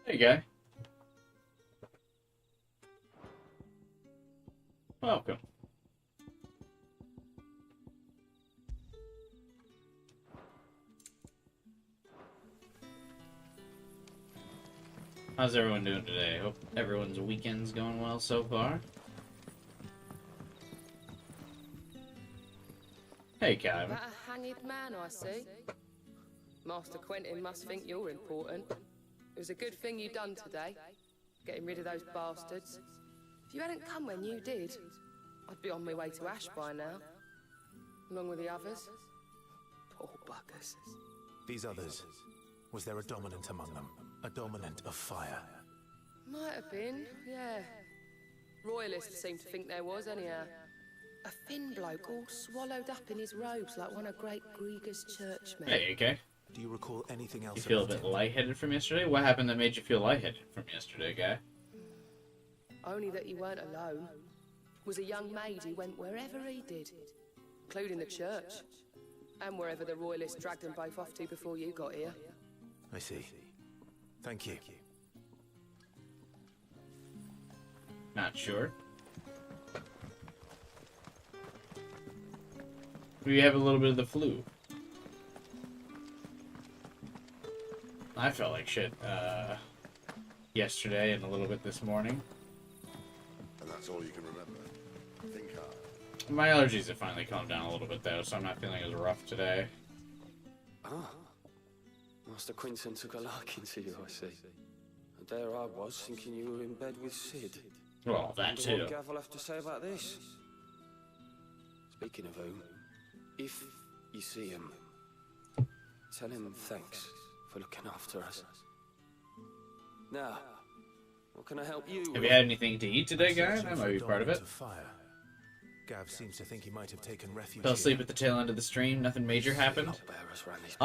Hey, guy. Welcome. How's everyone doing today? Hope everyone's weekend's going well so far. Hey, Calvin. That a hanged man, I see. Master Quentin must think you're important. It was a good thing you done today, getting rid of those bastards. If you hadn't come when you did, I'd be on my way to Ash by now, along with the others. Poor buggers. These others, was there a dominant among them? A dominant of fire? Might have been, yeah. Royalists seem to think there was, anyhow. A thin bloke all swallowed up in his robes like one of Great Grieger's churchmen. Hey, okay. Do you recall anything else You feel a about bit him? lightheaded from yesterday? What happened that made you feel lightheaded from yesterday, guy? Only that he weren't alone. Was a young maid who went wherever he did, including the church, and wherever the Royalists dragged them both off to before you got here. I see. Thank you. Not sure. We have a little bit of the flu. I felt like shit yesterday and a little bit this morning. And that's all you can remember. Think hard. My allergies have finally calmed down a little bit though, so I'm not feeling as rough today. Ah, Master Quentin took a liking to you, I see. And there I was, thinking you were in bed with Sid. Well, that Wonder too. what Gav will have to say about this. Speaking of whom, if you see him, tell him thanks for looking after us. Now, what can I help you Have with? you had anything to eat today, guy? Searching That for might a be part of it. dominant fire. Gav seems to think he might have taken refuge Fell asleep here. at the tail end of the stream. Nothing major happened. Bearers ran these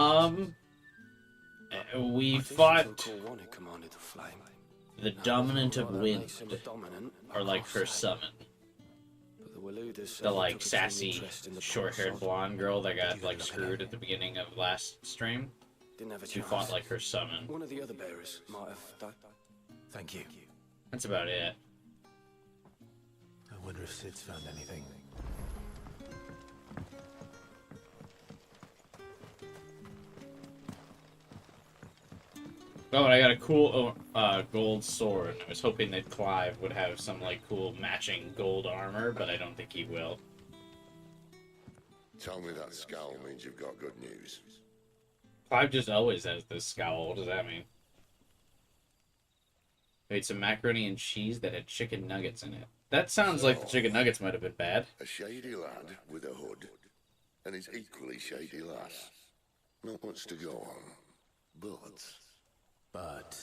We I think fought Uncle Wally commanded the flame. the Now, dominant of whether that wind, makes him a dominant, I or like can't first say. summon. But the Waluders say The he like took a keen sassy, interest in the short-haired Pulsar. blonde girl that got You like look it screwed up. at the beginning of last stream. Didn't have a She chance. fought like her summon. One of the other bearers might have died. Thank you. That's about it. I wonder if Sid's found anything. Oh, and I got a cool gold sword. I was hoping that Clive would have some like cool matching gold armor, but I don't think he will. Tell me that scowl means you've got good news. Clive just always has this scowl. What does that mean? I ate some macaroni and cheese that had chicken nuggets in it. That sounds like the chicken nuggets might have been bad. A shady lad with a hood, and his equally shady lass. Not much to go on, But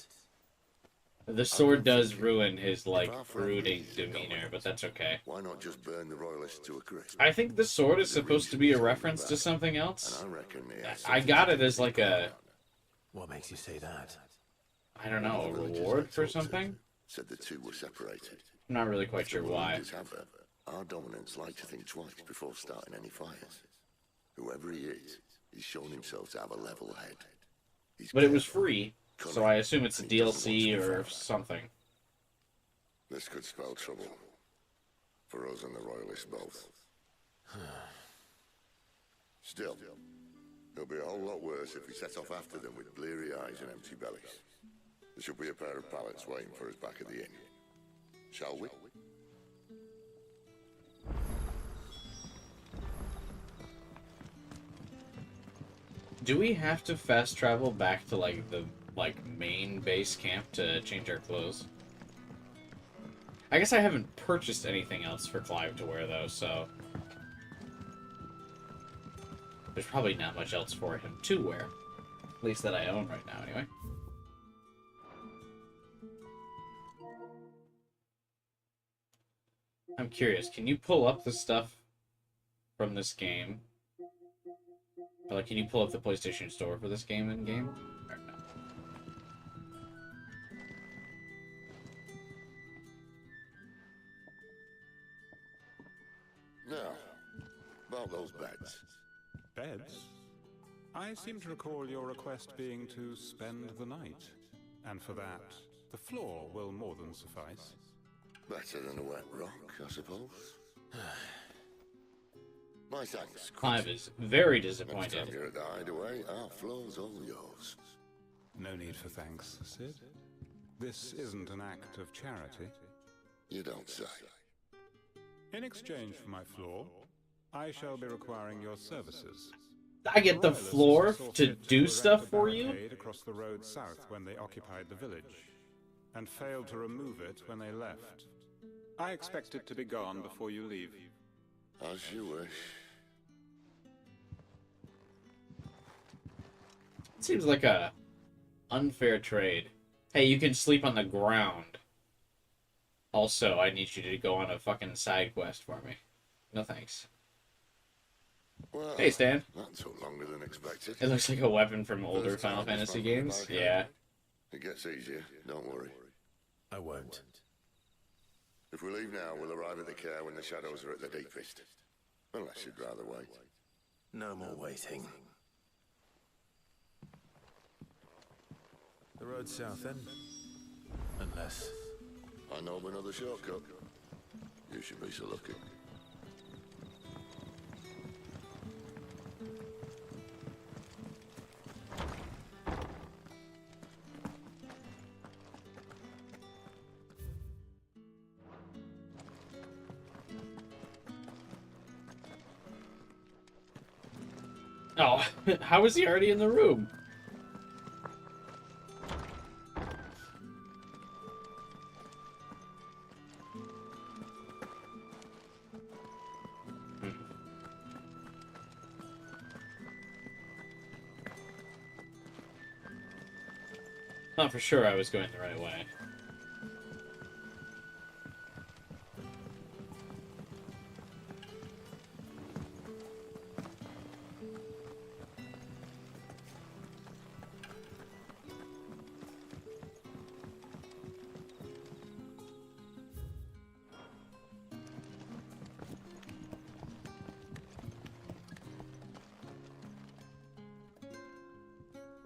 The sword does ruin his like brooding demeanor, but that's okay. why not just burn the royalists to a crisp? I think the sword is supposed to be a reference to something And else. I reckon they had I something got to it do as like a, what makes you say that? I don't know, a Villagers reward I for talked to something? Said the two were separated. I'm not really quite sure The why. Waluders have it. Our dominants like to think twice before starting any fires. Whoever he is, he's shown himself to have a level head. He's But it was careful, free, so I assume it's a and he doesn't want to DLC be or found. something. This could spell trouble. For us and the royalists both. Still, it'll be a whole lot worse if we set off after them with bleary eyes and empty bellies. There should be a pair of pallets waiting for us back at the inn. Shall we? Do we have to fast travel back to like the main base camp to change our clothes? I guess I haven't purchased anything else for Clive to wear though, so there's probably not much else for him to wear. At least that I own right now anyway. I'm curious, can you pull up the stuff from this game? Or, like, can you pull up the PlayStation Store for this game in-game? Or no? Now, about those beds. Beds? I seem to recall your request being to spend the night. and for that, the floor will more than suffice. Better than a wet rock, I suppose. My thanks, Clive is very Next time disappointed. you're at the hideaway, our floor's all yours. No need for thanks, Sid. This isn't an act of charity. You don't say. In exchange for my floor, I shall be requiring your services. I get the Royalists floor saw to fit do erect stuff a for you? barricade across the road south when they occupied the village, and failed to remove it when they left. I expect it to be gone before you leave. As you wish. It seems like a unfair trade. Hey, you can sleep on the ground. Also, I need you to go on a fucking side quest for me. No thanks. Well, Hey, Stan. that took longer than expected. It looks like a weapon from older First time Final this Fantasy one games. back, Yeah. It gets easier, don't worry. I won't. If we leave now, we'll arrive at the care when the shadows are at the deepest. Unless you'd rather wait. No more waiting. The road south then? Unless... I know of another shortcut. You should be so lucky. Oh, how is he already in the room? Not for sure I was going the right way.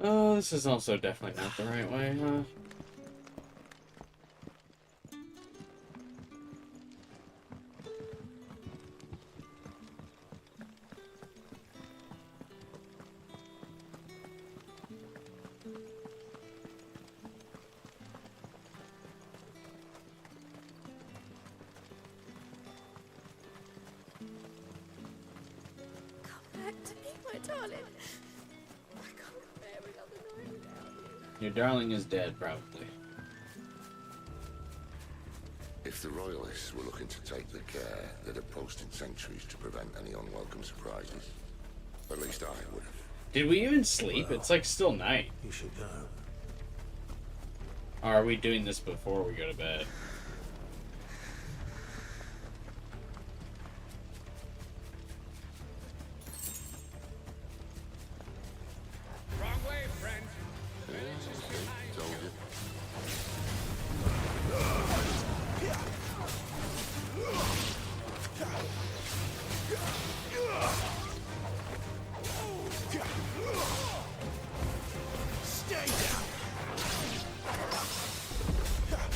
Oh, this is also definitely not the right way, huh? Come back to me, my darling. I can't bear another night without you. Your darling is dead, probably. If the Royalists were looking to take the care, they'd have posted sentries to prevent any unwelcome surprises. At least I would have. Did we even sleep? It's like still night. You should go. Or are we doing this before we go to bed? Wrong way, friend. Told you.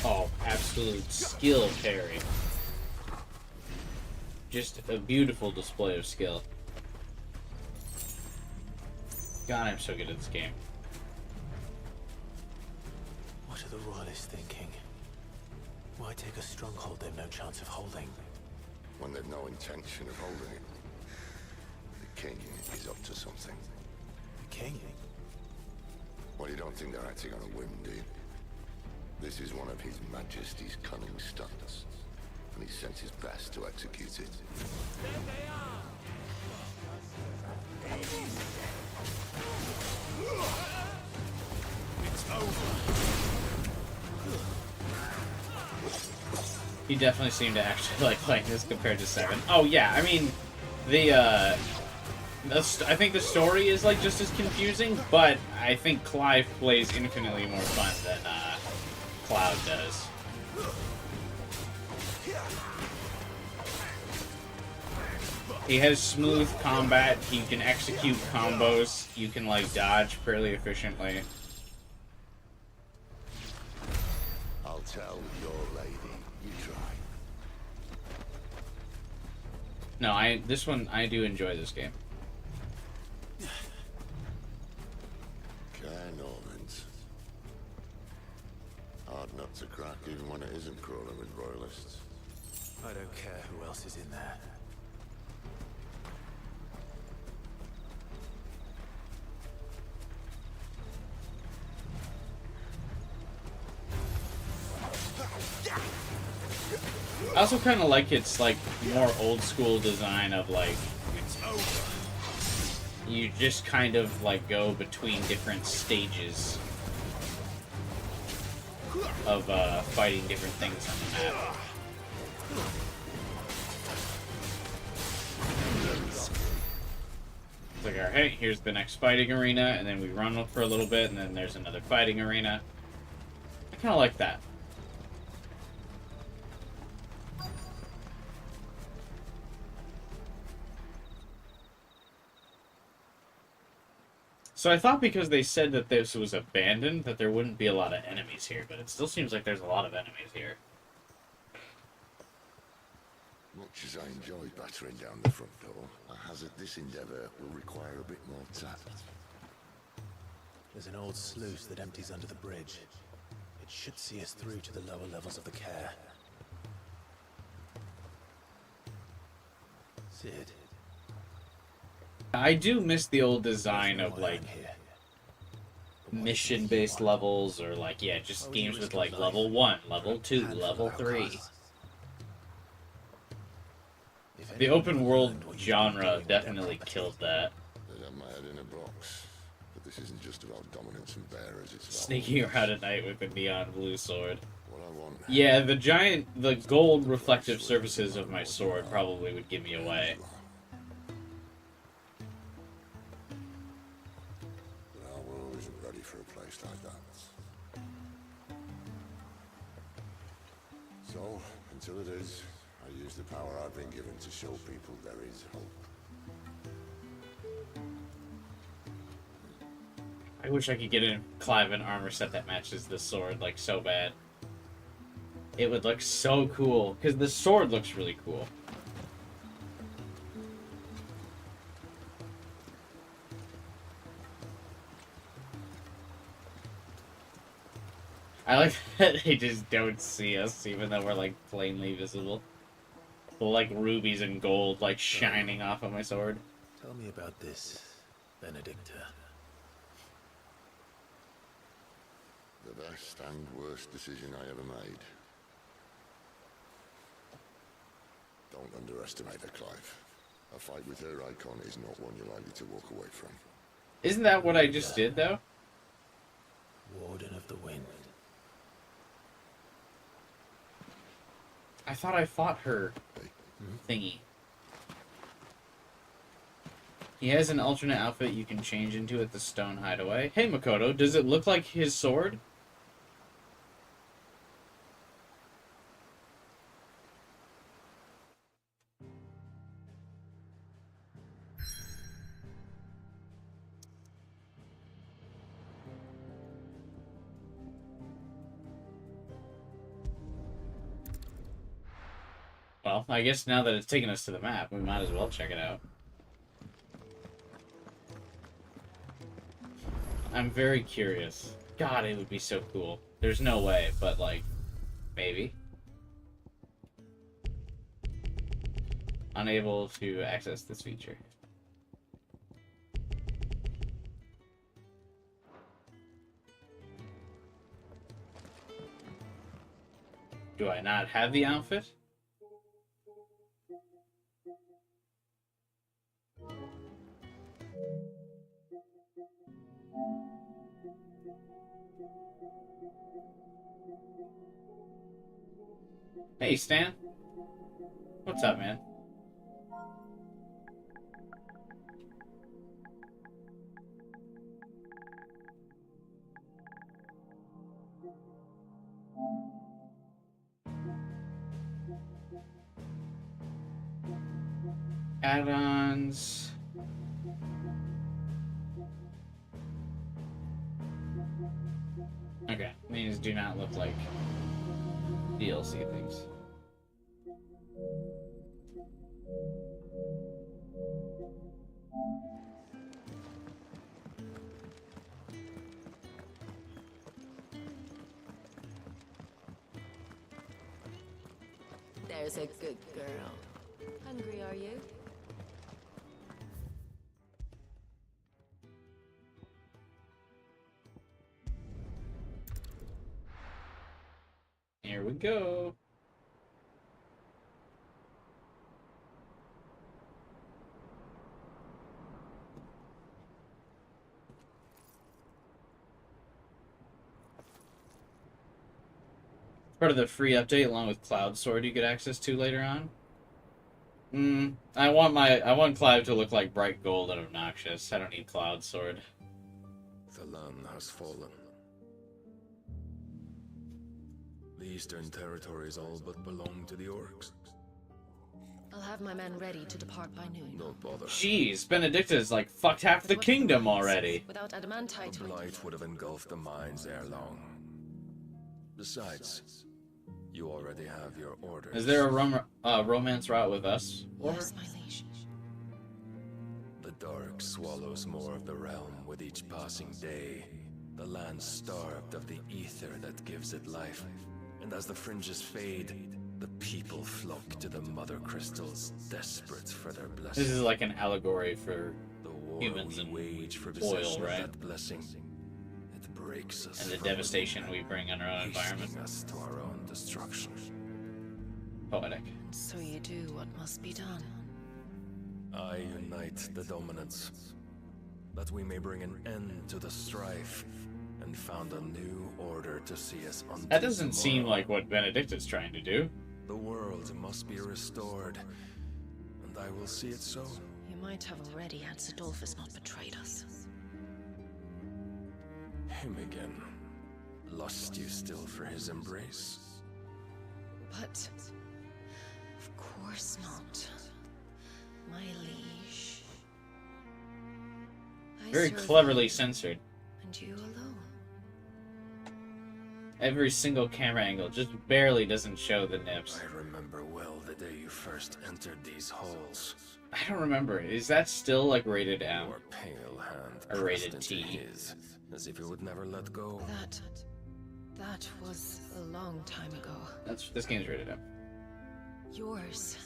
Oh, absolute skill parry. Just a beautiful display of skill. God, I'm so good at this game. What are the Royalists thinking? Why take a stronghold they've no chance of holding? When they've no intention of holding it. The king is up to something. The king? Well, you don't think they're acting on a whim, do you? This is one of His Majesty's cunning stunts, and he sent his best to execute it. You definitely seem to actually like playing this compared to 7. Oh yeah, I mean, I think the story is like just as confusing, but I think Clive plays infinitely more fun than Cloud does. He has smooth combat, he can execute combos, you can like dodge fairly efficiently. tell your lady you tried. No, this one, I do enjoy this game. Care Normans. Hard nut to crack even when it isn't crawling with royalists. I don't care who else is in there. I also kind of like its like more old school design of like you just kind of like go between different stages of fighting different things on the map. It's like, alright, here's the next fighting arena, and then we run for a little bit, and then there's another fighting arena. I kind of like that. So I thought because they said that this was abandoned, that there wouldn't be a lot of enemies here, but it still seems like there's a lot of enemies here. Much as I enjoy battering down the front door, I hazard this endeavour will require a bit more tact. There's an old sluice that empties under the bridge. It should see us through to the lower levels of the care. Cid. I do miss the old design of like mission-based levels, or like, yeah, just games with like level 1, level 2, level 3. The open world genre definitely killed that. They have my head in a box, but this isn't just about dominance and bearers, it's about Sneaking around at night with the neon blue sword. what I want. Yeah, the gold reflective surfaces of my sword probably would give me away. But our world isn't ready for a place like that. So, until it is, I use the power I've been given to show people there is hope. I wish I could get a Clive and armor set that matches the sword, like, so bad. It would look so cool, because the sword looks really cool. I like that they just don't see us, even though we're, like, plainly visible. The, like, rubies and gold, like, shining off of my sword. Tell me about this, Benedicta. The best and worst decision I ever made. Don't underestimate her, Clive. A fight with her icon is not one you're likely to walk away from. Isn't that what I just did, though? Warden of the Wind. I thought I fought her thingy. He has an alternate outfit you can change into at the Stone Hideaway. Hey, Makoto, does it look like his sword? Well, I guess now that it's taken us to the map, we might as well check it out. I'm very curious. God, it would be so cool. There's no way, but, like, maybe. Unable to access this feature. Do I not have the outfit? Hey, Stan. What's up, man? Add-ons. Okay, these do not look like DLC things. There's a good girl. Hungry, are you? Here we go. Part of the free update, along with Cloud Sword, you get access to later on. I want Clive to look like bright gold and obnoxious. I don't need Cloud Sword. The land has fallen. The Eastern Territories all but belong to the orcs. I'll have my men ready to depart by noon. Don't bother. Jeez, Benedicta's like fucked half the kingdom already. Without adamantite The to blight would have engulfed the mines ere long. Besides, you already have your orders. Is there a romance route with us? Yes, my liege. The dark swallows more of the realm with each passing day. The land starved of the ether that gives it life. And as the fringes fade, the people flock to the mother crystals, desperate for their blessing. This is like an allegory for the war humans we and wage for oil, possession right? of that blessing. It breaks us And the from devastation within, we bring on our own environment. hastening us to our own destruction. Poetic. So you do what must be done. I unite the dominants, that we may bring an end to the strife and found a new order to see us unto That doesn't seem tomorrow. like what Benedicta's trying to do. The world must be restored, and I will see it so. You might have already had Sidolphus not betrayed us. Him again. Lust you still for his embrace? But... of course not. My liege. I Very serve cleverly you, censored. and you alone. Every single camera angle just barely doesn't show the nips. I remember well the day you first entered these halls. I don't remember. Is that still like rated M? Your pale hand Or pressed rated into T. his, as if it would never let go. That was a long time ago. This game's rated M. Yours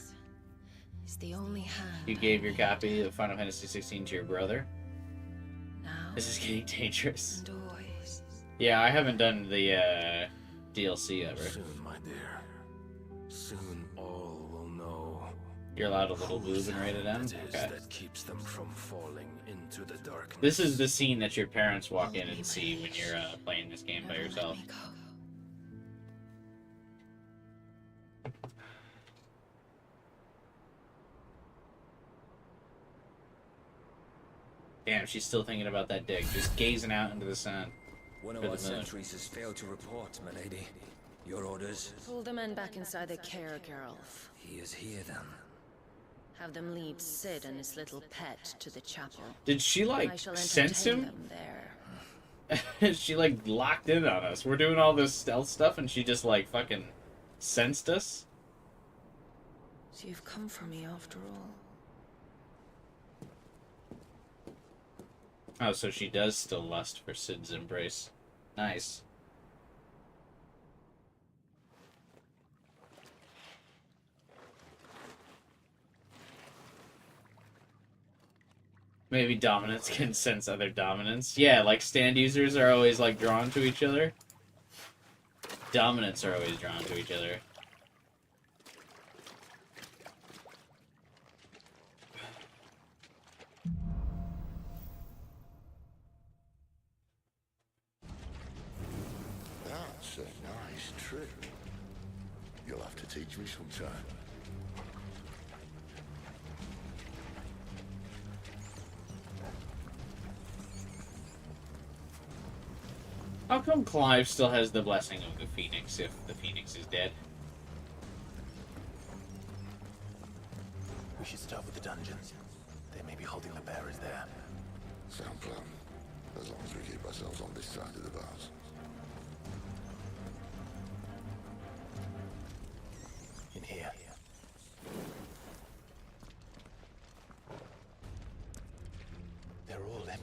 is the only hand. You gave your copy of Final Fantasy 16 to your brother. Now This is getting dangerous. and always. Yeah, I haven't done the DLC ever. Soon, my dear. Soon all will know. You're allowed a little whose boob and rated M? hand it is Okay. that keeps them from falling into the darkness. This is the scene that your parents walk in and see when you're playing this game by Never let yourself. me go. Damn, she's still thinking about that dick, just gazing out into the sun. One of For our the moon. sentries has failed to report, milady. Your orders? Pull the men back inside the care girl. He is here, then. Have them lead Sid and his little pet to the chapel. Did she I like shall sense entertain him? them there. She like locked in on us. We're doing all this stealth stuff and she just like fucking sensed us? So you've come for me after all. Oh, so she does still lust for Sid's embrace. Nice. Maybe dominants can sense other dominants. Yeah, like stand users are always like drawn to each other. Dominants are always drawn to each other. That's a nice trick. You'll have to teach me sometime. How come Clive still has the blessing of the Phoenix if the Phoenix is dead? We should start with the dungeons. They may be holding the bearers there. Sound plan. As long as we keep ourselves on this side of the bars.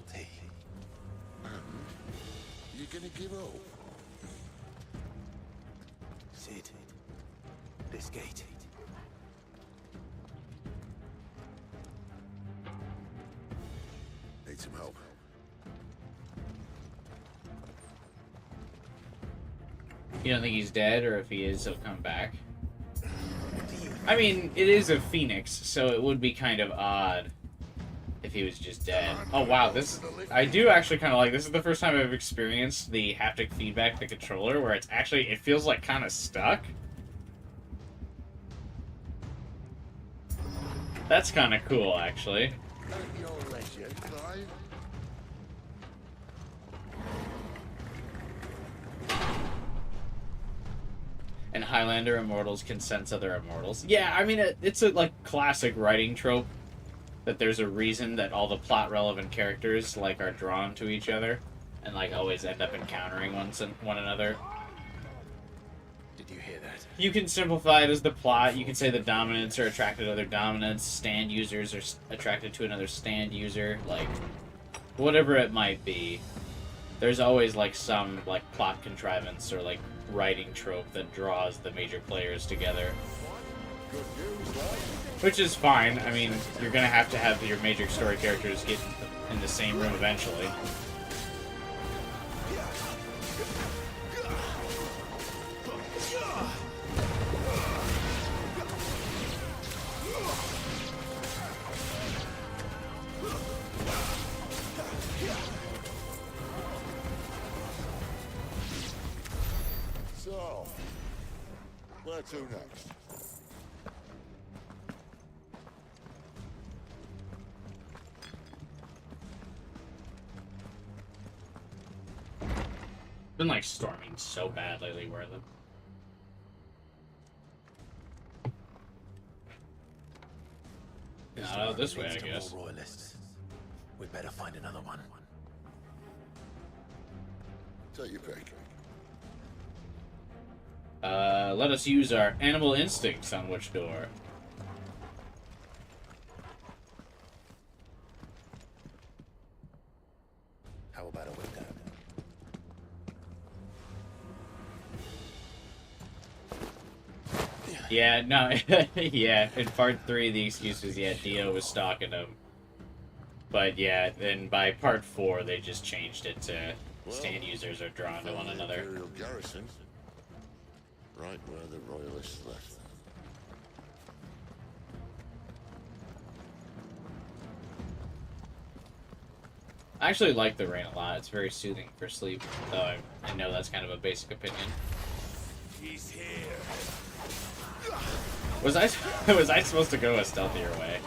casualty. You gonna give up? Sid, this gate. Need some help. You don't think he's dead, or if he is, he'll come back? I mean, it is a phoenix, so it would be kind of odd if he was just dead. Oh wow, this I do actually kind of like. This is the first time I've experienced the haptic feedback of the controller, where it's actually it feels like kind of stuck. That's kind of cool, actually. At your leisure, Clive. And Highlander immortals can sense other immortals. Yeah, I mean, it's a like classic writing trope that there's a reason that all the plot relevant characters like are drawn to each other and like always end up encountering one another. Did you hear that? You can simplify it as the plot. You can say the dominants are attracted to other dominants. Stand users are attracted to another stand user. Like, whatever it might be. There's always like some like plot contrivance or like writing trope that draws the major players together. Which is fine. I mean, you're gonna have to have your major story characters get in the same room eventually. So, where to next? Been like storming so bad lately where the not out this way, I guess. Royalists. We'd better find another one. Take your pick. Let us use our animal instincts on which door. How about a window? Yeah, no, yeah, in part 3, the excuse was, yeah, Dio was stalking him. But yeah, then by part 4, they just changed it to stand users are drawn to one another. Imperial garrison. Right where the Royalists left them. I actually like the rain a lot. It's very soothing for sleep, though I know that's kind of a basic opinion. He's here. Was I supposed to go a stealthier way?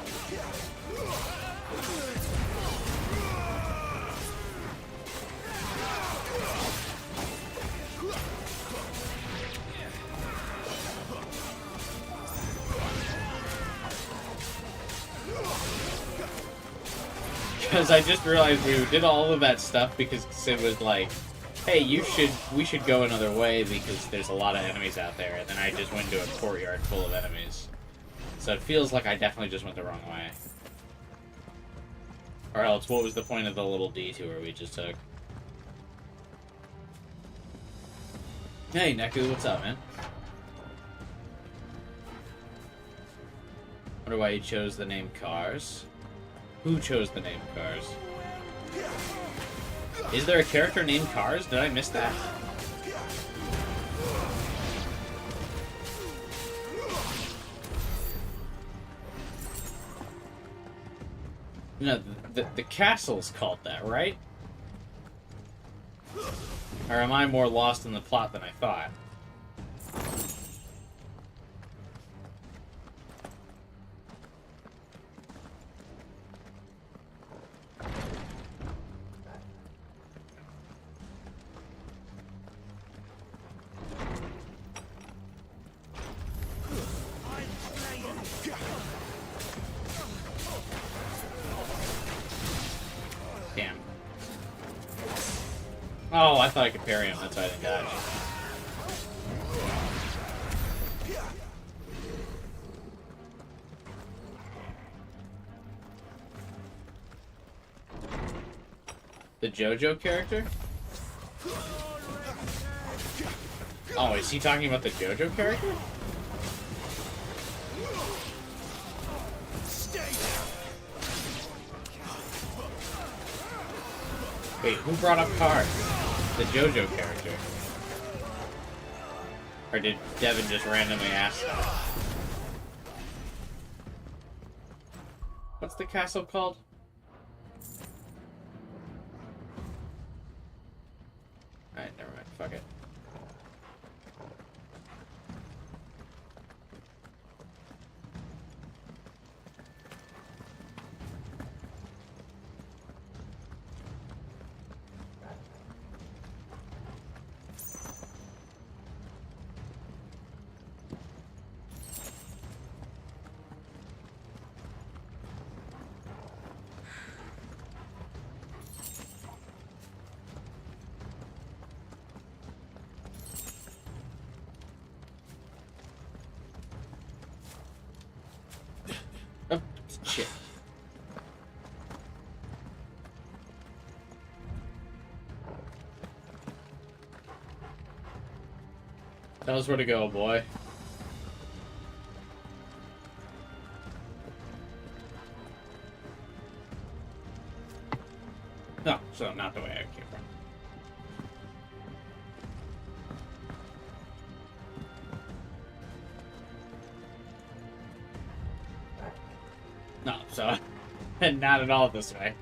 Because I just realized we did all of that stuff because Sid was like, hey, we should go another way because there's a lot of enemies out there, and then I just went into a courtyard full of enemies. So it feels like I definitely just went the wrong way. Or else, what was the point of the little detour we just took? Hey, Neku, what's up, man? Wonder why you chose the name Cars? Who chose the name Cars? Is there a character named Cars? Did I miss that? No, the castle's called that, right? Or am I more lost in the plot than I thought? Damn. Oh, I thought I could parry him. That's why I didn't dodge. The JoJo character? Oh, is he talking about the JoJo character? Wait, who brought up Card? The JoJo character. Or did Devin just randomly ask that? What's the castle called? Alright, never mind. Fuck it. Oh, shit. Tell us where to go, boy. No, so not the way I came from. No, so not at all this way.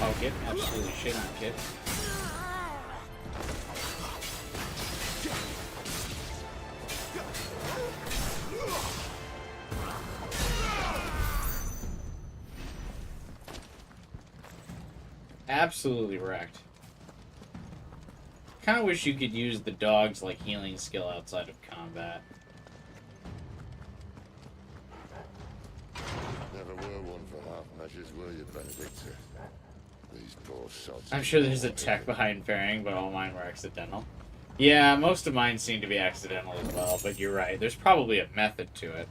Oh, get absolutely shit on, kid. Absolutely wrecked. Kinda wish you could use the dog's, like, healing skill outside of combat. Never were one for half measures, were you, Benedicta? These poor sods. I'm sure there's a tech behind pairing, but all mine were accidental. Yeah, most of mine seem to be accidental as well, but you're right. There's probably a method to it.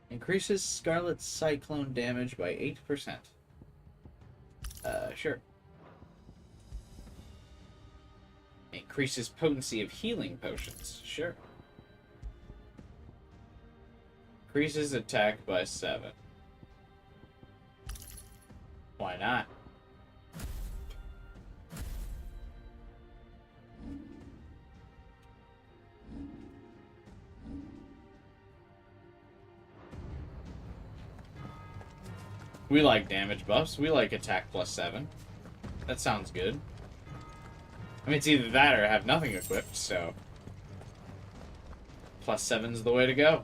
Increases Scarlet Cyclone damage by 8%. Sure. Increases potency of healing potions. Sure. Increases attack by 7. Why not? We like damage buffs. We like attack plus 7. That sounds good. I mean, it's either that or have nothing equipped, so... Plus 7's the way to go.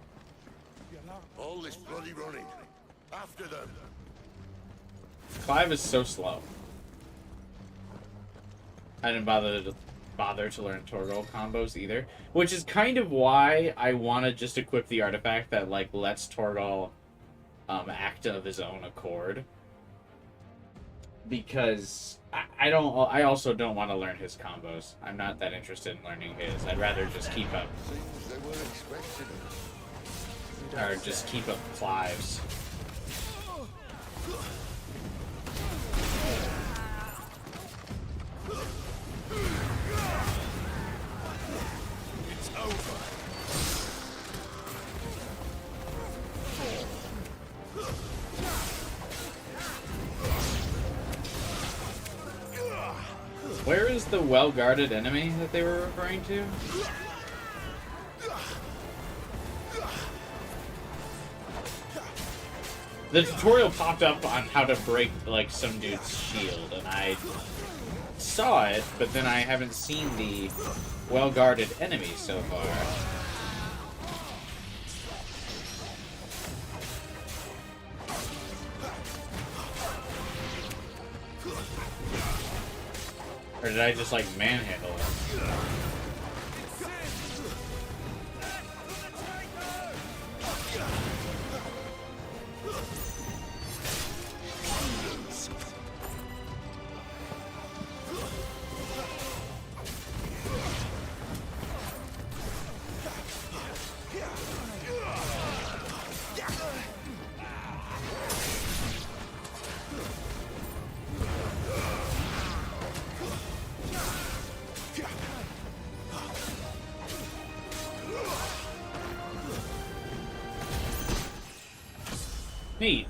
All this bloody running. After them. Clive is so slow. I didn't bother to learn Torgal combos either. Which is kind of why I want to just equip the artifact that, like, lets Torgal... act of his own accord. because I don't. I also don't want to learn his combos. I'm not that interested in learning his. I'd rather just keep up, Seems they were expecting us. or just keep up Clive's. It's over. Where is the well-guarded enemy that they were referring to? The tutorial popped up on how to break, like, some dude's shield, and I saw it, but then I haven't seen the well-guarded enemy so far. Or did I just, like, manhandle it? Neat.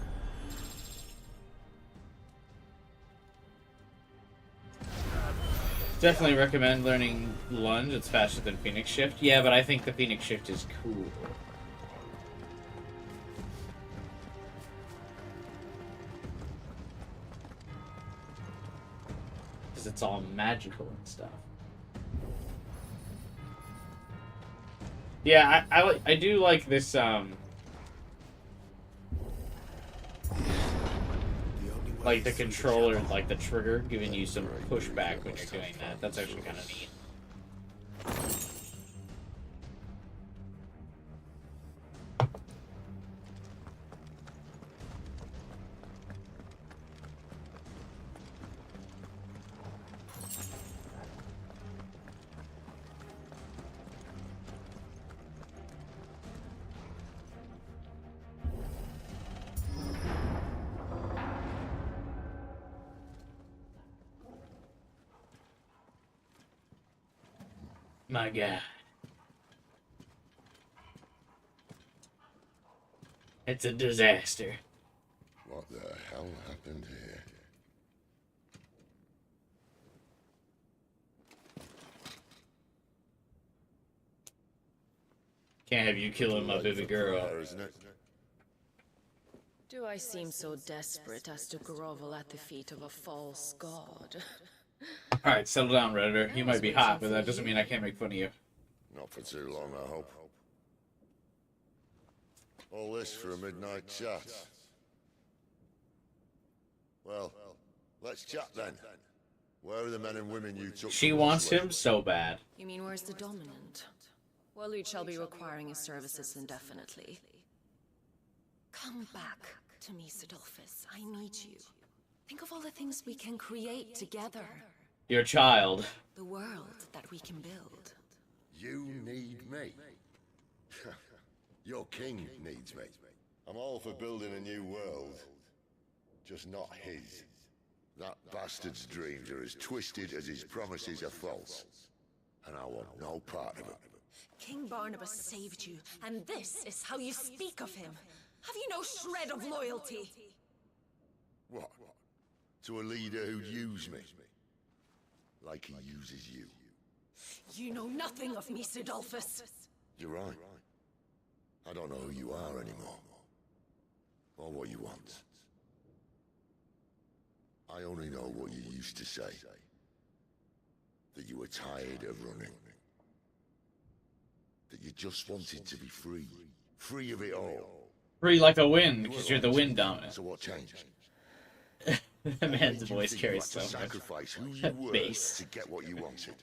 Definitely recommend learning Lunge. It's faster than Phoenix Shift. Yeah, but I think the Phoenix Shift is cool. Because it's all magical and stuff. Yeah, I do like this, like the controller, like the trigger, giving you some pushback when you're doing that. That's actually kind of neat. My God. It's a disaster. What the hell happened here? Can't have you killing my baby girl. Isn't it? Do I seem so desperate as to grovel at the feet of a false god? Alright, settle down, Redditor. You might be hot, but that doesn't mean I can't make fun of you. Not for too long, I hope. All this for a midnight chat. Well, let's chat then. Where are the men and women you took? She wants him so bad. You mean where's the dominant? Waleed shall be requiring his services indefinitely. Come back to me, Sidolphus. I need you. Think of all the things we can create together. Your child. The world that we can build. You need me. Your king needs me. I'm all for building a new world. Just not his. That bastard's dreams are as twisted as his promises are false. And I want no part of it. King Barnabas saved you, and this is how you speak of him. Have you no shred of loyalty? What? To a leader who'd use me? Like he uses you. You know nothing of me, Sidolphus. You're right. I don't know who you are anymore. Or what you want. I only know what you used to say. That you were tired of running. That you just wanted to be free. Free of it all. Free like a wind, because you're the wind dominant. So what changed? The man's voice carries so much sacrifice who you were bass. to get what you wanted.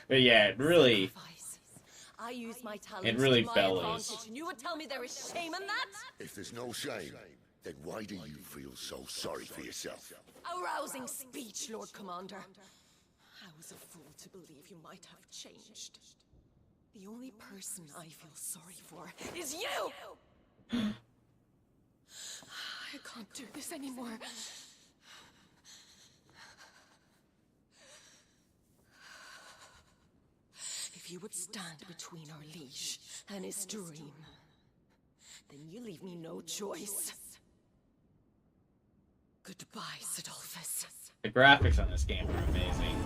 But yeah, it really, I use my talents it really to my bellows. advantage, and you would tell me there is shame in that? If there's no shame, then why do you feel so sorry for yourself? A rousing speech, Lord Commander. I was a fool to believe you might have changed. The only person I feel sorry for is you! I can't do this anymore. If you would stand between our liege and his dream, then you leave me no choice. Goodbye, Sidolphus. The graphics on this game are amazing.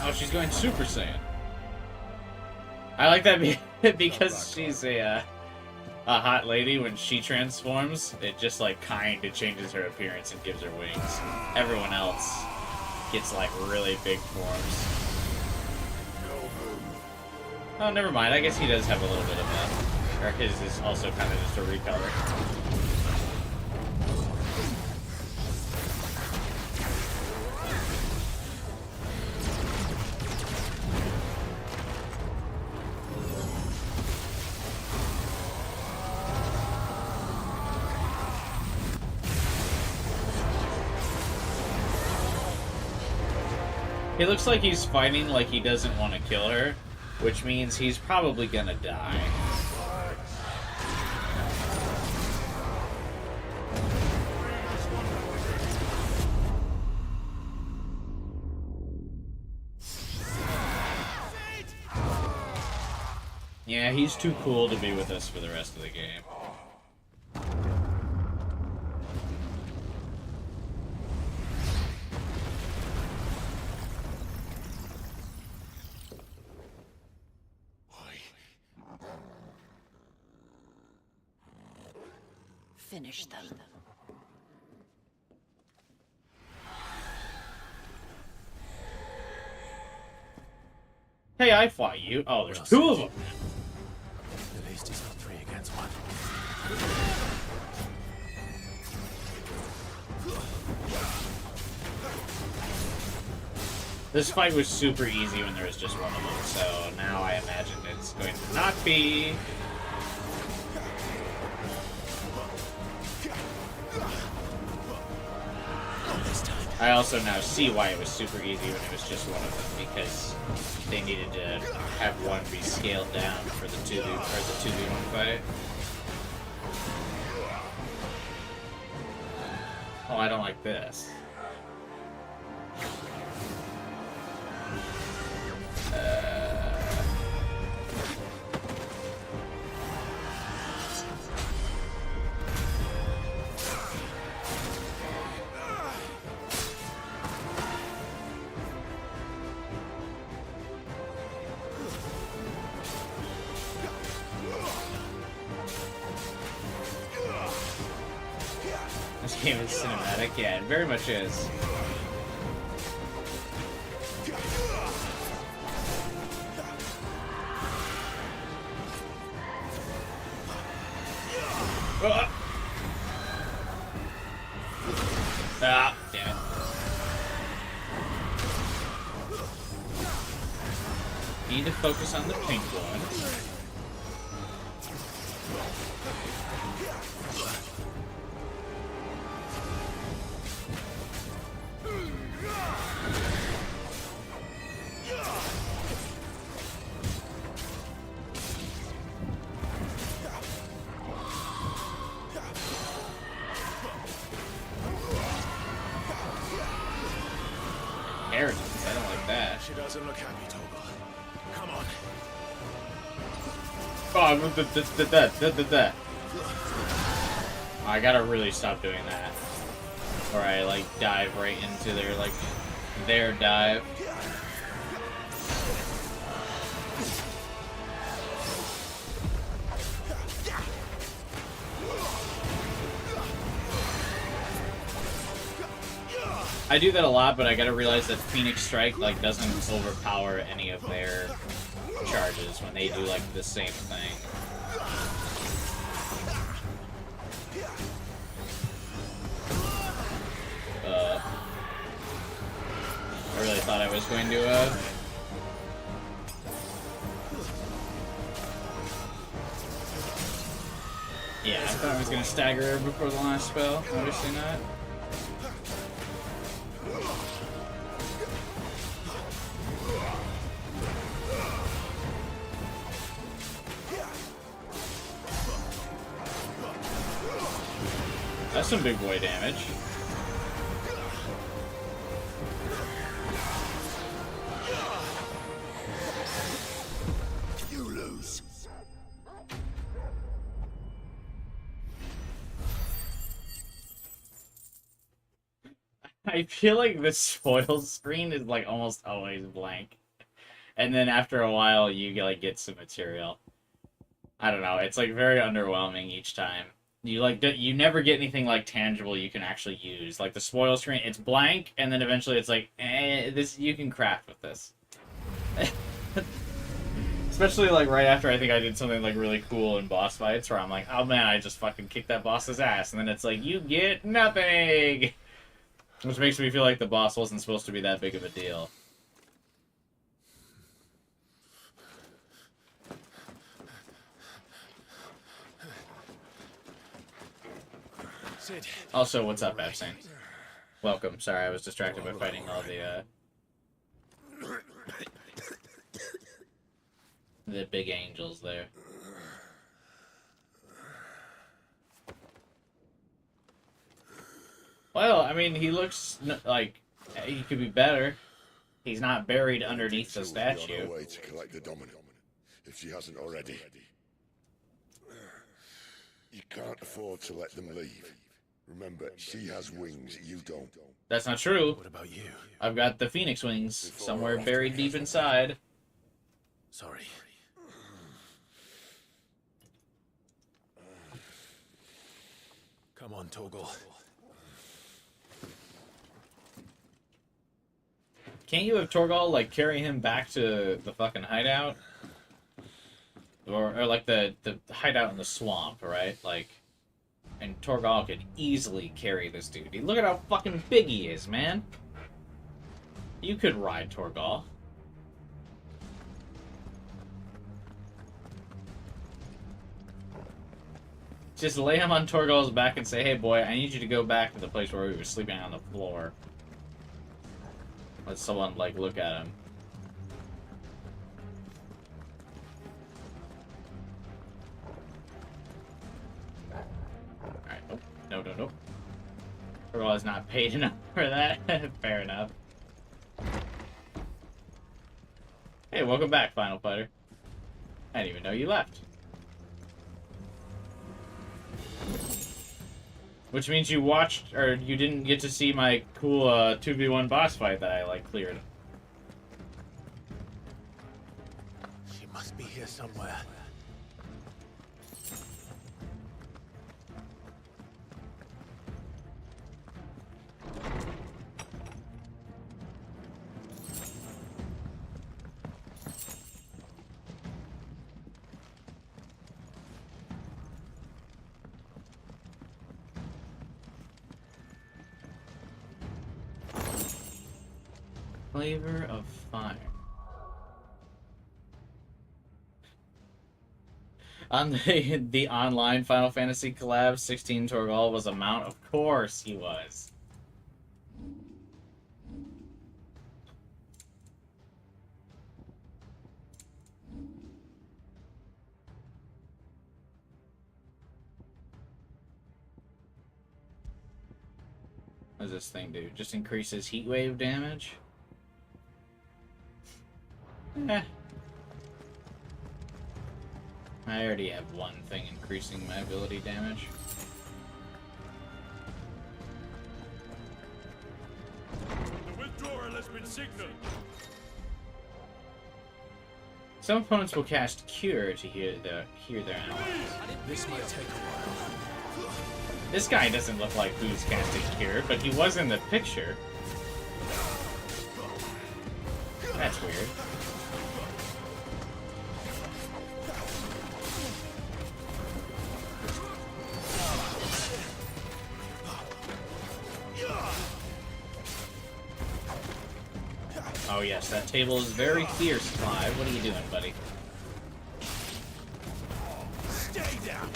Oh, she's going Super Saiyan. I like that because she's a hot lady. When she transforms, it just like kind of changes her appearance and gives her wings. Everyone else gets like really big forms. Oh, never mind. I guess he does have a little bit of a, or his is also kind of just a recolor. He looks like he's fighting like he doesn't want to kill her, which means he's probably gonna die. Yeah, he's too cool to be with us for the rest of the game. Finish them. Hey, I fought you. Oh, there's two of them. At least it's not 3 against 1. This fight was super easy when there was just one of them, so now I imagine it's going to not be. I also now see why it was super easy when it was just one of them, because they needed to have one be scaled down for the 2v1 fight. Oh, I don't like this. This game is cinematic, yeah, it very much is. Ah, damn it. Need to focus on the pink one. Arrogance, I don't like that. She doesn't look happy, Toggle. Come on. Oh, I gotta really stop doing that. Or I like dive right into their dive. I do that a lot, but I gotta realize that Phoenix Strike like doesn't overpower any of their charges when they do like the same thing. I really thought I was going to Yeah, I thought I was gonna stagger her before the last spell. Obviously not. That's some big boy damage. You lose. I feel like the spoil screen is like almost always blank, and then after a while you like get some material. I don't know. It's like very underwhelming each time. You never get anything like tangible you can actually use. Like the spoil screen, it's blank, and then eventually it's like, this you can craft with this. Especially like right after I think I did something like really cool in boss fights, where I'm like, oh man, I just fucking kicked that boss's ass, and then it's like, you get nothing, which makes me feel like the boss wasn't supposed to be that big of a deal. Also, what's up, Absinthe? Welcome. Sorry, I was distracted by fighting all the big angels there. Well, I mean, he looks like he could be better. He's not buried underneath the statue. On her way to collect the dominant, if she hasn't already. You can't afford to let them leave. Remember, she has wings, you don't. That's not true. What about you? I've got the phoenix wings somewhere buried deep inside. Sorry. Come on, Torgal. Can't you have Torgal, like, carry him back to the fucking hideout? Or like, the hideout in the swamp, right? Like, and Torgal could easily carry this dude. Look at how fucking big he is, man. You could ride Torgal. Just lay him on Torgal's back and say, hey boy, I need you to go back to the place where we were sleeping on the floor. Let someone, like, look at him. Alright, nope. No. Torgal is not paid enough for that. Fair enough. Hey, welcome back, Final Fighter. I didn't even know you left. Which means you watched, or you didn't get to see my cool 2v1 boss fight that I, like, cleared. She must be here somewhere. Flavor of Fire. On the online Final Fantasy collab, 16 Torgal was a mount. Of course he was. What does this thing do? Just increases heat wave damage? Eh. I already have one thing increasing my ability damage. The withdrawal has been signaled. Some opponents will cast Cure to heal their allies. This might take a while. This guy doesn't look like he's casting Cure, but he was in the picture. That's weird. Oh yes, that table is very fierce, Clive. What are you doing, buddy? Stay down.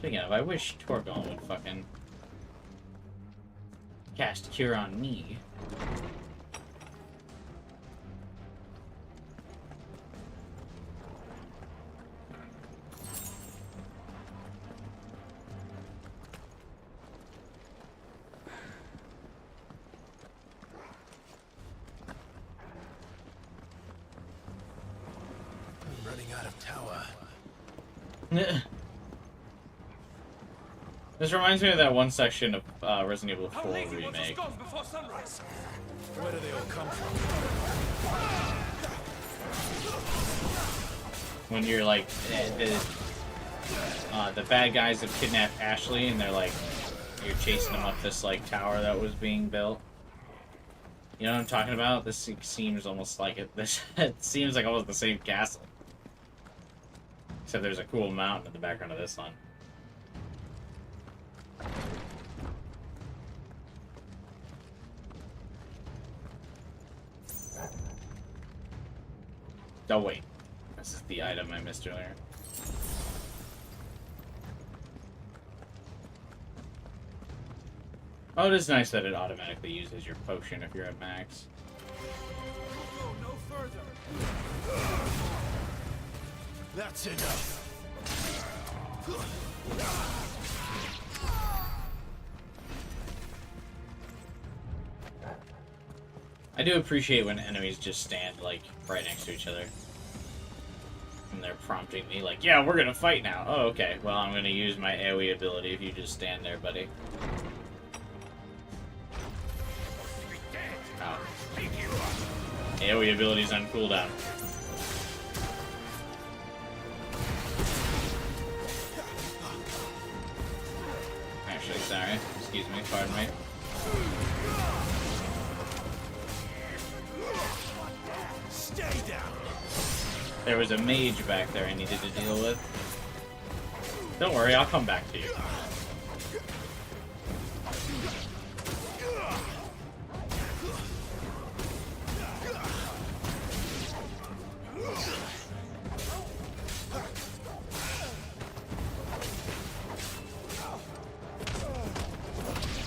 Speaking of, I wish Torgal would fucking cast Cure on me. I'm running out of tower. This reminds me of that one section of Resident Evil 4 remake. Where do they all come from? When you're like, the bad guys have kidnapped Ashley, and they're like, you're chasing them up this like tower that was being built. You know what I'm talking about? This seems almost like it. This it seems like almost the same castle, except there's a cool mountain in the background of this one. Oh wait, this is the item I missed earlier. Oh, it is nice that it automatically uses your potion if you're at max. Go no further. That's enough. I do appreciate when enemies just stand, like, right next to each other. And they're prompting me, like, yeah, we're gonna fight now. Oh, okay. Well, I'm gonna use my AoE ability if you just stand there, buddy. Oh. AoE ability's on cooldown. Actually, sorry. Excuse me, pardon me. Stay down. There was a mage back there I needed to deal with. Don't worry, I'll come back to you.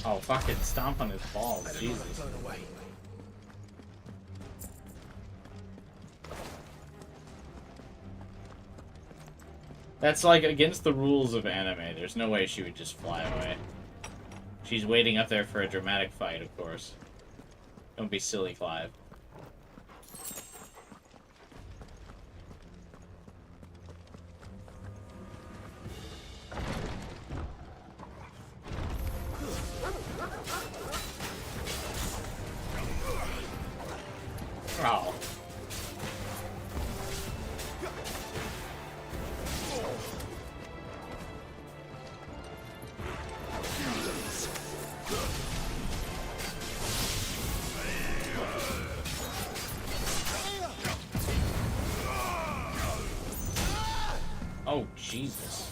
Oh, fucking stomp on his balls, Jesus. That's like against the rules of anime. There's no way she would just fly away. She's waiting up there for a dramatic fight, of course. Don't be silly, Clive. Oh. Oh, Jesus.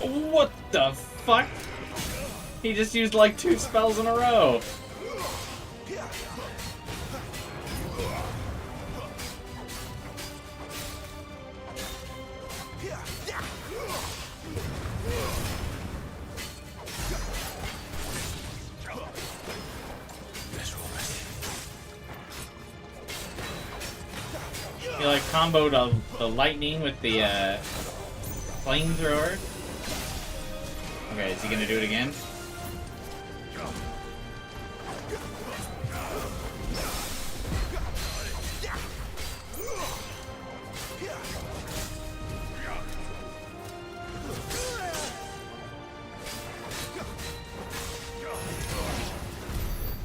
What the fuck? He just used like 2 spells in a row. He like comboed the lightning with the flamethrower. Okay, is he gonna do it again?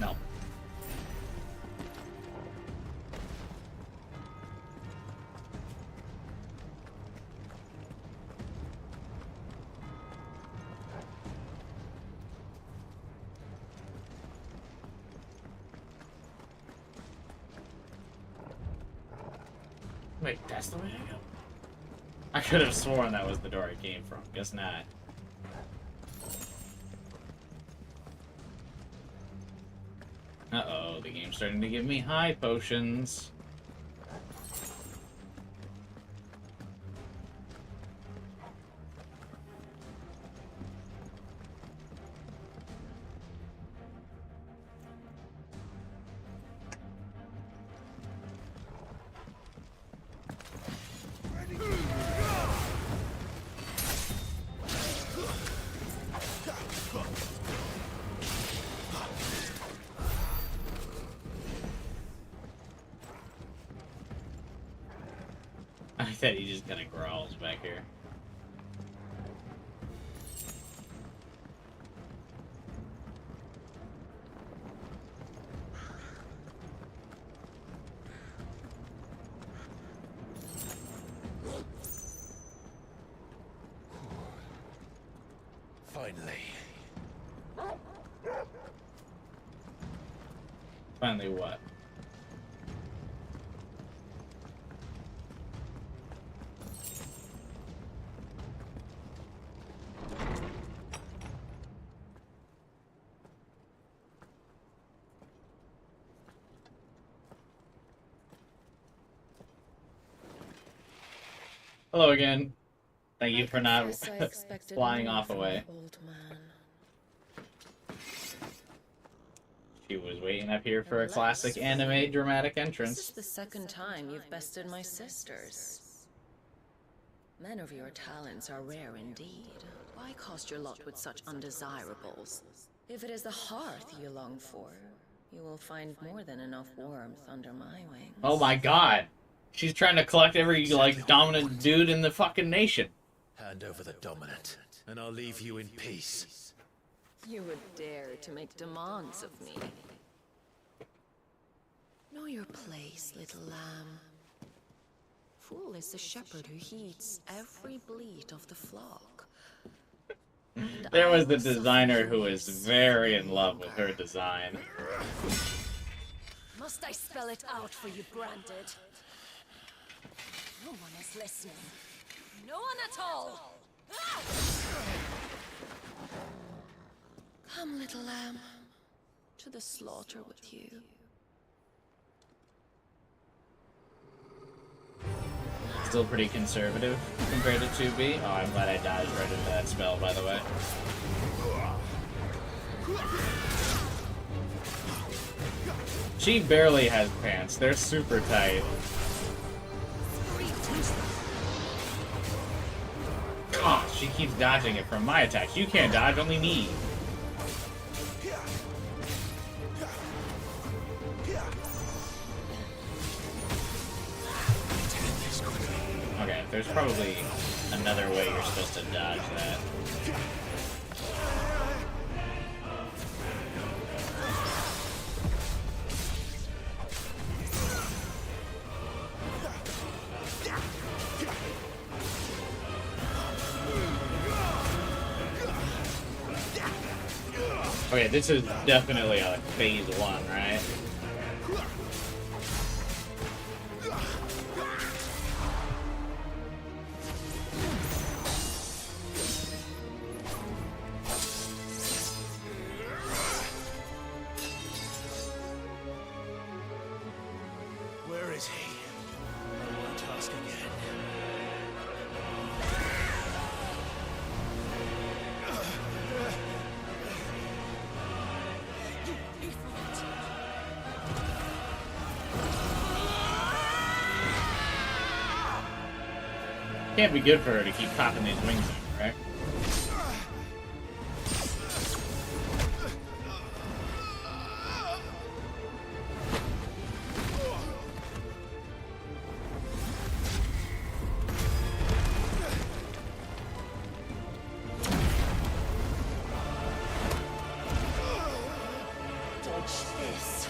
No. Wait, that's the way I go? I could have sworn that was the door I came from. Guess not. Uh-oh, the game's starting to give me high potions. I thought he just kind of growls back here. Finally. Finally what? Hello again. Thank you for not flying off away. Old man. She was waiting up here for a classic anime dramatic This is entrance. the second time you've bested my sisters. Men of your talents are rare indeed. Why cost your lot with such undesirables? If it is the hearth you long for, you will find more than enough warmth under my wings. Oh my god! She's trying to collect every, like, dominant dude in the fucking nation. Hand over the dominant, and I'll leave you in peace. You would dare to make demands of me. Know your place, little lamb. Fool is the shepherd who heeds every bleat of the flock. And There I was the will suffer designer who you was as very in no love with longer. her design. Must I spell it out for you, Branded? No one is listening. No one at all! Ah! Come, little lamb, to the slaughter with you. Still pretty conservative compared to 2B. Oh, I'm glad I dodged right into that spell, by the way. She barely has pants. They're super tight. God, she keeps dodging it from my attacks. You can't dodge, only me. Okay, there's probably another way you're supposed to dodge that. Okay, this is definitely a phase 1, right? Where is he? I won't ask again. Can't be good for her to keep popping these wings in, right? Dodge this.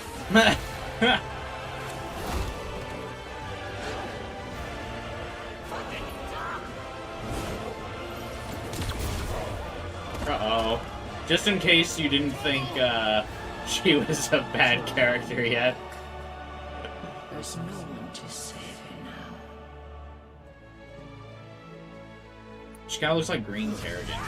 Uh-oh. Just in case you didn't think, she was a bad character yet. There's no one to save her now. She kinda looks like Green Terrigen.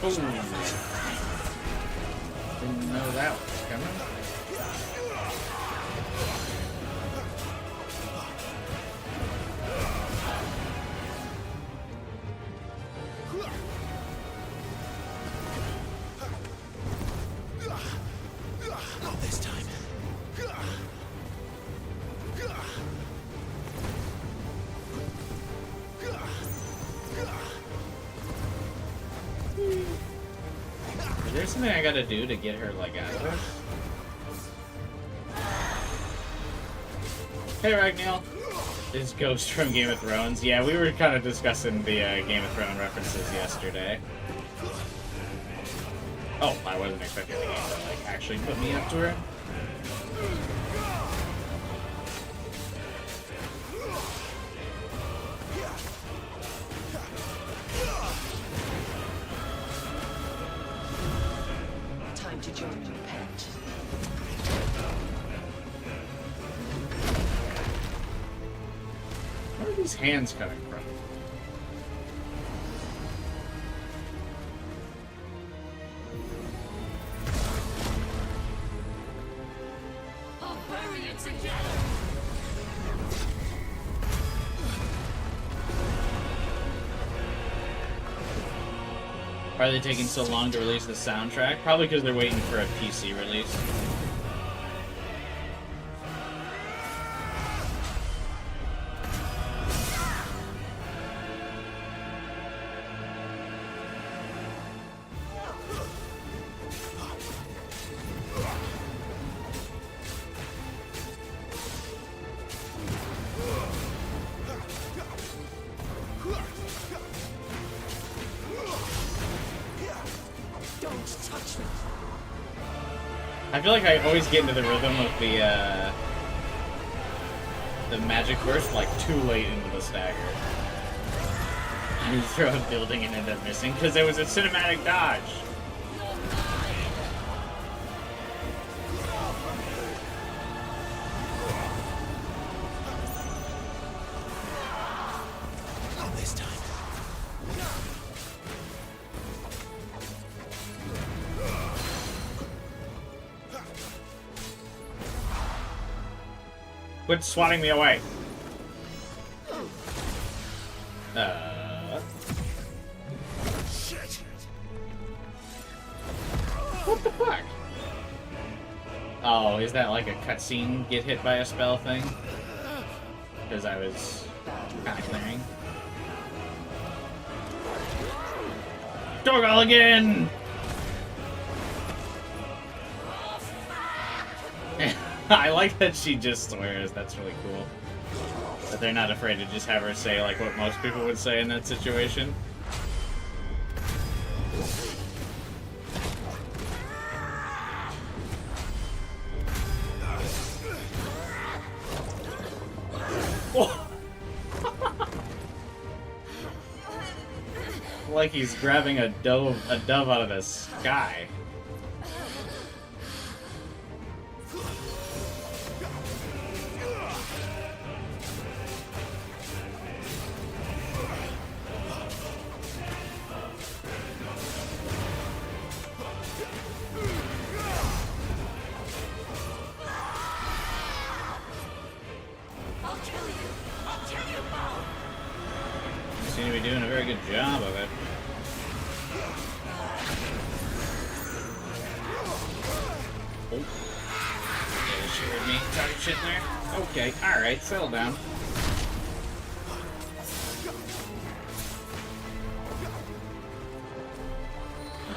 Ooh. Didn't know that was coming. Not this time. Is there something I gotta do to get her, like, out of this? Hey, Ragnail. This Ghost from Game of Thrones. Yeah, we were kind of discussing the Game of Thrones references yesterday. Oh, I wasn't expecting the game to, like, actually put me up to her. Time to join your pet. Where are these hands coming from? I'll bury it together. Why are they taking so long to release the soundtrack? Probably because they're waiting for a PC release. I feel like I always get into the rhythm of the magic burst like too late into the stagger. You throw a building and end up missing because it was a cinematic dodge. Not this time. Quit swatting me away. What the fuck? Oh, is that like a cutscene get hit by a spell thing? Because I was kind of clearing. Dorgal again! I like that she just swears. That's really cool. That they're not afraid to just have her say like what most people would say in that situation. Like he's grabbing a dove out of the sky. Seem to be doing a very good job of it. Oh. Yeah, she heard me talking shit in there. Okay, alright, settle down.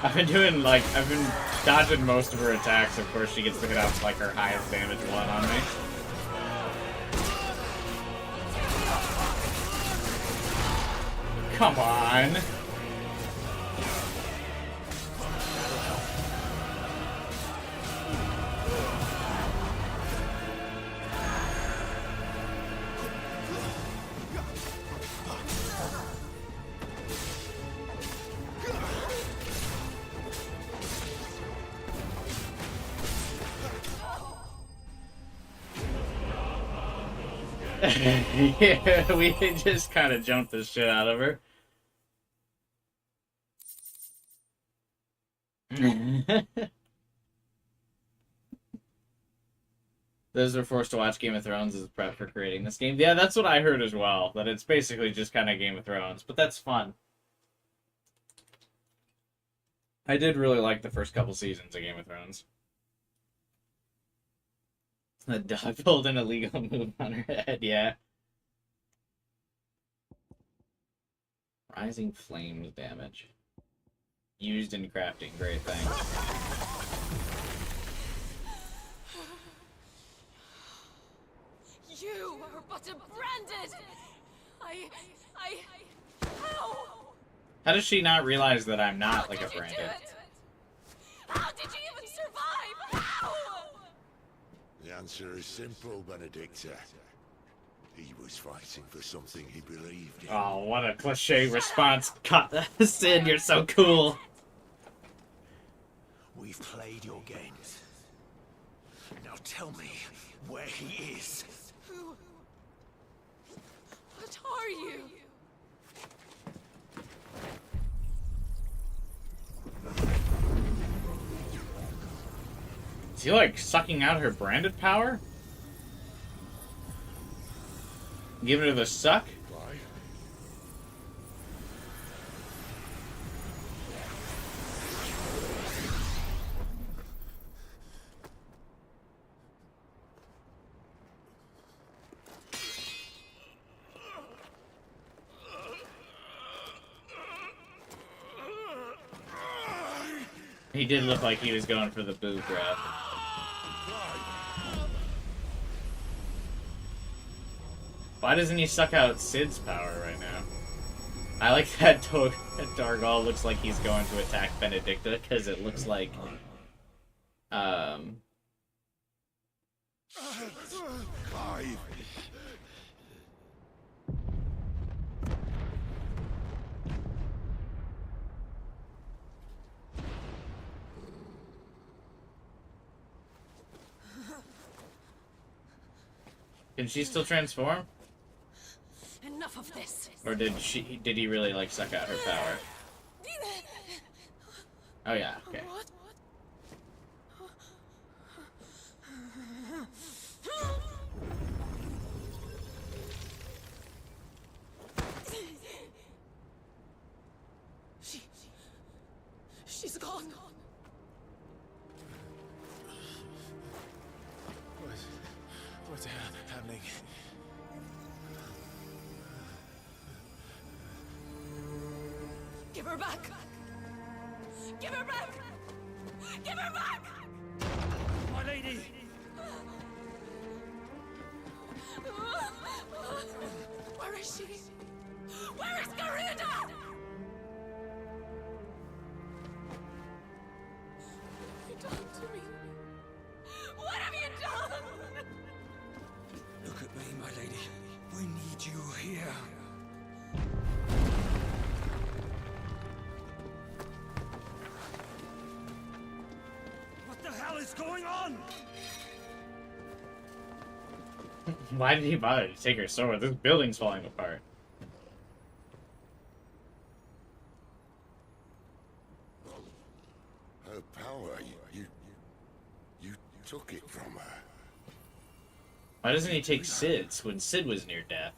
I've been dodging most of her attacks. Of course, she gets to hit off like her highest damage one on me. Come on. Yeah, we just kind of jumped the shit out of her. Those are forced to watch Game of Thrones as prep for creating this game. Yeah, that's what I heard as well. That it's basically just kind of Game of Thrones, but that's fun. I did really like the first couple seasons of Game of Thrones. The dog pulled an illegal move on her head, yeah. Rising Flames damage. Used in crafting, great thing. You are but a branded! How? How does she not realize that I'm not like a branded? How did you even survive? How? The answer is simple, Benedicta. He was fighting for something he believed in. Oh, what a cliche response. Cut. Sid, you're so cool. We've played your games. Now tell me where he is. Who? What are you? Is he like sucking out her branded power? Giving her the suck? Why? He did look like he was going for the boo grab. Why doesn't he suck out Sid's power right now? I like that Dargal looks like he's going to attack Benedicta, because it looks like... Clive. Can she still transform? Enough of this. Or did he really like suck out her power? Oh yeah, okay. What? She's gone. What's happening? Give her back! Give her back! Give her back! My lady! Where is she? Where is Garuda? What have you done to me? What have you done? Look at me, my lady. We need you here. What the hell is going on? Why did he bother to take her sword? This building's falling apart. Her power, you took it from her. Why doesn't he take Sid's when Sid was near death?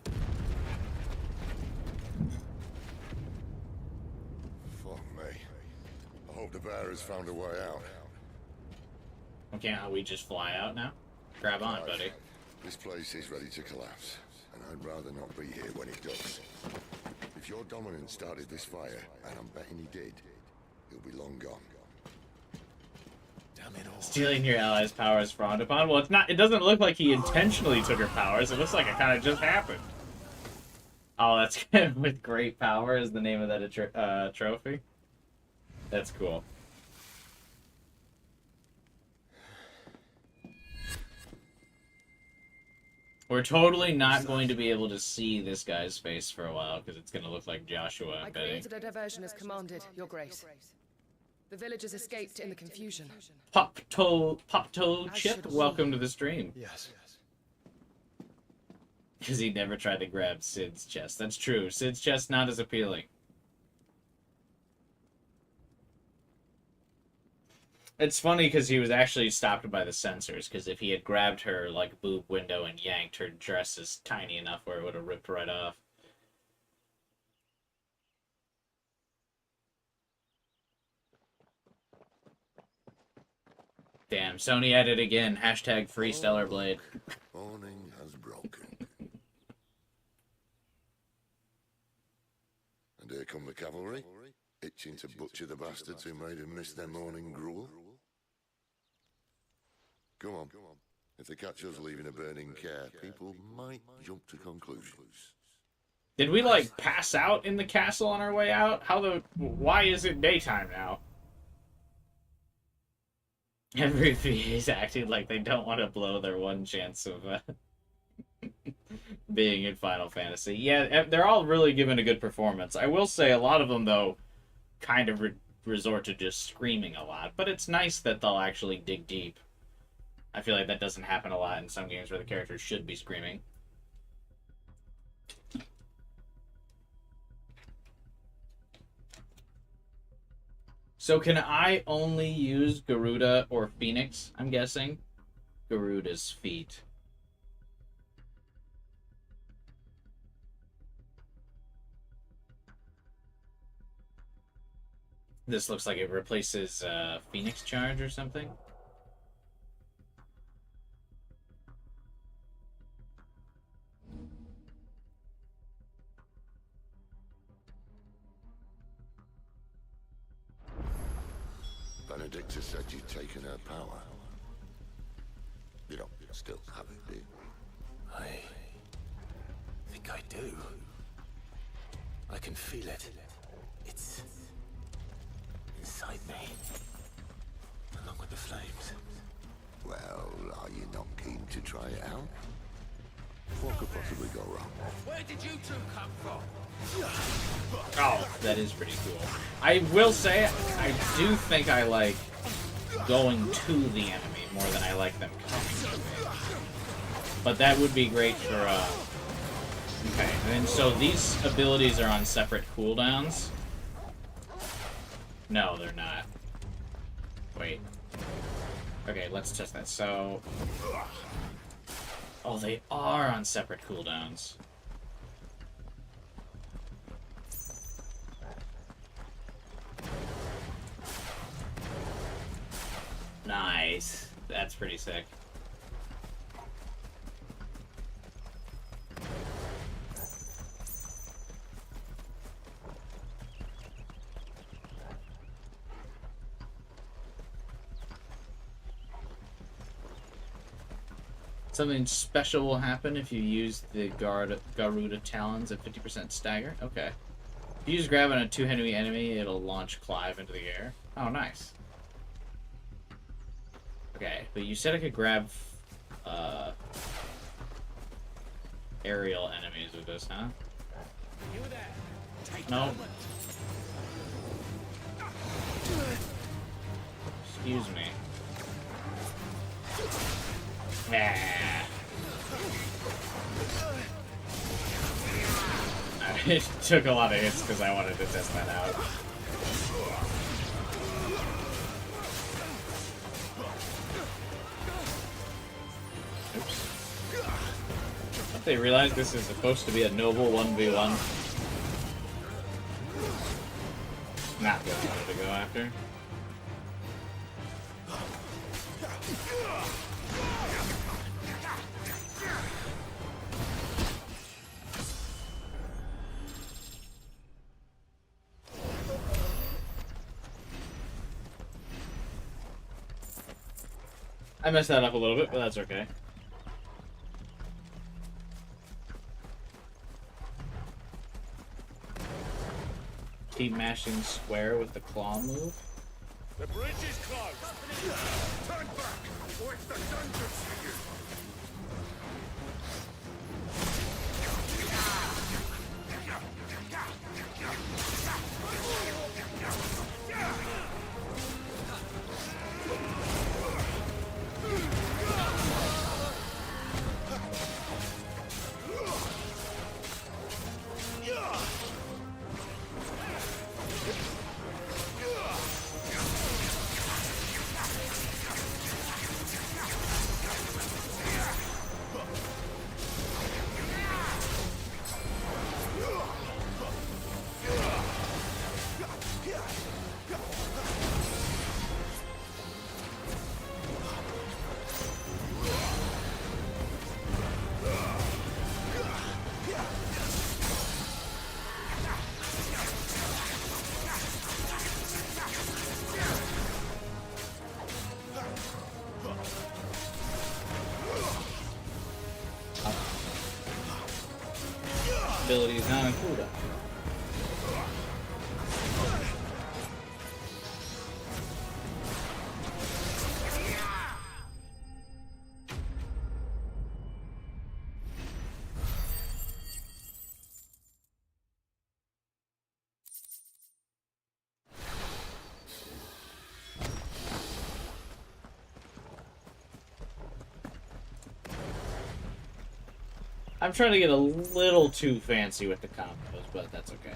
Fuck me. I hope the bear has found a way out. Okay, how we just fly out now? Grab on, Clive, buddy. This place is ready to collapse, and I'd rather not be here when it does. If your dominant started this fire, and I'm betting he did, he'll be long gone. Damn it all. Stealing your allies' powers frowned upon? Well, it's not. It doesn't look like he intentionally took her powers. It looks like it kind of just happened. Oh, that's good. With great power is the name of that trophy. That's cool. We're totally not going to be able to see this guy's face for a while because it's going to look like Joshua, I I'm betting. created a diversion as commanded, Your Grace. The villagers escaped in the confusion. Pop-toe As Chip, should we. welcome to the stream. Yes. Because he never tried to grab Sid's chest. That's true. Sid's chest not as appealing. It's funny because he was actually stopped by the censors, because if he had grabbed her, like, boob window and yanked, her dress is tiny enough where it would have ripped right off. Damn, Sony at it again. Hashtag free Stellar Blade. Morning has broken. And here come the cavalry, itching to butcher the bastards who made them miss their morning gruel. Come on. If they catch us leaving a burning care, people might jump to conclusions. Did we, like, pass out in the castle on our way out? Why is it daytime now? Every VA is acting like they don't want to blow their one chance of being in Final Fantasy. Yeah, they're all really giving a good performance. I will say a lot of them, though, kind of resort to just screaming a lot. But it's nice that they'll actually dig deep. I feel like that doesn't happen a lot in some games where the characters should be screaming. So can I only use Garuda or Phoenix, I'm guessing? Garuda's feet. This looks like it replaces Phoenix Charge or something. Benedicta said you'd taken her power. You don't still have it, do you? I think I do. I can feel it. It's inside me, along with the flames. Well, are you not keen to try it out? What could possibly go wrong? Where did you two come from? Oh, that is pretty cool. I will say, I do think I like going to the enemy more than I like them coming to me. But that would be great for, okay, and so these abilities are on separate cooldowns? No, they're not. Wait. Okay, let's test that. So... Oh, they are on separate cooldowns. Nice. That's pretty sick. Something special will happen if you use the Garuda Talons at 50% stagger. Okay. If you use grab on a two-enemy enemy, it'll launch Clive into the air. Oh, nice. Okay, but you said I could grab aerial enemies with this, huh? No. Excuse me. It took a lot of hits because I wanted to test that out. Oops. Don't they realize this is supposed to be a noble 1v1? Not what I wanted to go after. I messed that up a little bit, but that's okay. Keep mashing square with the claw move. The bridge is closed. Turn back, or it's the dungeons for you. ability is not on cooldown. I'm trying to get a little too fancy with the combos, but that's okay.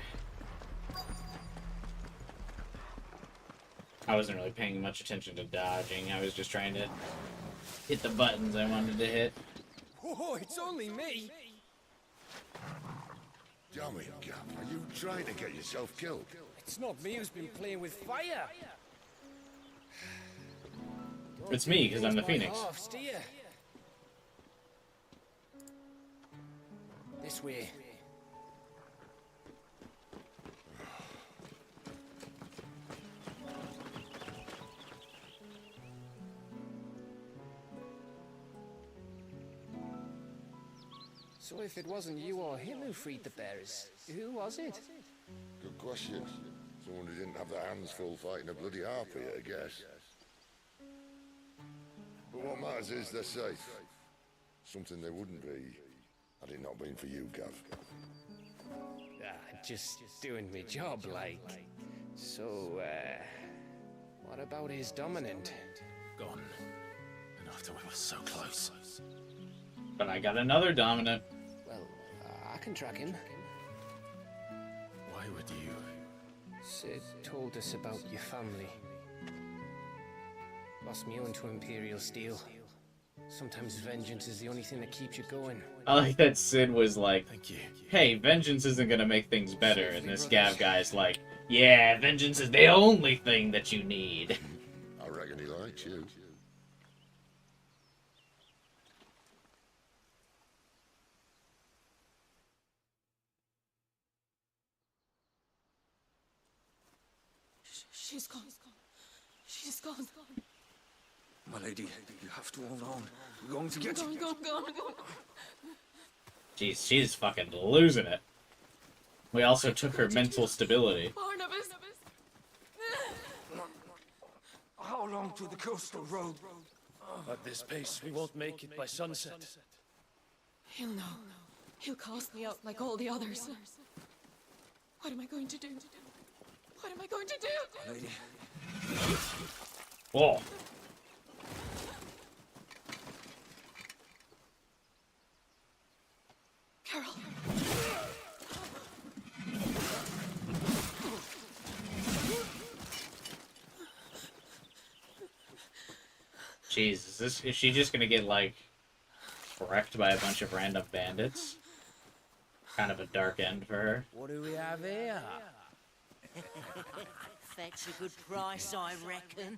I wasn't really paying much attention to dodging. I was just trying to hit the buttons I wanted to hit. Oh, it's only me. Damn it, Gav. Are you trying to get yourself killed? It's not me who's been playing with fire. It's me, because I'm the Phoenix. Halves, do you? This way. So if it wasn't you or him who freed the bearers, who was it? Good question. Someone who didn't have their hands full fighting a bloody harpy, I guess. But what matters is they're safe. Something they wouldn't be had it not been for you, Gav. Just doing my job, like. So, what about his dominant? Gone. And after we were so close. But I got another dominant. Well, I can track him. Why would you? Sid told us about your family. Lost me onto Imperial Steel. Sometimes vengeance is the only thing that keeps you going. I like that Sid was like, Thank you. hey, vengeance isn't gonna make things better, and this Gav guy's like, yeah, vengeance is the only thing that you need. I reckon he likes you. She's gone. She's gone. My lady, you have to hold on. We're going to get Gone, you. gone, gone. Jeez, she's fucking losing it. We also took her mental stability. Barnabas. How long to the coastal road? At this pace, we won't make it by sunset. He'll know. He'll cast me out like all the others. What am I going to do? What am I going to do? Lady, Whoa. Carol. Jeez, is she just gonna get, like, wrecked by a bunch of random bandits? Kind of a dark end for her. What do we have here? That's a good price, I reckon.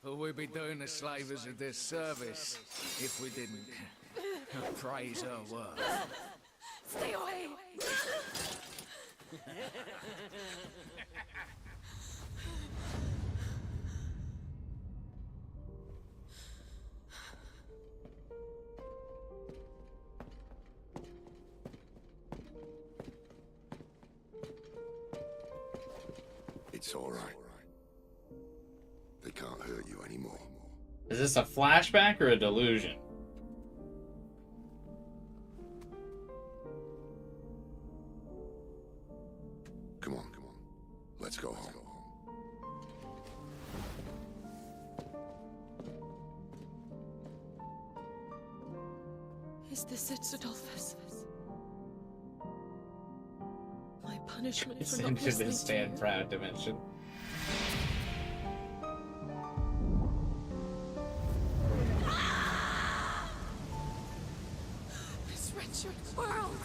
but we'd be doing the slavers a disservice if we didn't praise her work. Stay away. It's all right. They can't hurt you anymore. Is this a flashback or a delusion? Come on. Let's go home. Is this it, Adolphus? My punishment It's for not into listening this to stand you. proud dimension. This wretched world.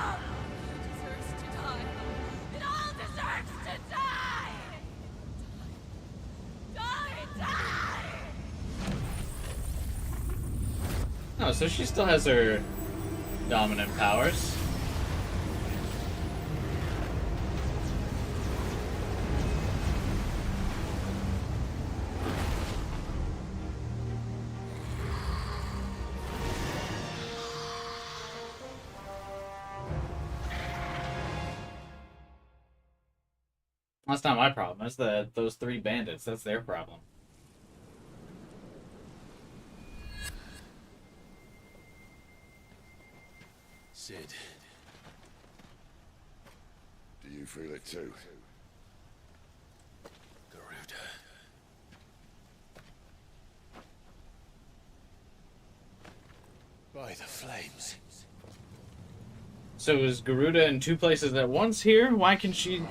Deserves to die. It all deserves to die. Die. Oh, so she still has her dominant powers. That's not my problem. That's those 3 bandits. That's their problem. Cid. Do you feel it too? Garuda. By the flames. So is Garuda in 2 places at once here? Why can she...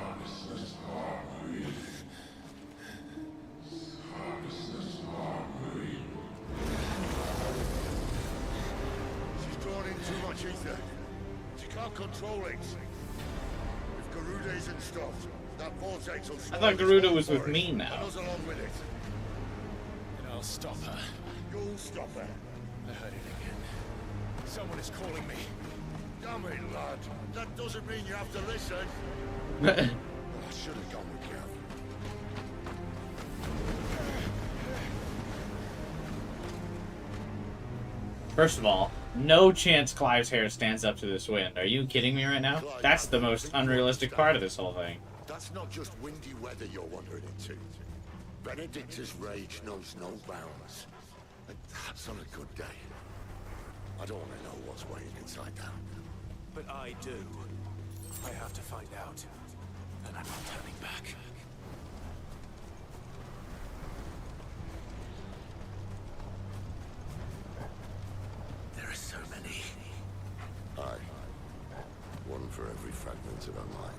She's drawn in too much ether. She can't control it. If Garuda isn't stopped, that vortex will I thought Garuda was with me now. And us along with it. And I'll stop her. You'll stop her. I heard it again. Someone is calling me. Damn it, lad. That doesn't mean you have to listen. I should have gone with you. First of all, no chance Clive's hair stands up to this wind. Are you kidding me right now? That's the most unrealistic part of this whole thing. That's not just windy weather you're wandering into. Benedicta's rage knows no bounds. And that's on a good day. I don't want to know what's waiting inside that. But I do. I have to find out. And I'm not turning back. There are so many. Aye. One for every fragment of our mind.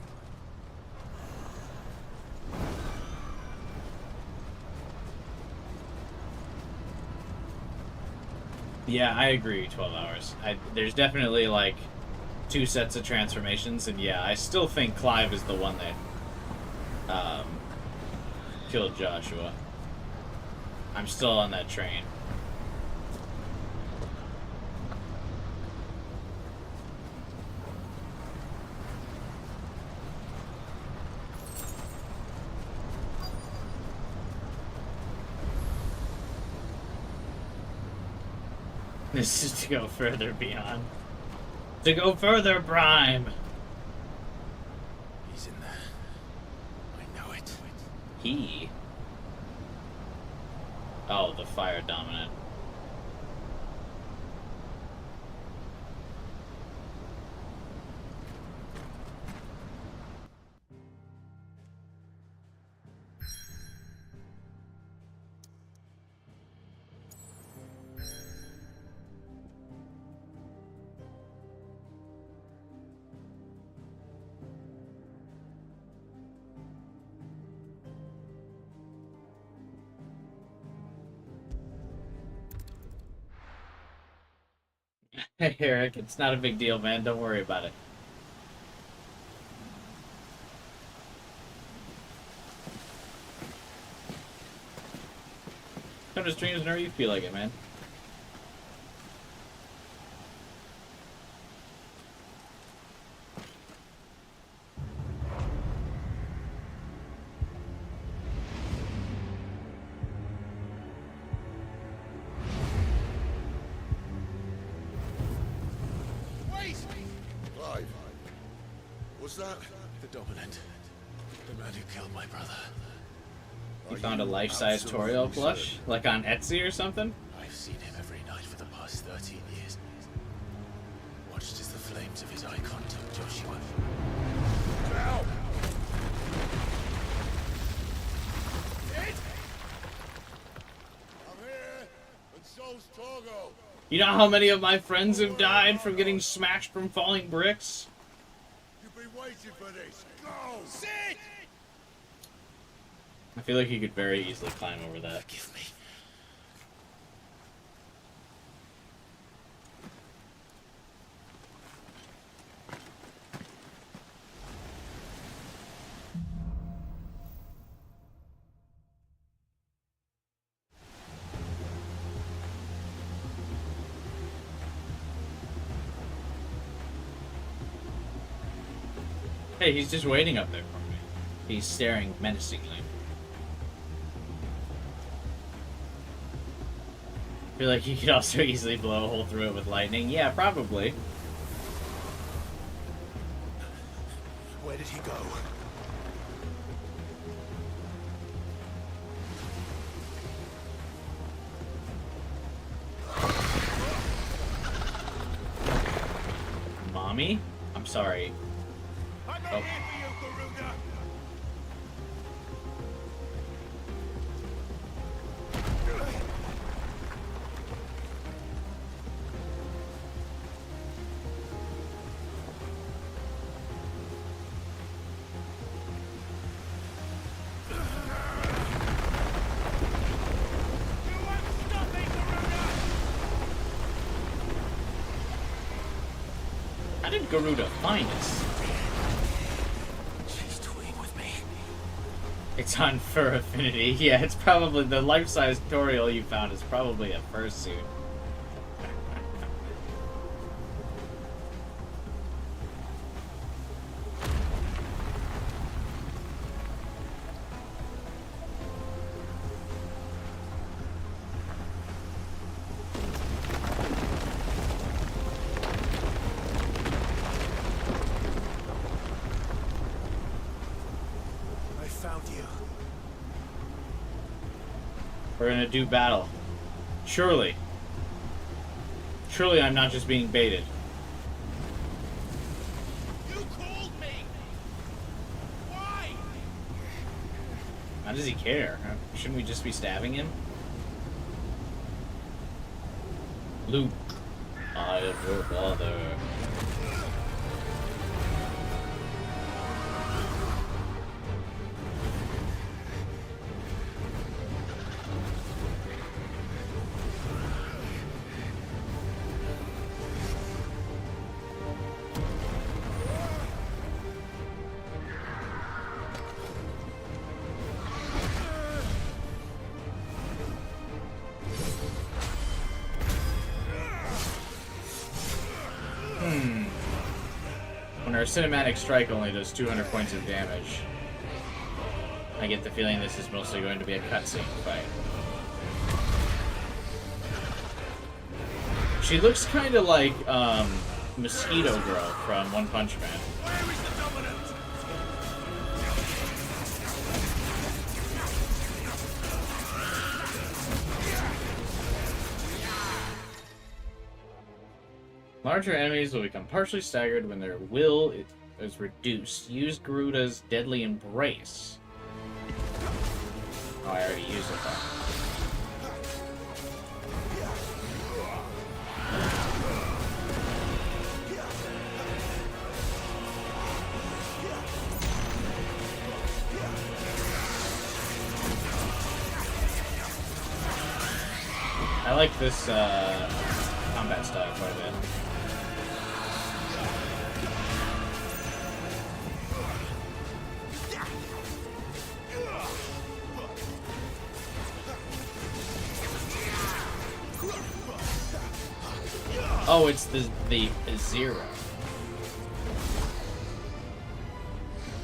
Yeah, I agree, 12 hours. There's definitely, like, 2 sets of transformations, and yeah, I still think Clive is the one that, killed Joshua. I'm still on that train. This is to go further beyond. To go further, Prime! He's in there. I know it. He? Oh, the fire dominant. Hey, Eric, it's not a big deal, man. Don't worry about it. Come to streams whenever you feel like it, man. Clive. Was that? The Dominant. The man who killed my brother. You found a life-size Toriel plush? Like on Etsy or something? I've seen him every night for the past 13 years. Watched as the flames of his icon took Joshua. Now! I'm here, and so's Torgo. You know how many of my friends have died from getting smashed from falling bricks? You've been waiting for this. Go! Sit! I feel like you could very easily climb over that. Forgive me. Hey, he's just waiting up there for me. He's staring menacingly. I feel like he could also easily blow a hole through it with lightning. Yeah, probably. Where did he go? Mommy? I'm sorry. I'm not Oh. here for you, Garuda! How did Garuda find us? She's toying with me. It's on Fur Affinity. Yeah, it's probably the life-size Toriel you found is probably a fursuit. I found you. We're gonna do battle. Surely. Surely I'm not just being baited. You called me! Why? How does he care? Shouldn't we just be stabbing him? Luke, I am your father. When our cinematic strike only does 200 points of damage, I get the feeling this is mostly going to be a cutscene fight. She looks kind of like Mosquito Girl from One Punch Man. Where is the dominant? Larger enemies will become partially staggered when their will is reduced. Use Garuda's Deadly Embrace. Oh, I already used it though. I like this combat style quite a bit. Oh, it's the zero.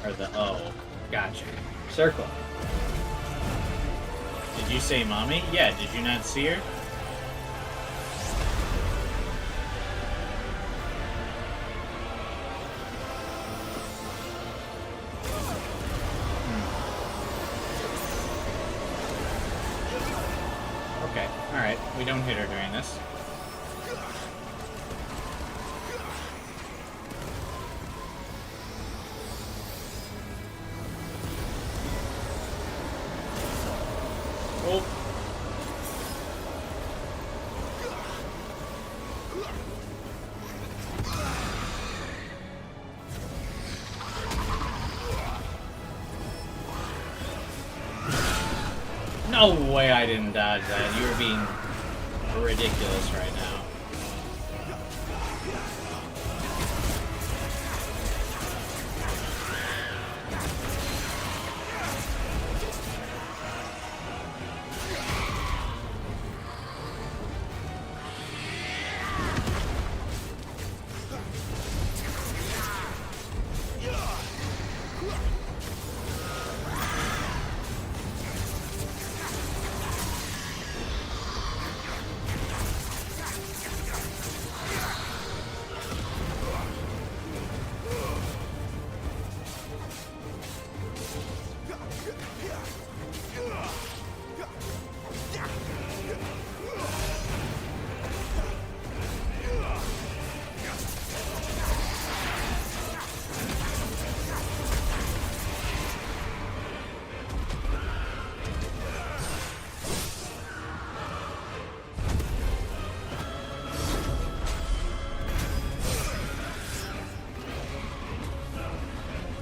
Or the O. Gotcha. Circle. Did you say mommy? Yeah, did you not see her? Okay, alright. We don't hit her during this. Oh. No way I didn't dodge that. You were being ridiculous right now.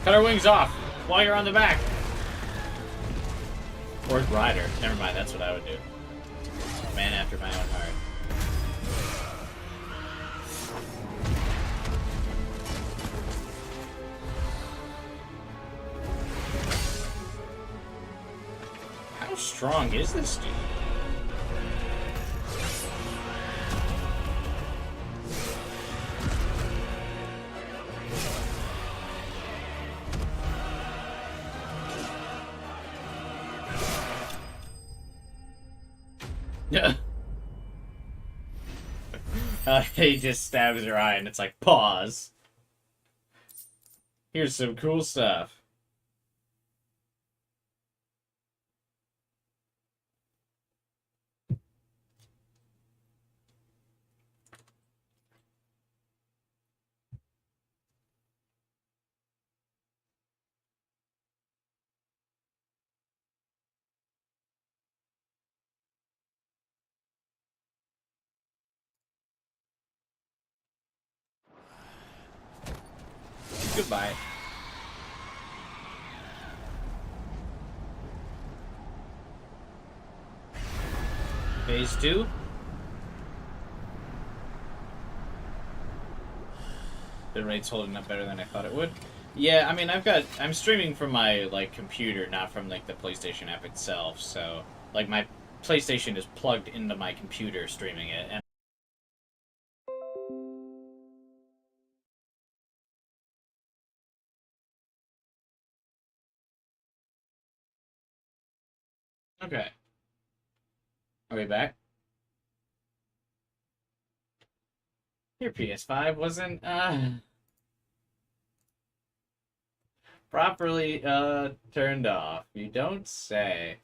Cut our wings off while you're on the back. Or rider. Never mind, that's what I would do. Man after my own heart. How strong is this dude? Yeah. He just stabs her eye and it's like, pause. Here's some cool stuff. Goodbye. Phase 2? The rate's holding up better than I thought it would. Yeah, I mean, I'm streaming from my, like, computer, not from, like, the PlayStation app itself, so, like, my PlayStation is plugged into my computer streaming it, and okay. Are we back? Your PS5 wasn't, properly, turned off. You don't say.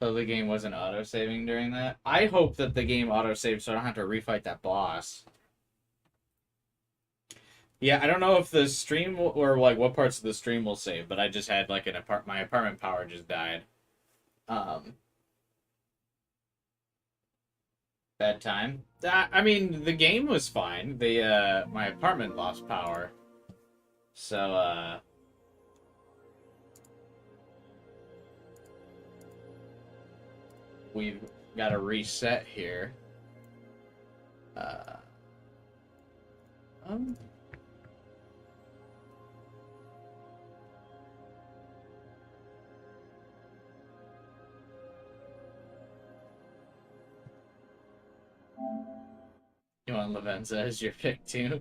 So the game wasn't auto-saving during that? I hope that the game auto-saves so I don't have to refight that boss. Yeah, I don't know if the stream will, or like what parts of the stream will save, but I just had like my apartment power just died. Bad time. I mean, the game was fine. My apartment lost power. So, we've got to reset here. You want Lavenza as your pick too?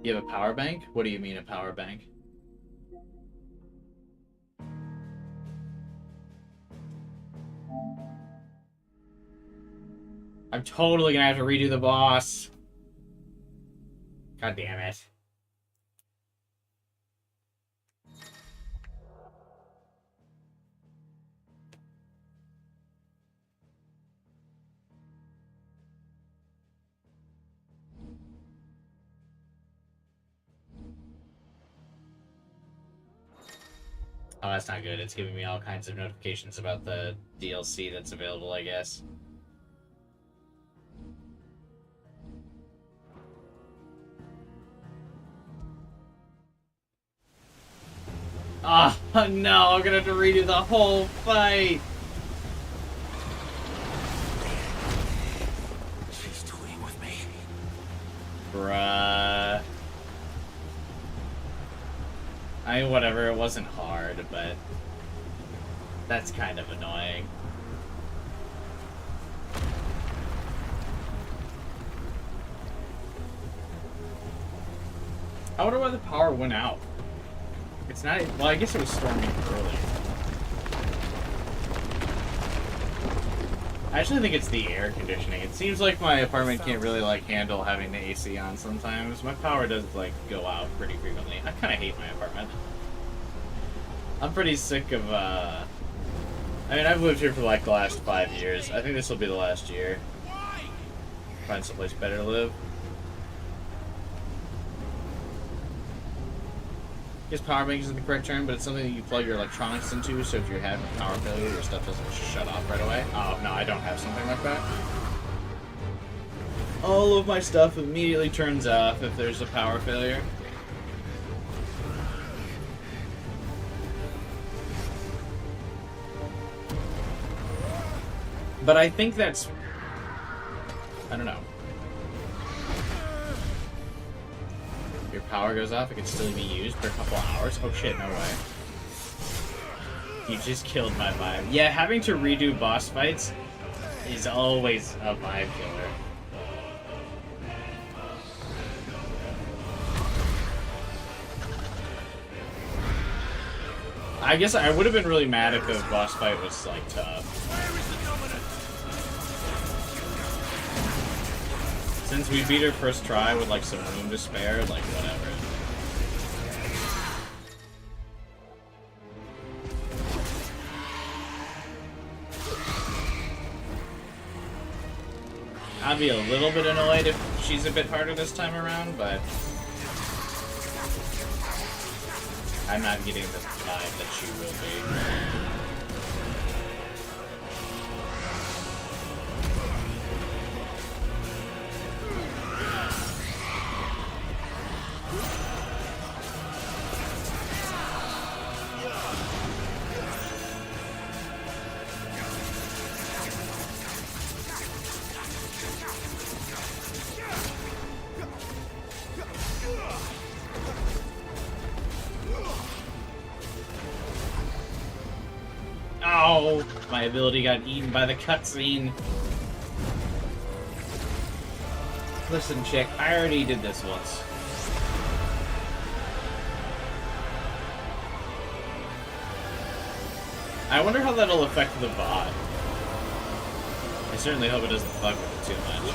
You have a power bank? What do you mean a power bank? I'm totally gonna have to redo the boss. God damn it. Oh, that's not good. It's giving me all kinds of notifications about the DLC that's available, I guess. Oh, no, I'm gonna have to redo the whole fight! She's toying with me. Bruh. I mean, whatever, it wasn't hard, but that's kind of annoying. I wonder why the power went out. It's not, well, I guess it was storming early. I actually think it's the air conditioning. It seems like my apartment can't really, like, handle having the AC on sometimes. My power does, like, go out pretty frequently. I kind of hate my apartment. I'm pretty sick of, I mean, I've lived here for, like, the last 5 years. I think this will be the last year. Find someplace better to live. Guess power bank isn't the correct term, but it's something that you plug your electronics into, so if you're having a power failure, your stuff doesn't shut off right away. Oh, no, I don't have something like that. All of my stuff immediately turns off if there's a power failure. But I think that's... I don't know. Your power goes off, it can still be used for a couple hours. Oh shit, no way. You just killed my vibe. Yeah, having to redo boss fights is always a vibe killer. I guess I would have been really mad if the boss fight was, like, tough. Since we beat her first try with, like, some room to spare, like, whatever. I'd be a little bit annoyed if she's a bit harder this time around, but I'm not getting the vibe that she will be. Oh, my ability got eaten by the cutscene. Listen, chick, I already did this once. I wonder how that'll affect the bot. I certainly hope it doesn't fuck with it too much.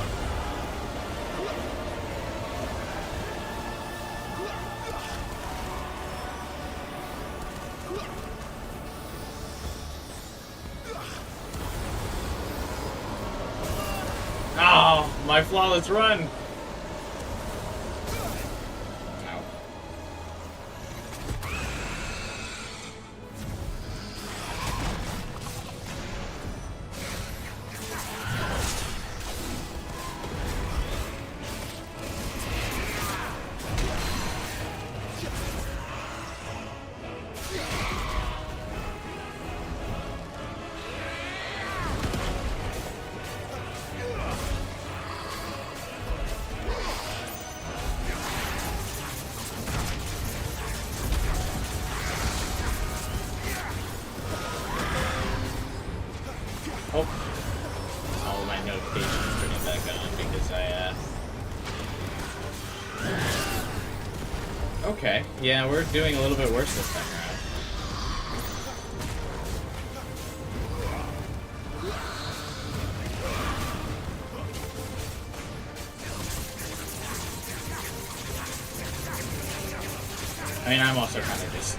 Oh, my flawless run! All my notifications turning back on because Okay, yeah, we're doing a little bit worse this time around. I mean, I'm also kind of just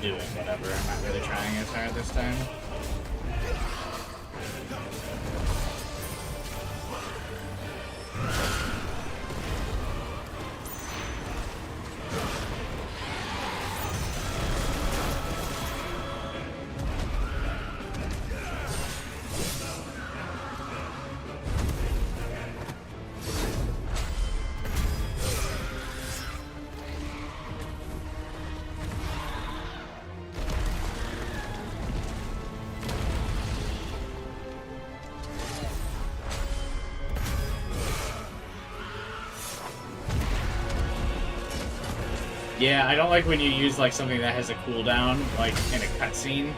doing whatever. I'm not really trying as hard this time. Yeah, I don't like when you use like something that has a cooldown, like in a cutscene,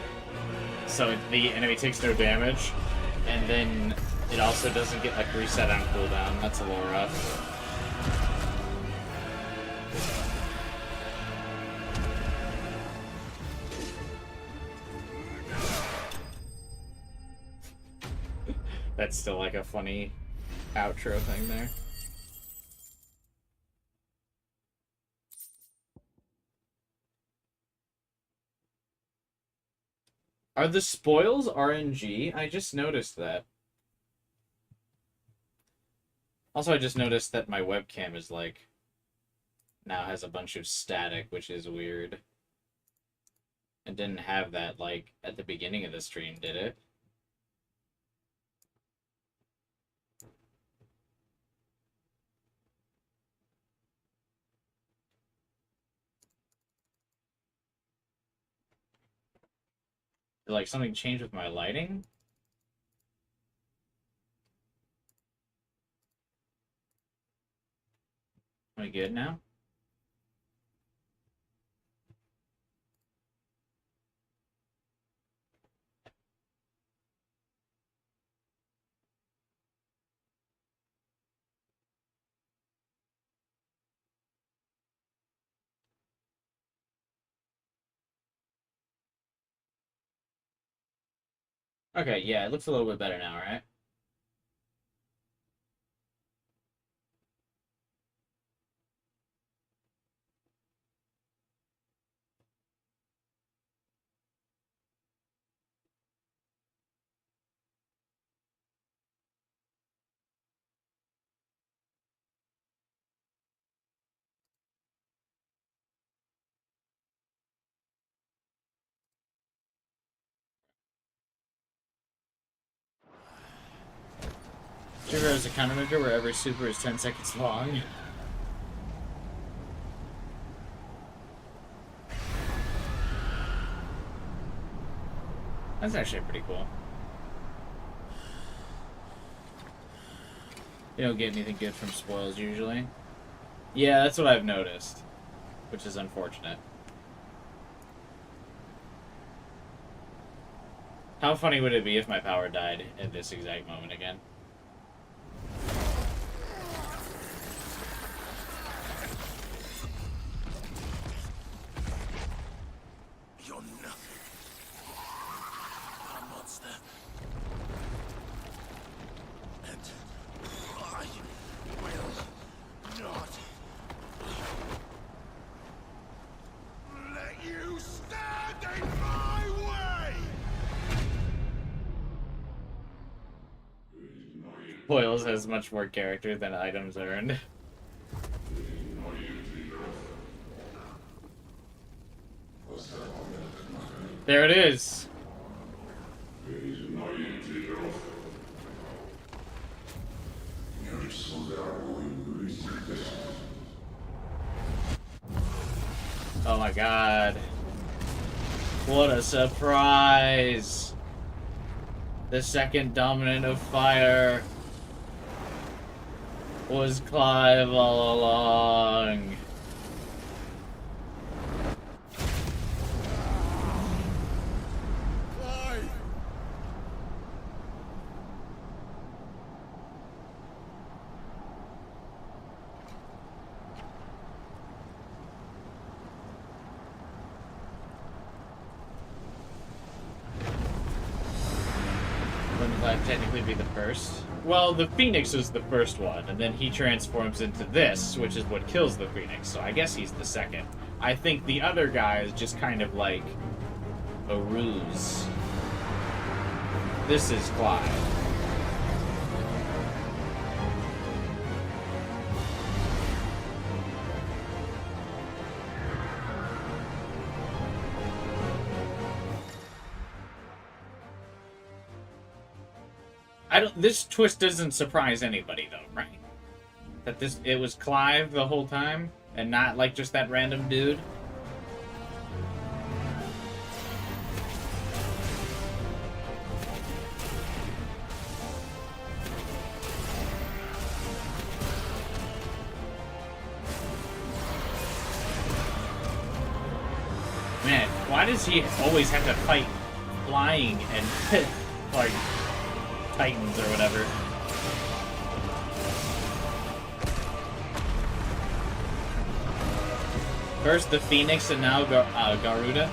so the enemy takes no damage, and then it also doesn't get like reset on cooldown. That's a little rough. That's still like a funny outro thing there. Are the spoils RNG? I just noticed that. Also, I just noticed that my webcam is, like, now has a bunch of static, which is weird. It didn't have that, like, at the beginning of the stream, did it? Did, like, something change with my lighting? Am I good now? Okay, yeah, it looks a little bit better now, right? Sugar is a countermeasure where every super is 10 seconds long. That's actually pretty cool. You don't get anything good from spoils usually. Yeah, that's what I've noticed, which is unfortunate. How funny would it be if my power died at this exact moment again? You're nothing. A monster. And I will not let you stand in my way! Boils has much more character than items earned. There it is. Oh my god. What a surprise. The second dominant of fire was Clive all along. Clive! Wouldn't Clive technically be the first? Well, the Phoenix was the first one, and then he transforms into this, which is what kills the Phoenix, so I guess he's the second. I think the other guy is just kind of like a ruse. This is Clive. This twist doesn't surprise anybody, though, right? That it was Clive the whole time, and not, like, just that random dude? Man, why does he always have to fight flying and, like, Titans or whatever? First the Phoenix and now Garuda.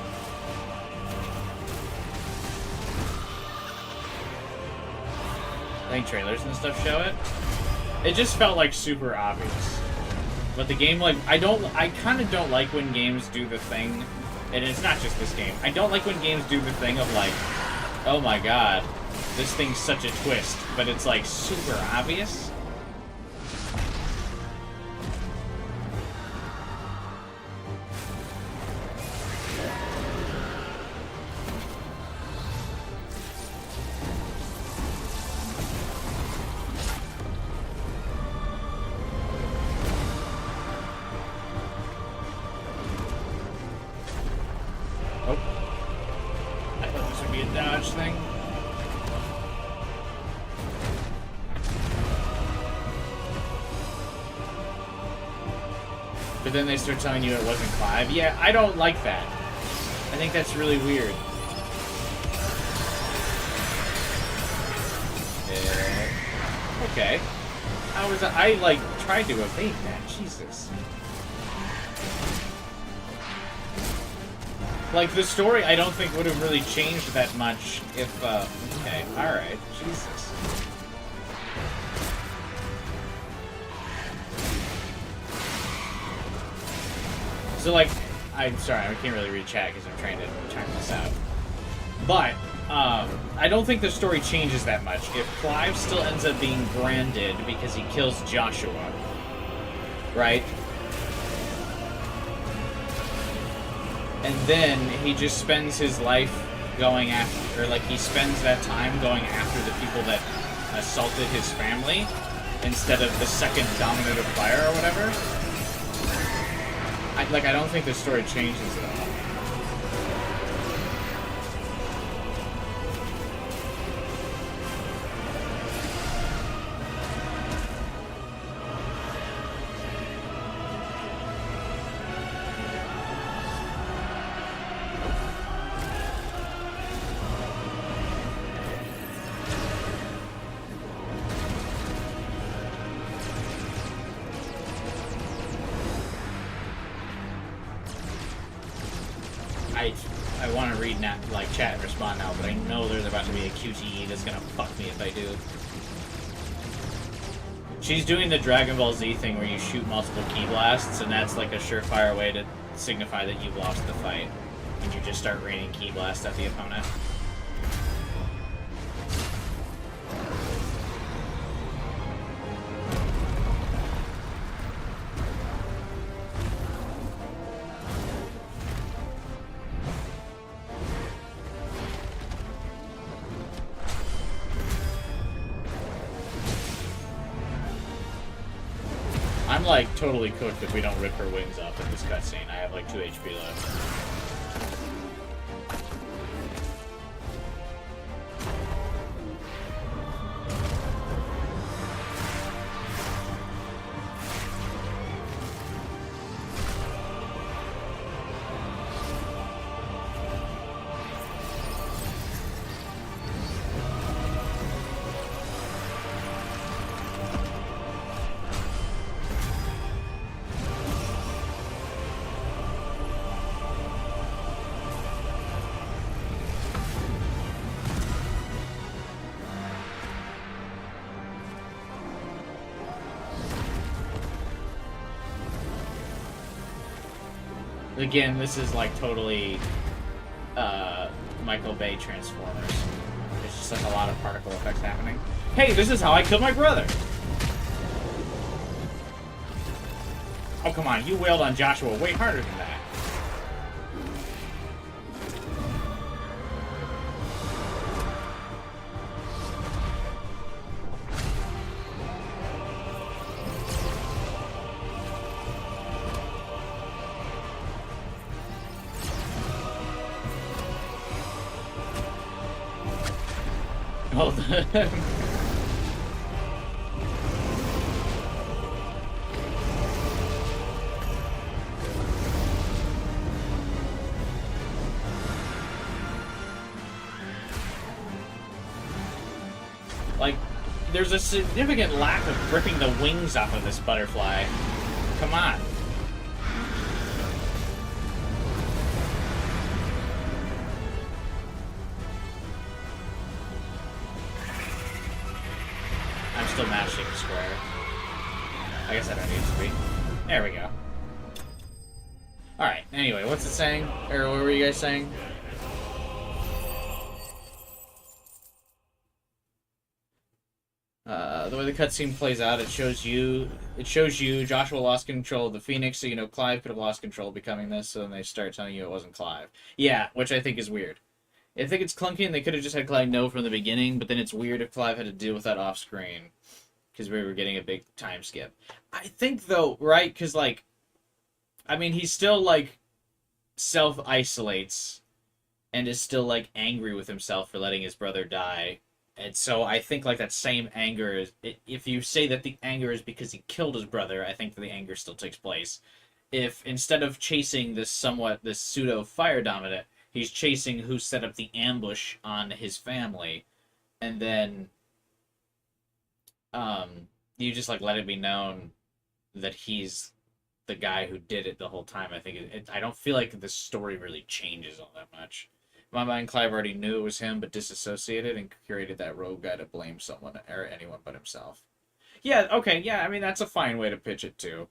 I think trailers and stuff show it. It just felt like super obvious. But the game, like, I kind of don't like when games do the thing, and it's not just this game. I don't like when games do the thing of like, oh my god, this thing's such a twist, but it's like super obvious. dodge thing. But then they start telling you it wasn't Clive. Yeah, I don't like that. I think that's really weird. Okay. I like tried to evade that. Jesus. Like the story, I don't think would have really changed that much if. Okay. All right. Jesus. So like, I'm sorry, I can't really read chat because I'm trying to check this out. But I don't think the story changes that much. If Clive still ends up being branded because he kills Joshua, right? And then he just spends his life going after, or like he spends that time going after the people that assaulted his family instead of the second Dominant of Fire or whatever. I don't think the story changes at all. I want to read like chat and respond now, but I know there's about to be a QTE that's gonna fuck me if I do. She's doing the Dragon Ball Z thing where you shoot multiple ki blasts, and that's like a surefire way to signify that you've lost the fight. And you just start raining ki blasts at the opponent. I'm like totally cooked if we don't rip her wings off in this cutscene. I have like 2 HP left. Again, this is like totally Michael Bay Transformers. There's just like a lot of particle effects happening. Hey, this is how I killed my brother! Oh, come on, you wailed on Joshua way harder than that. Well done. Like, there's a significant lack of ripping the wings off of this butterfly. Come on. I'm still mashing square. I guess I don't need to be. There we go. Alright, anyway, what's it saying? Or what were you guys saying? The way the cutscene plays out, it shows you Joshua lost control of the Phoenix, so you know Clive could have lost control becoming this, so then they start telling you it wasn't Clive. Yeah, which I think is weird. I think it's clunky, and they could have just had Clive know from the beginning, but then it's weird if Clive had to deal with that off-screen, because we were getting a big time skip. I think, though, right, because, like, I mean, he still, like, self-isolates, and is still like angry with himself for letting his brother die. And so I think like that same anger is, if you say that the anger is because he killed his brother, I think that the anger still takes place. If instead of chasing this pseudo fire dominant, he's chasing who set up the ambush on his family, and then you just like let it be known that he's the guy who did it the whole time. I think I don't feel like the story really changes all that much. In my mind, Clive already knew it was him, but disassociated and created that rogue guy to blame someone or anyone but himself. Yeah, okay, yeah, I mean, that's a fine way to pitch it, too.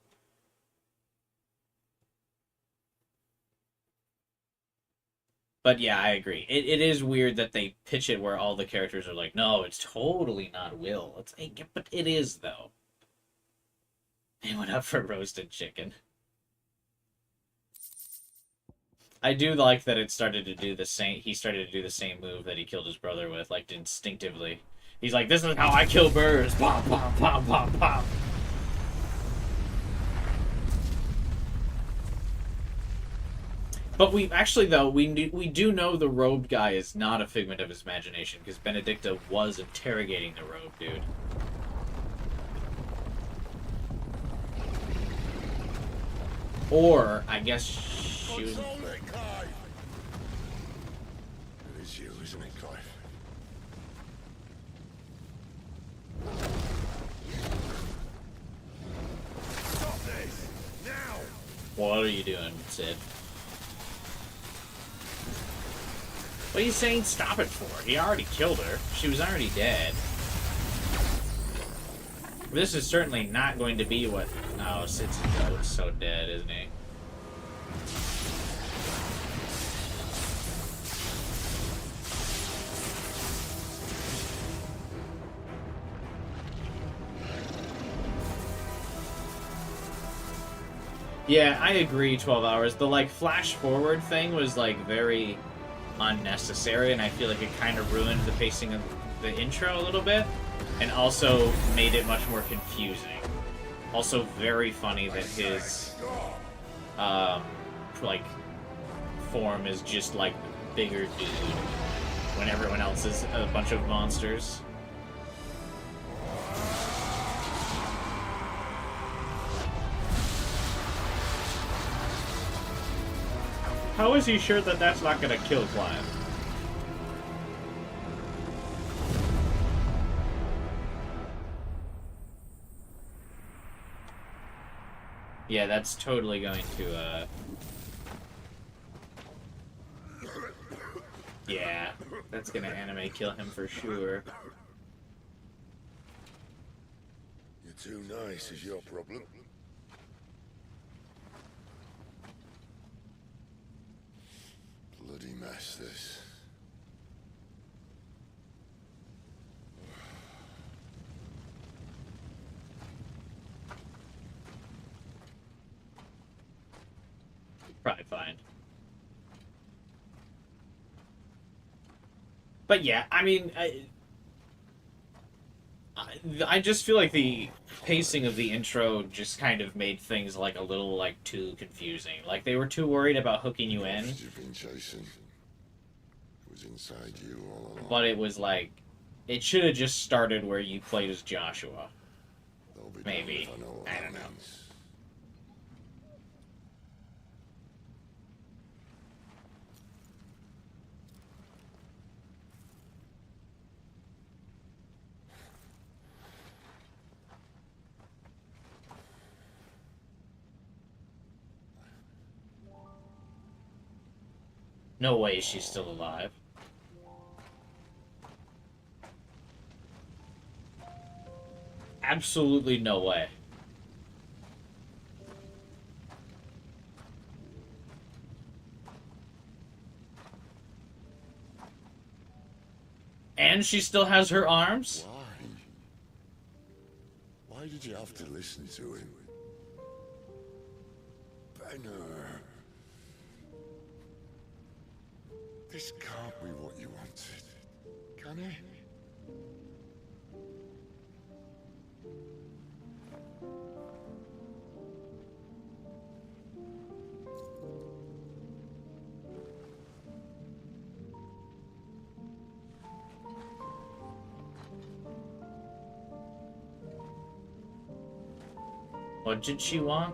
But yeah, I agree. It is weird that they pitch it where all the characters are like, no, it's totally not Will. It's like, but it is, though. He went up for roasted chicken. I do like that it started to do the same. He started to do the same move that he killed his brother with, like instinctively. He's like, "This is how I kill birds!" Pop, pop, pop, pop, pop. But we actually, though, we do know the robed guy is not a figment of his imagination because Benedicta was interrogating the robed dude. Or I guess she was. It is you, isn't it, Clive? Stop this! Now! What are you doing, Sid? What are you saying stop it for? He already killed her. She was already dead. This is certainly not going to be what... Oh, Sid's so dead, isn't he? Yeah, I agree, 12 hours. The, like, flash forward thing was, like, very unnecessary, and I feel like it kind of ruined the pacing of the intro a little bit, and also made it much more confusing. Also very funny that his, like, form is just, like, bigger dude, when everyone else is a bunch of monsters. How is he sure that that's not gonna kill Clive? Yeah, that's totally going to, yeah, that's gonna anime kill him for sure. You're too nice is your problem. Bloody mess, this. Probably fine. But yeah, I mean, I just feel like the pacing of the intro just kind of made things like a little like too confusing. Like they were too worried about hooking you in. You've been chasing. It was inside you all along. But it was like, it should have just started where you played as Joshua. Maybe. I don't know. No way she's still alive. Absolutely no way. And she still has her arms? Why did you have to listen to him? Benner. This can't be what you wanted, can it? What did she want?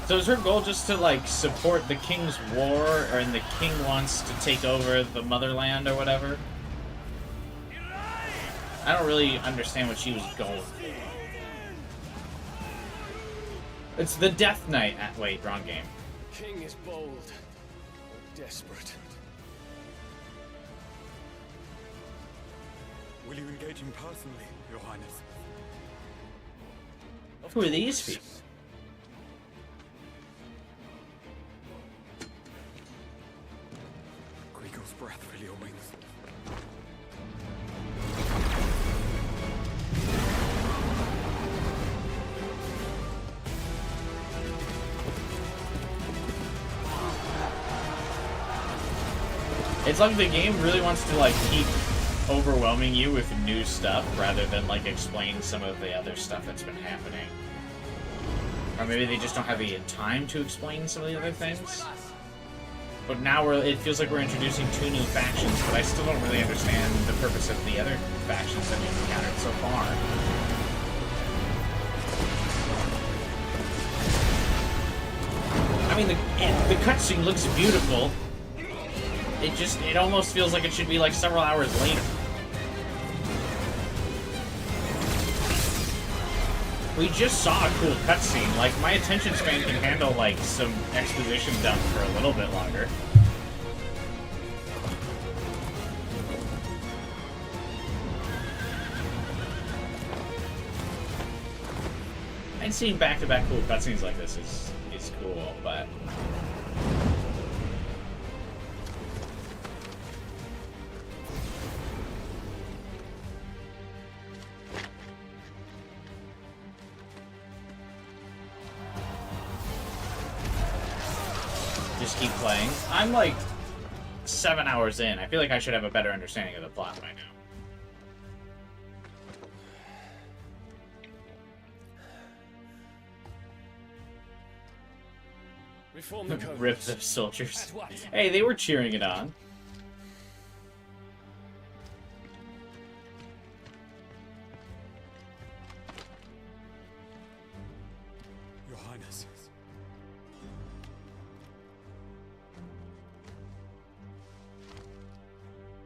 So is her goal just to, like, support the king's war, or and the king wants to take over the motherland or whatever? I don't really understand what she was going for. It's the Death Knight. Wait, wrong game. King is bold, or desperate. Will you engage him personally, Your Highness? Who are these people? Kriegor's breath fill your wings. It's like the game really wants to, like, keep overwhelming you with new stuff rather than, like, explain some of the other stuff that's been happening. Or maybe they just don't have the time to explain some of the other things. But now it feels like we're introducing 2 new factions, but I still don't really understand the purpose of the other factions that we've encountered so far. I mean, the cutscene looks beautiful. It almost feels like it should be like several hours later. We just saw a cool cutscene. Like, my attention span can handle, like, some exposition dump for a little bit longer. And seeing back-to-back cool cutscenes like this is cool, but... just keep playing. I'm like 7 hours in. I feel like I should have a better understanding of the plot by now. Reform the code. Rip the soldiers. Hey, they were cheering it on. Your Highness.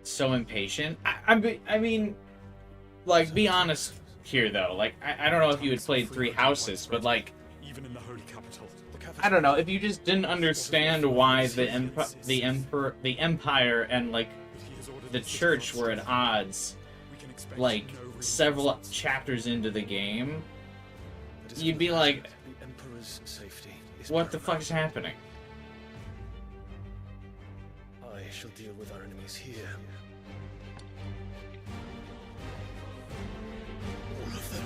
So impatient. I mean, like, be honest here, though. Like, I don't know if you had played Three Houses, but, like, Even in the holy capital. I don't know, if you just didn't understand why the Empire and, like, the Church were at odds, like, several chapters into the game, you'd be like, The Emperor's safety is what the fuck is happening? I shall deal with our enemies here. All of them.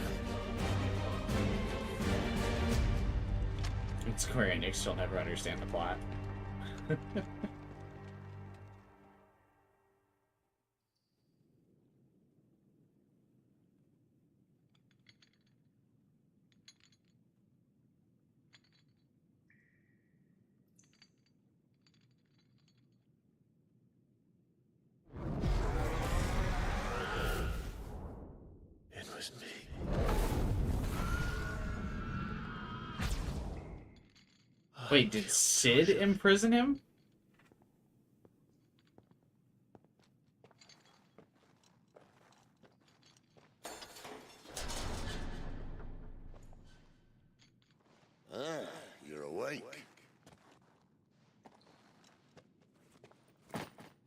And Square Enix will never understand the plot. It was me. Wait, did Cid imprison him? Ah, you're awake.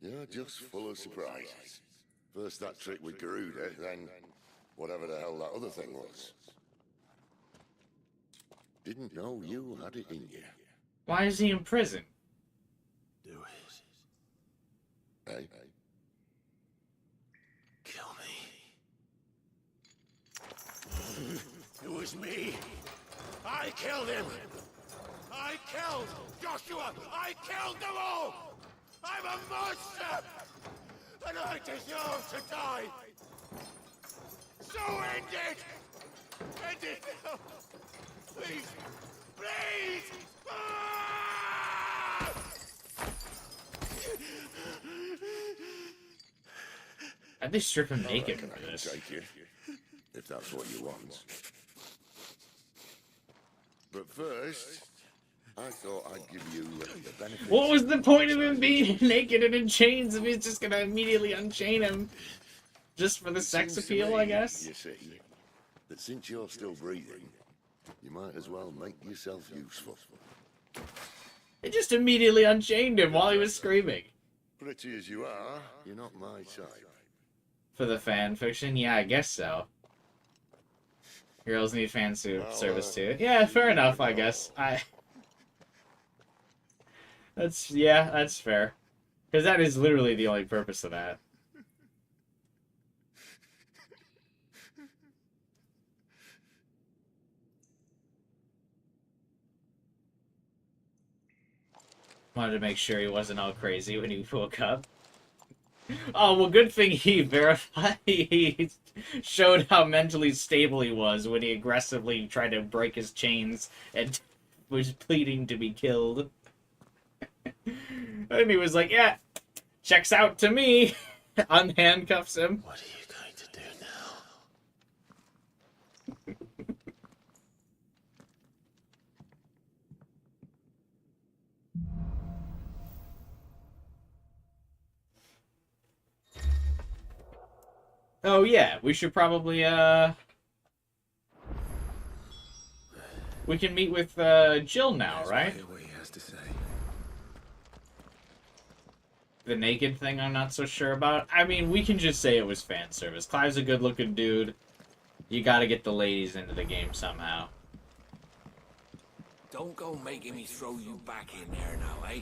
You're just full of surprises. First that trick with Garuda, then whatever the hell that other thing was. Didn't know you had it in you. Why is he in prison? Do it. Hey? Kill me. It was me. I killed him. I killed Joshua! I killed them all! I'm a monster! And I deserve to die! So end it! End it now! Please! Please! Ah! How'd they strip him naked for this? Take you, if that's what you want. But first, I thought I'd give you the benefit. What was the point of him being naked and in chains if he's just gonna immediately unchain him? Just for the sex Seems to appeal, me, I guess? You see, that since you're still breathing, you might as well make yourself useful. They just immediately unchained him while he was screaming. Pretty as you are, you're not my type. For the fan fiction? Yeah, I guess so. Girls need fan service too. Yeah, fair enough, I guess. That's fair. Because that is literally the only purpose of that. Wanted to make sure he wasn't all crazy when he woke up. Oh, well, good thing he verified. He showed how mentally stable he was when he aggressively tried to break his chains and was pleading to be killed. And he was like, yeah, checks out to me. Unhandcuffs him. What are you going to do Oh, yeah, we should probably, we can meet with, Jill now, right? Hear what he has to say. The naked thing I'm not so sure about. I mean, we can just say it was fan service. Clive's a good-looking dude. You gotta get the ladies into the game somehow. Don't go making me throw you back in there now, eh?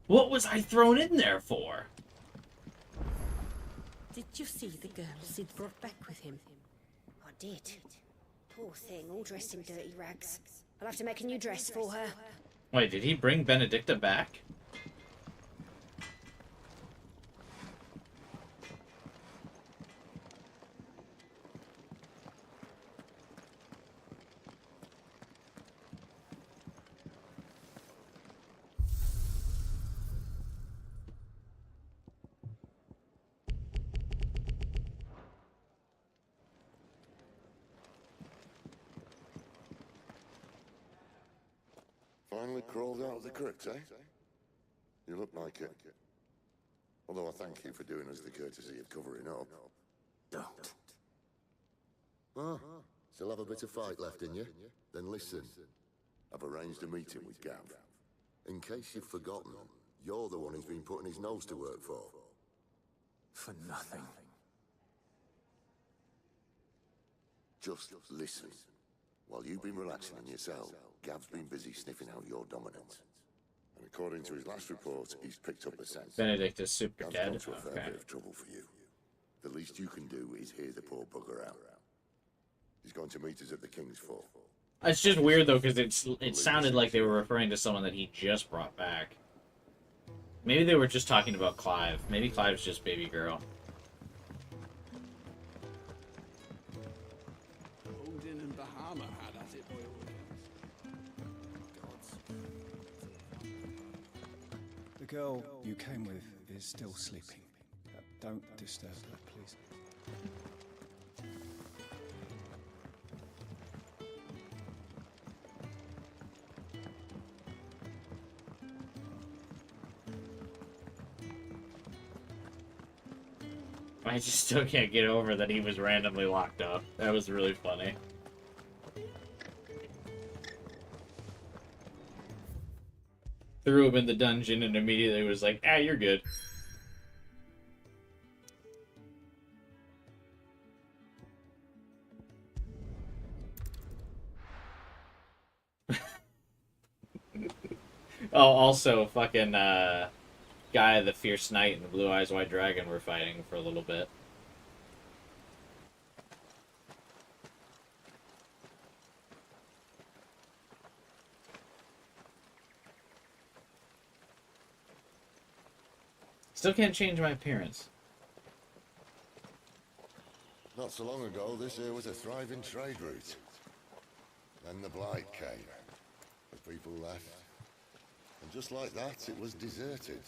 What was I thrown in there for? Did you see the girl Sid brought back with him? I did. Poor thing, all dressed in dirty rags. I'll have to make a new dress for her. Wait, did he bring Benedicta back? Finally crawled out of the crypt, eh? You look like it. Although I thank you for doing us the courtesy of covering up. Don't. Ah, still have a bit of fight left in you? Then listen. I've arranged a meeting with Gav. In case you've forgotten, you're the one who's been putting his nose to work for. For nothing. Just listen. While you've been relaxing in your cell, Gav's been busy sniffing out your dominance. And according to his last report, he's picked up a sense. Benedict is super Gav's dead. gone to a fair Okay. bit of trouble for you. The least you can do is hear the poor bugger out. He's going to meet us at the King's Fall. It's just weird though, because it sounded like they were referring to someone that he just brought back. Maybe they were just talking about Clive. Maybe Clive's just baby girl. Odin and Bahama had at it. The girl you came with is still sleeping. Don't disturb her, please. I just still can't get over that he was randomly locked up. That was really funny. Threw him in the dungeon and immediately was like, ah, you're good. Oh, also, fucking, guy, the Fierce Knight and the Blue Eyes White Dragon were fighting for a little bit. Still can't change my appearance. Not so long ago, this here was a thriving trade route. Then the Blight came. The people left. And just like that, it was deserted.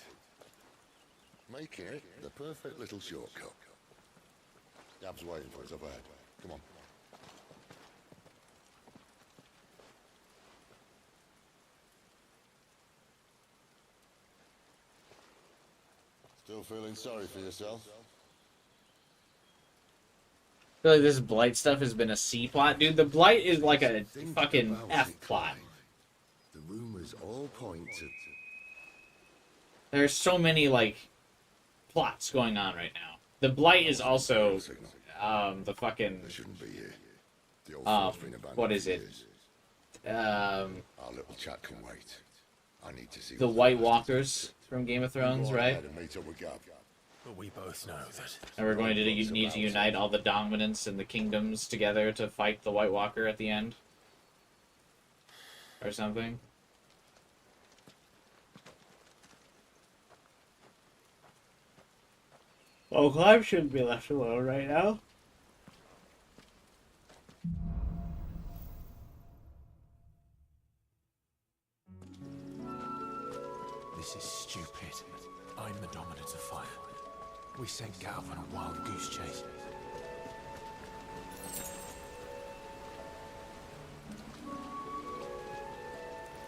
Making it the perfect little shortcut. Gab's waiting for us up ahead. Come on. Still feeling sorry for yourself? I feel like this Blight stuff has been a C plot. Dude, the Blight is like a fucking F plot. The rumors all point to... There's so many, like, plots going on right now. The Blight is also, the fucking... shouldn't be here. The old fort's been abandoned what is for it? years. Our little chat can wait. I need to see the what White the Walkers from Game of Thrones, right? and meet up with Gab. But we both know that. And we're going to need to unite all the dominants and the kingdoms together to fight the White Walker at the end. Or something. Oh, Clive shouldn't be left alone right now. This is stupid. I'm the dominant of fire. We sent Gav on a wild goose chase.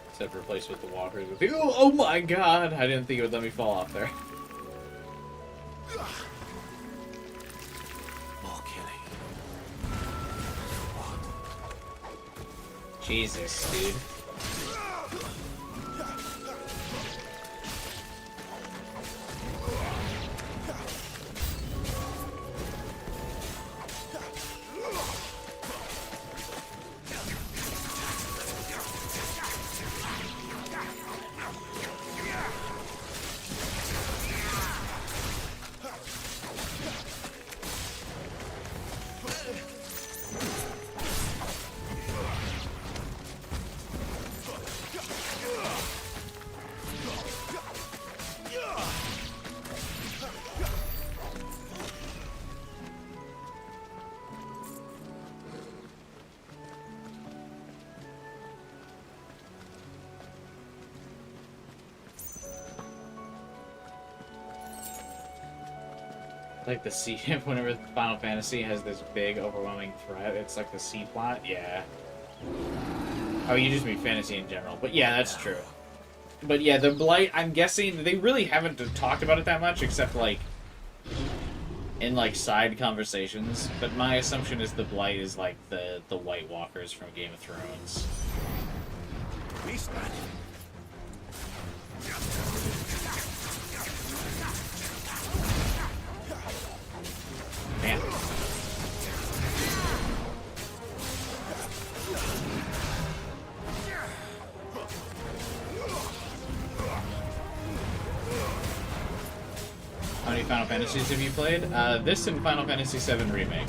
Except replaced with the walkers with you. Oh my god! I didn't think it would let me fall off there. More killing. Jesus, dude. Like the C, whenever Final Fantasy has this big, overwhelming threat, it's like the C plot. Yeah. Oh, you just mean fantasy in general, but yeah, that's true. But yeah, the Blight. I'm guessing they really haven't talked about it that much, except like in like side conversations. But my assumption is the Blight is like the White Walkers from Game of Thrones. Beastman. Man. How many Final Fantasies have you played? This and Final Fantasy VII Remake.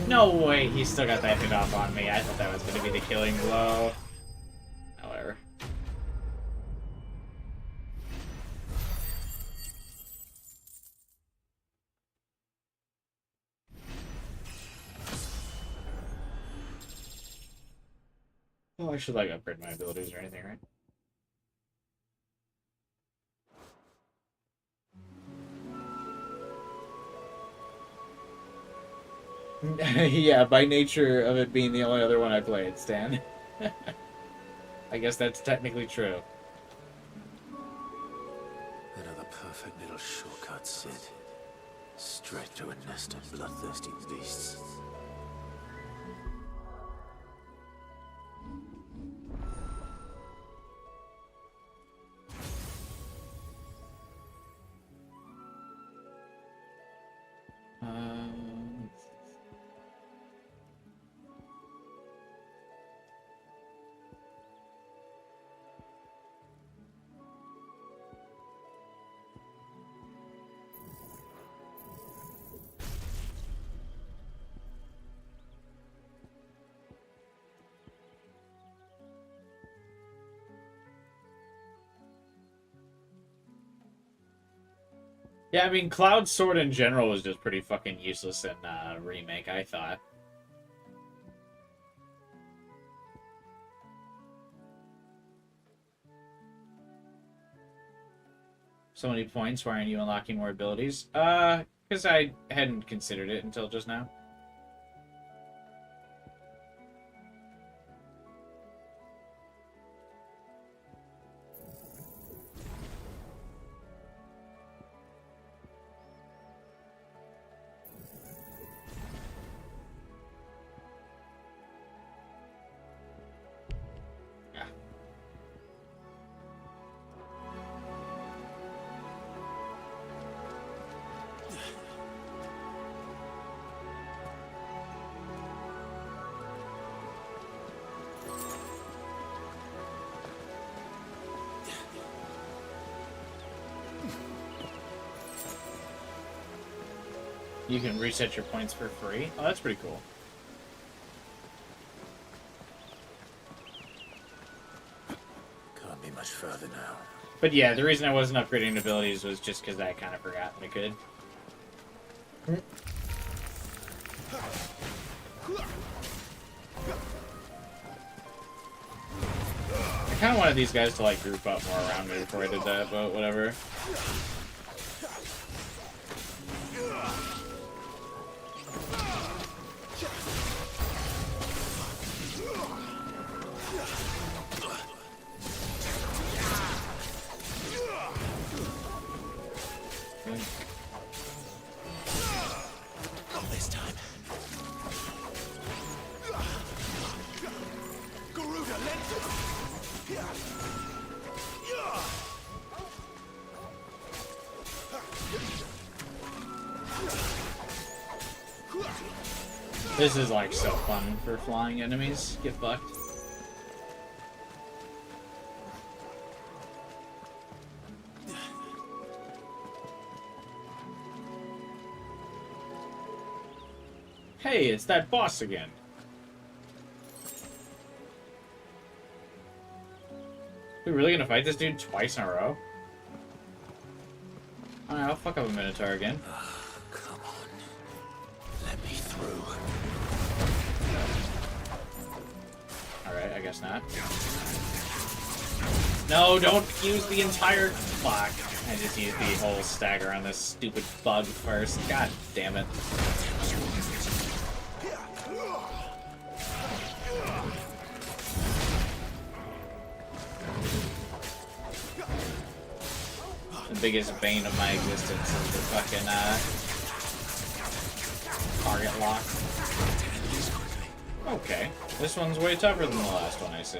No way, he still got that hit off on me. I thought that was going to be the killing blow. However. Oh, I should like upgrade my abilities or anything, right? Yeah, by nature of it being the only other one I played, Stan. I guess that's technically true. Another perfect little shortcut, Sid. Straight through a nest of bloodthirsty beasts. Yeah, I mean, Cloud's sword in general was just pretty fucking useless in Remake, I thought. So many points, why aren't you unlocking more abilities? Because I hadn't considered it until just now. You can reset your points for free? Oh, that's pretty cool. Can't be much further now. But yeah, the reason I wasn't upgrading abilities was just because I kind of forgot I could. I kind of wanted these guys to like group up more around me before I did that, but whatever. Not this time. Garuda, This is like so fun for flying enemies. Get fucked. Hey, it's that boss again. We really gonna fight this dude twice in a row? Alright, I'll fuck up a Minotaur again. Come on. Let me through. Alright, I guess not. No, don't use the entire clock. I just used the whole stagger on this stupid bug first. God damn it. The biggest bane of my existence is the fucking target lock. Okay, this one's way tougher than the last one I see.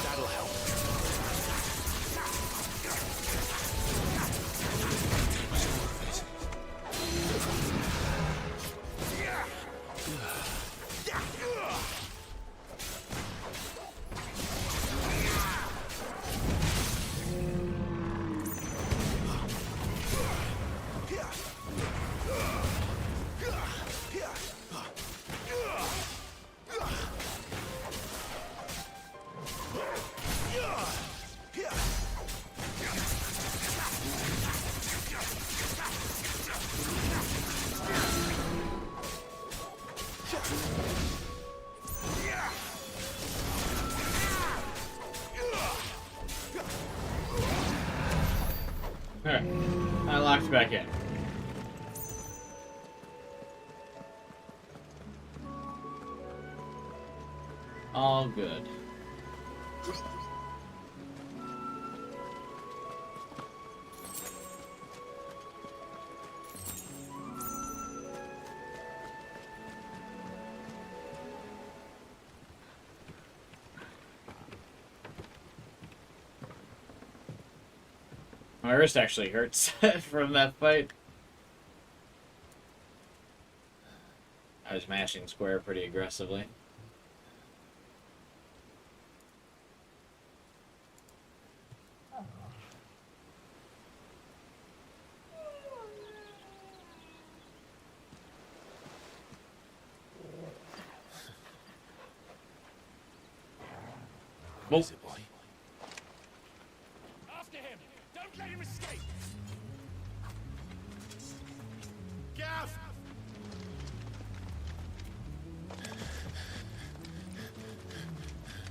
That'll help. locked back in. All good. My wrist actually hurts from that fight. I was mashing square pretty aggressively. Well, After him! Don't let him escape! Gav!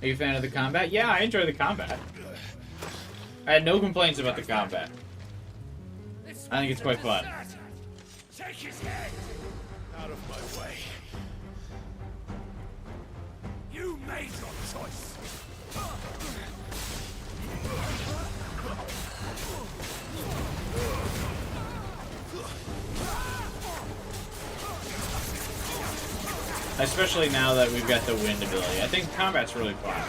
are you a fan of the combat? Yeah, I enjoy the combat. I had no complaints about the combat. I think it's quite fun. Take his head! Out of my way. You made your choice. Especially now that we've got the wind ability. I think combat's really fun.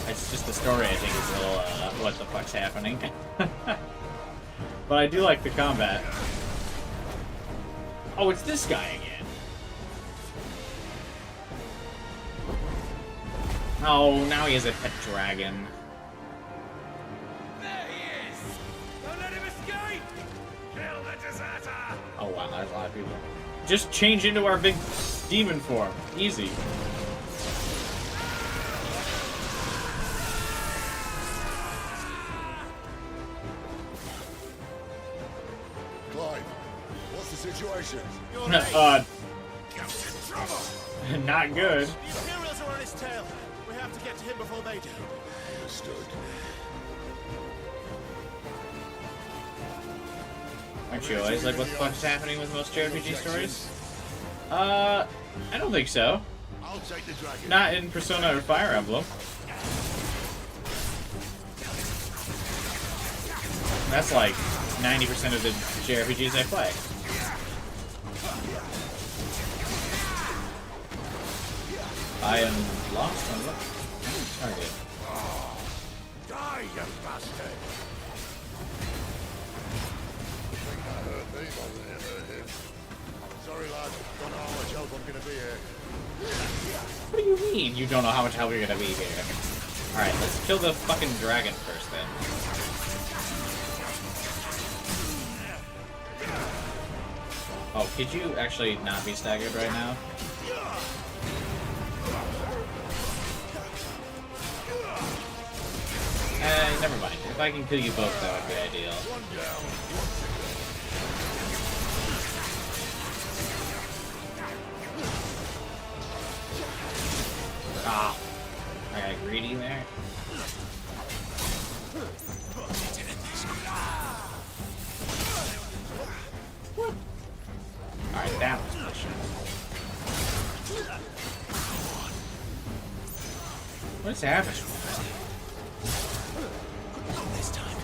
It's just the story, I think, is a little, what the fuck's happening. But I do like the combat. Oh, it's this guy again. Oh, now he has a pet dragon. There he is! Don't let him escape! Kill the deserter! Oh wow, there's a lot of people. Just change into our big demon form. Easy. Clive, what's the situation? Captain Trouble! Not good. The Imperials are on his tail. We have to get to him before they do. Understood. Aren't you always like, what the fuck's happening with most JRPG stories? I don't think so. I'll take the dragon. Not in Persona or Fire Emblem. That's like 90% of the JRPGs I play. I am lost on what target. Die, you bastard! Sorry, lad. Don't know how much help I'm gonna be here. What do you mean you don't know how much help you're gonna be here? Alright, let's kill the fucking dragon first then. Oh, could you actually not be staggered right now? Never mind. If I can kill you both, that would be ideal. Ah. I got greedy there. Alright, that was pushing. What's happening? This time.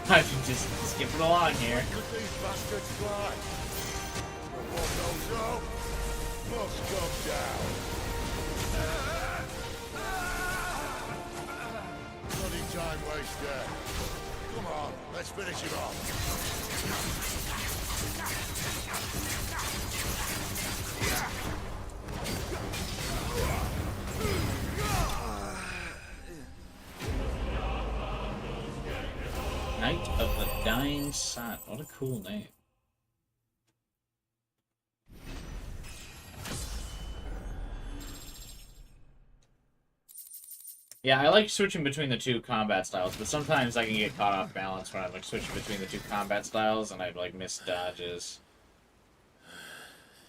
I can just skip it along here. Could these bastards fly? What goes up must come down. Bloody time waster. Come on, let's finish him off. Knight of the Dying Sun. What a cool name. Yeah, I like switching between the two combat styles, but sometimes I can get caught off balance when I'm like switching between the two combat styles and I like miss dodges.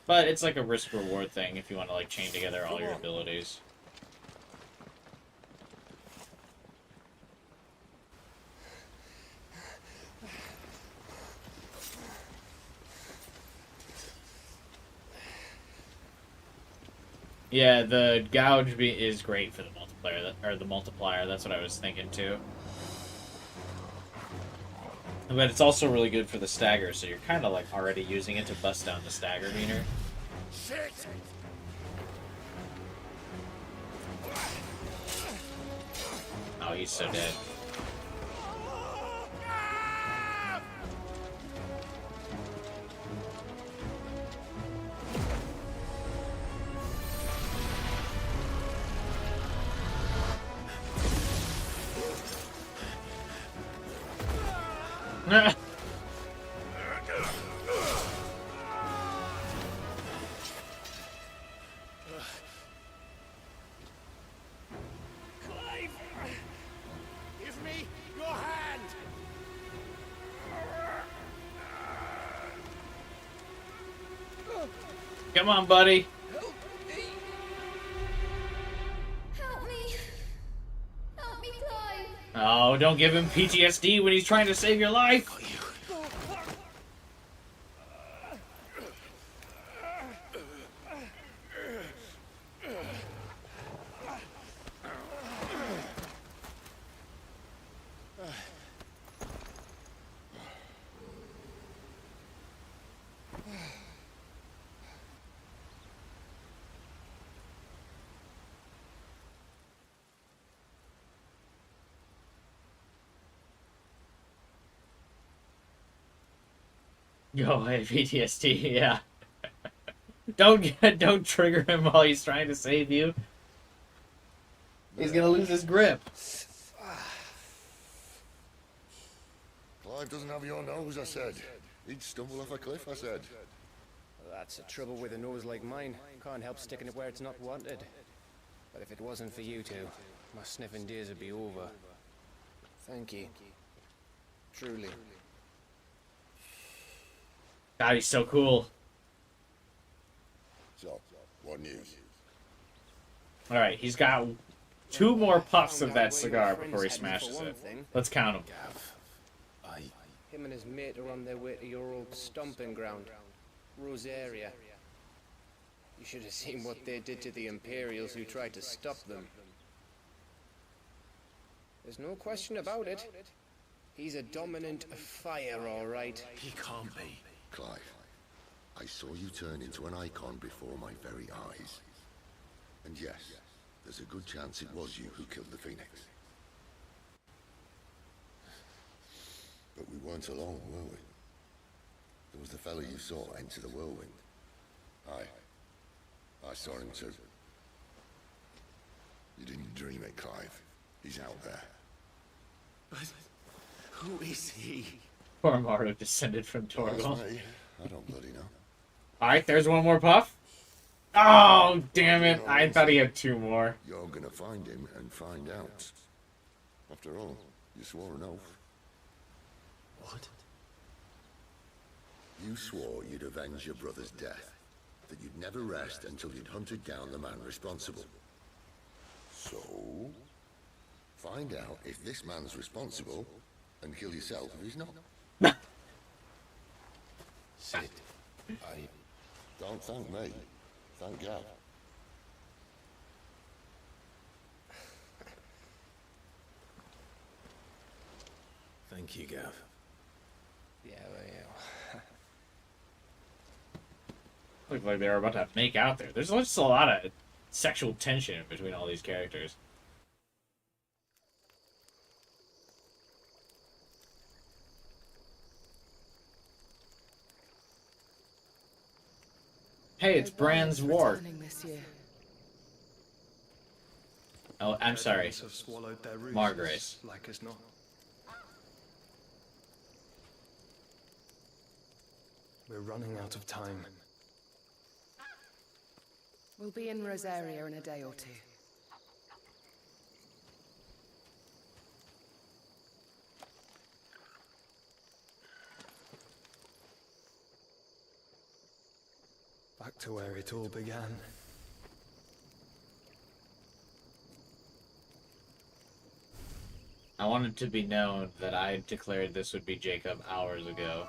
But it's like a risk-reward thing if you want to like chain together all your abilities. Yeah, the gouge is great for the multiplayer, or the multiplier. That's what I was thinking too. But it's also really good for the stagger, so you're kind of like already using it to bust down the stagger meter. Shit! Oh, he's so dead. Clive! Give me your hand! Come on, buddy. Help me! Help me, Clive! Oh, don't give him PTSD when he's trying to save your life. Go away, PTSD, yeah. Don't trigger him while he's trying to save you. He's gonna lose his grip. Clive doesn't have your nose, I said. He'd stumble off a cliff, I said. That's the trouble with a nose like mine. Can't help sticking it where it's not wanted. But if it wasn't for you two, my sniffing days would be over. Thank you. Truly. God, he's so cool. So, what news? Alright, he's got 2 more puffs of that cigar before he smashes it. Let's count them. Him and his mate are on their way to your old stomping ground, Rosaria. You should have seen what they did to the Imperials who tried to stop them. There's no question about it. He's a dominant fire, all right. He can't be. Clive, I saw you turn into an icon before my very eyes. And yes, there's a good chance it was you who killed the Phoenix. But we weren't alone, were we? There was the fellow you saw enter the whirlwind. I saw him too. You didn't dream it, Clive. He's out there. But who is he? Poor Mardo descended from Torgal. That's me. I don't bloody know. Alright, there's 1 more puff. Oh, damn it. I thought he had 2 more. You're gonna find him and find out. After all, you swore an oath. What? You swore you'd avenge your brother's death. That you'd never rest until you'd hunted down the man responsible. So, find out if this man's responsible, and kill yourself if he's not. Sid, Don't thank me. Thank God. Thank you, Gav. Yeah, well, yeah. Looked like they were about to make out there. There's just a lot of sexual tension between all these characters. Hey, it's Bran's ward. Returning this year. Oh, I'm sorry. Have swallowed their roosts, Margrace. like as not. We're running out of time. We'll be in Rosaria in a day or two. Back to where it all began. I want it to be known that I declared this would be Jacob hours ago.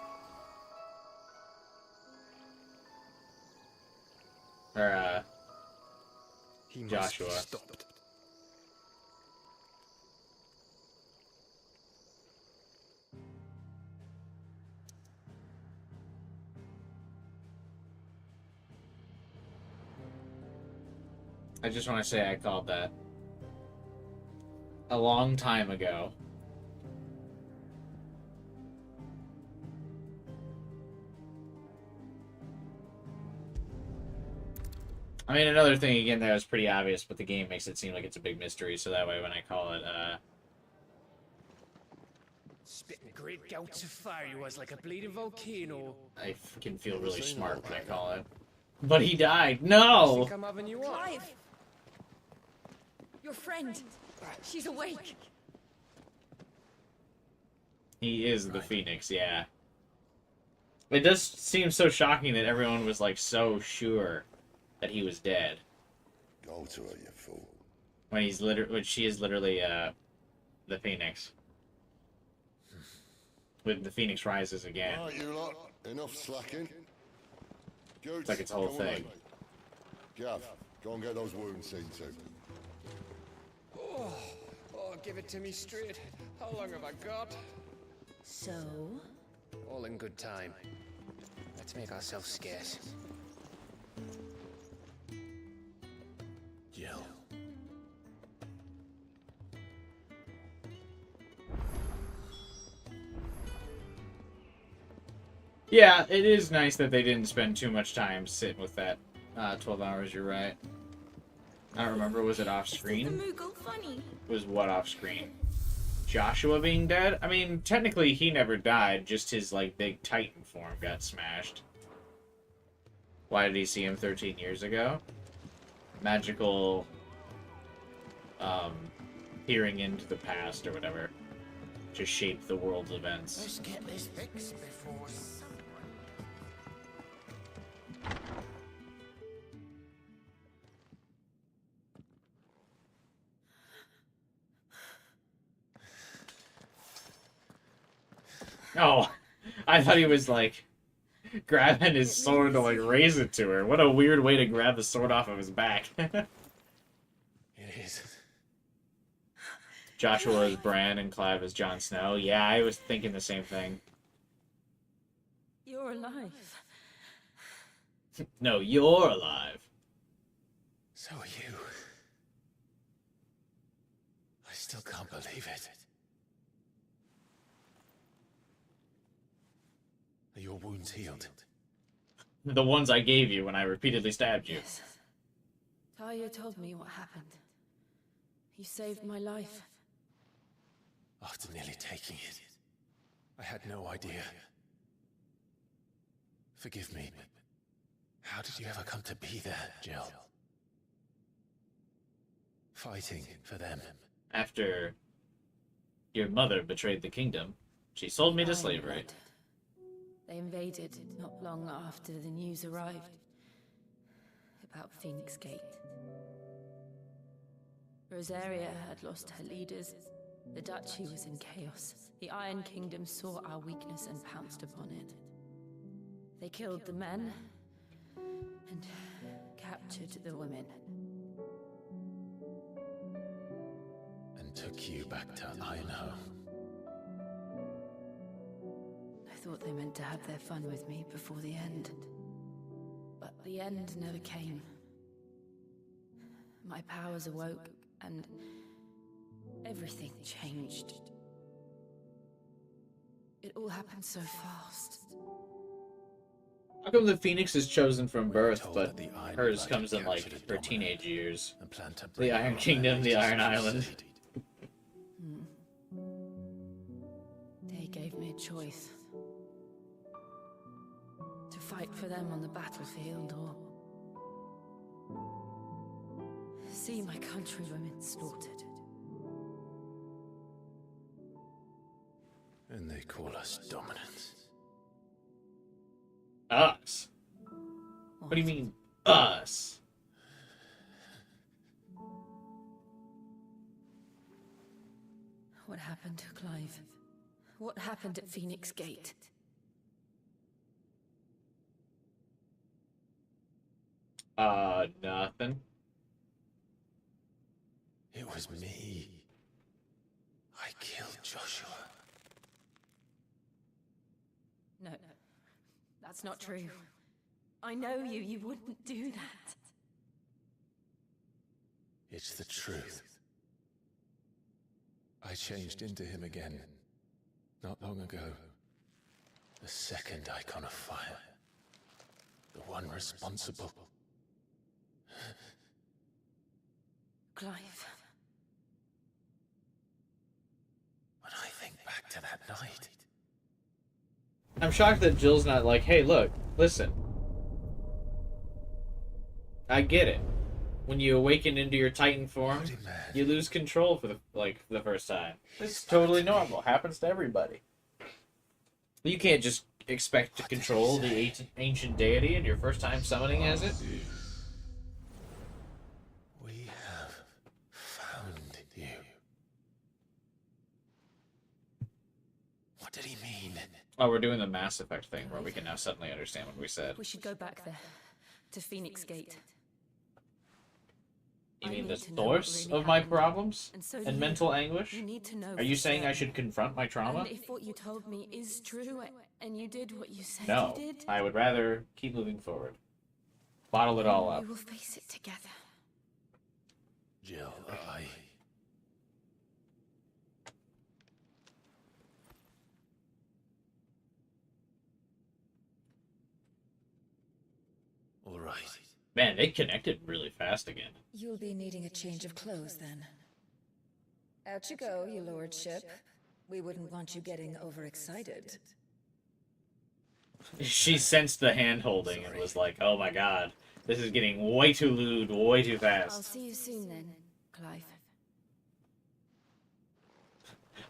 Or, He must Joshua. be stopped. I just want to say I called that a long time ago. I mean, another thing again that was pretty obvious, but the game makes it seem like it's a big mystery, so that way when I call it, Spitting great gouts of fire he was like a bleeding volcano. I can feel really smart when I call it. But he died. No! Think I'm having you on? Clive! Your friend! She's awake! He is the Phoenix, yeah. It does seem so shocking that everyone was, like, so sure that he was dead. Go to her, you fool. When he's when she is literally, the Phoenix. When the Phoenix rises again. Right, you lot. Enough slacking. Good. It's like its whole Come on, thing. mate. Gav, go and get those wounds seen to. Oh, give it to me straight. How long have I got? So? All in good time. Let's make ourselves scarce. Jill. Yeah, it is nice that they didn't spend too much time sitting with that 12 hours, you're right. I don't remember, was it off screen? Funny. Was what off screen? Joshua being dead? I mean, technically he never died, just his, like, big Titan form got smashed. Why did he see him 13 years ago? Magical, peering into the past or whatever. To shape the world's events. Let's get this fixed before... Oh, I thought he was, like, grabbing his sword to, like, raise it to her. What a weird way to grab the sword off of his back. It is. Joshua is Bran and Clive is Jon Snow. Yeah, I was thinking the same thing. You're alive. No, you're alive. So are you. I still can't believe it. Are your wounds healed? The ones I gave you when I repeatedly stabbed you. Yes. Talia told me what happened. You saved my life. After nearly taking it, I had no idea. Forgive me, but how did you ever come to be there, Jill? Fighting for them. After your mother betrayed the kingdom, she sold me to slavery. They invaded not long after the news arrived about Phoenix Gate. Rosaria had lost her leaders. The Duchy was in chaos. The Iron Kingdom saw our weakness and pounced upon it. They killed the men and captured the women. And took you back to Ironholm. I thought they meant to have their fun with me before the end. But the end never came. My powers awoke, and everything changed. It all happened so fast. How come the Phoenix is chosen from birth, told but that the Iron hers Blood comes had in like captured her Indominus teenage years? and planned to The bring Iron her Kingdom, the to Iron his Island. crusade. They gave me a choice. To fight for them on the battlefield, or see my countrywomen slaughtered. And they call us dominant. Us? What do you mean, us? What happened to Clive? What happened at Phoenix Gate? Nothing. It was me. I killed Joshua. No, that's not true. I know you. You wouldn't do that. It's the truth. I changed into him again, not long ago. The second icon of fire. The one responsible. Clive. When I think back to that night. I'm shocked that Jill's not like, hey, look, listen. I get it. When you awaken into your Titan form, you lose control for the first time. It's totally normal. Happens to everybody. You can't just expect to control the ancient deity in your first time summoning as it. We have found you. What did he mean? Oh, we're doing the Mass Effect thing where we can now suddenly understand what we said. We should go back there, to Phoenix Gate. You mean the source of my problems and mental anguish? You need to know. Are you saying I should confront my trauma? And if what you told me is true, and you did what you said No, you did, I would rather keep moving forward. Bottle it all up. we will face it together. Jill, all right. Man, they connected really fast again. You'll be needing a change of clothes then. Out you go, your lordship. We wouldn't want you getting overexcited. She sensed the hand holding and was like, oh my god, this is getting way too lewd, way too I'll fast. see you soon then, Clive.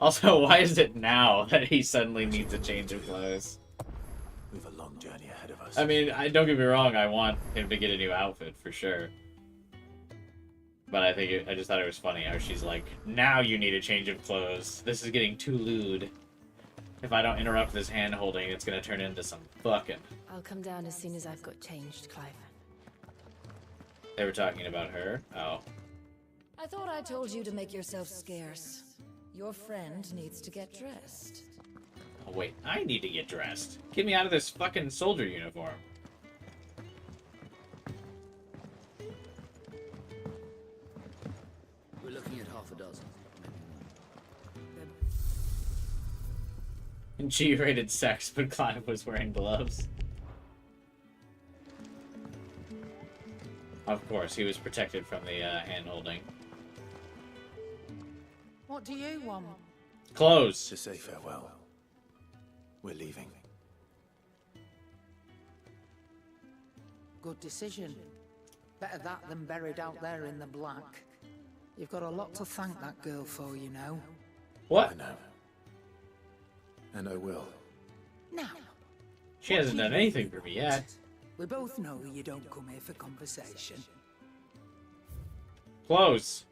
Also, why is it now that he suddenly needs a change of clothes? We've a long journey ahead of us. I mean, don't get me wrong, I want him to get a new outfit for sure. But I just thought it was funny how she's like, now you need a change of clothes. This is getting too lewd. If I don't interrupt this hand holding, it's gonna turn into some fucking. I'll come down as soon as I've got changed, Clive. They were talking about her? Oh. I thought I told you to make yourself scarce. Your friend needs to get dressed. Oh wait, I need to get dressed. Get me out of this fucking soldier uniform. We're looking at half a dozen. G-rated sex, but Clive was wearing gloves. Of course, he was protected from the hand-holding. What do you want? Clothes. To say farewell. We're leaving. Good decision. Better that than buried out there in the black. You've got a lot to thank that girl for, you know. What? I know. And I will. Now, She hasn't done anything for me yet. we both know you don't come here for conversation. Clothes.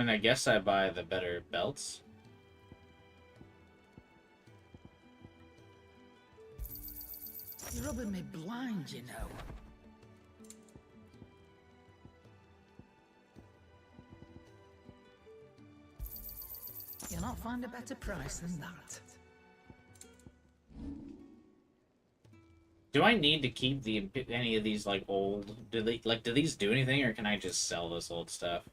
And I guess I buy the better belts. You're rubbing me blind, you know. find a better price than that. Do I need to keep any of these like old? Do these do anything, or can I just sell this old stuff?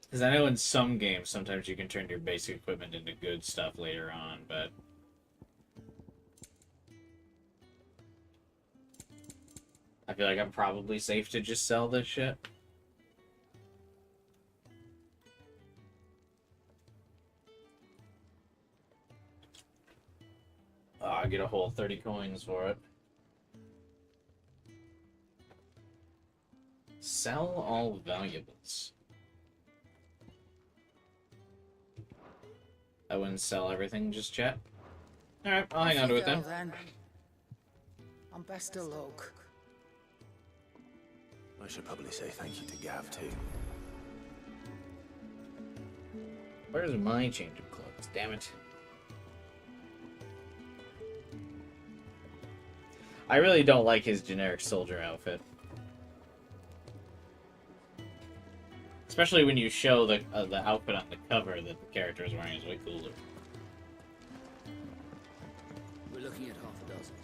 Because I know in some games sometimes you can turn your basic equipment into good stuff later on, but I feel like I'm probably safe to just sell this shit. Oh, I get a whole 30 coins for it. Sell all valuables. I wouldn't sell everything, just chat. Alright, I'll hang on to it then. I'm best of luck. I should probably say thank you to Gav, too. Where's my change of clothes? Damn it. I really don't like his generic soldier outfit. Especially when you show the outfit on the cover that the character is wearing is way cooler. We're looking at half a dozen.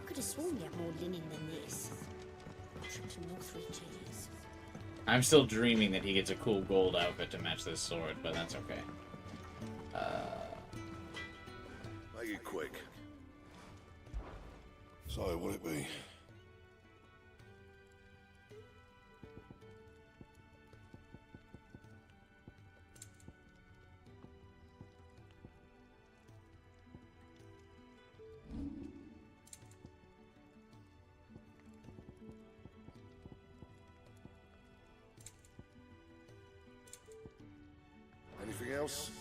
Could have sworn we had more linen than this. Trip to North Reaches. I'm still dreaming that he gets a cool gold outfit to match this sword, but that's okay. Make it quick. So, what'll it be? Anything else?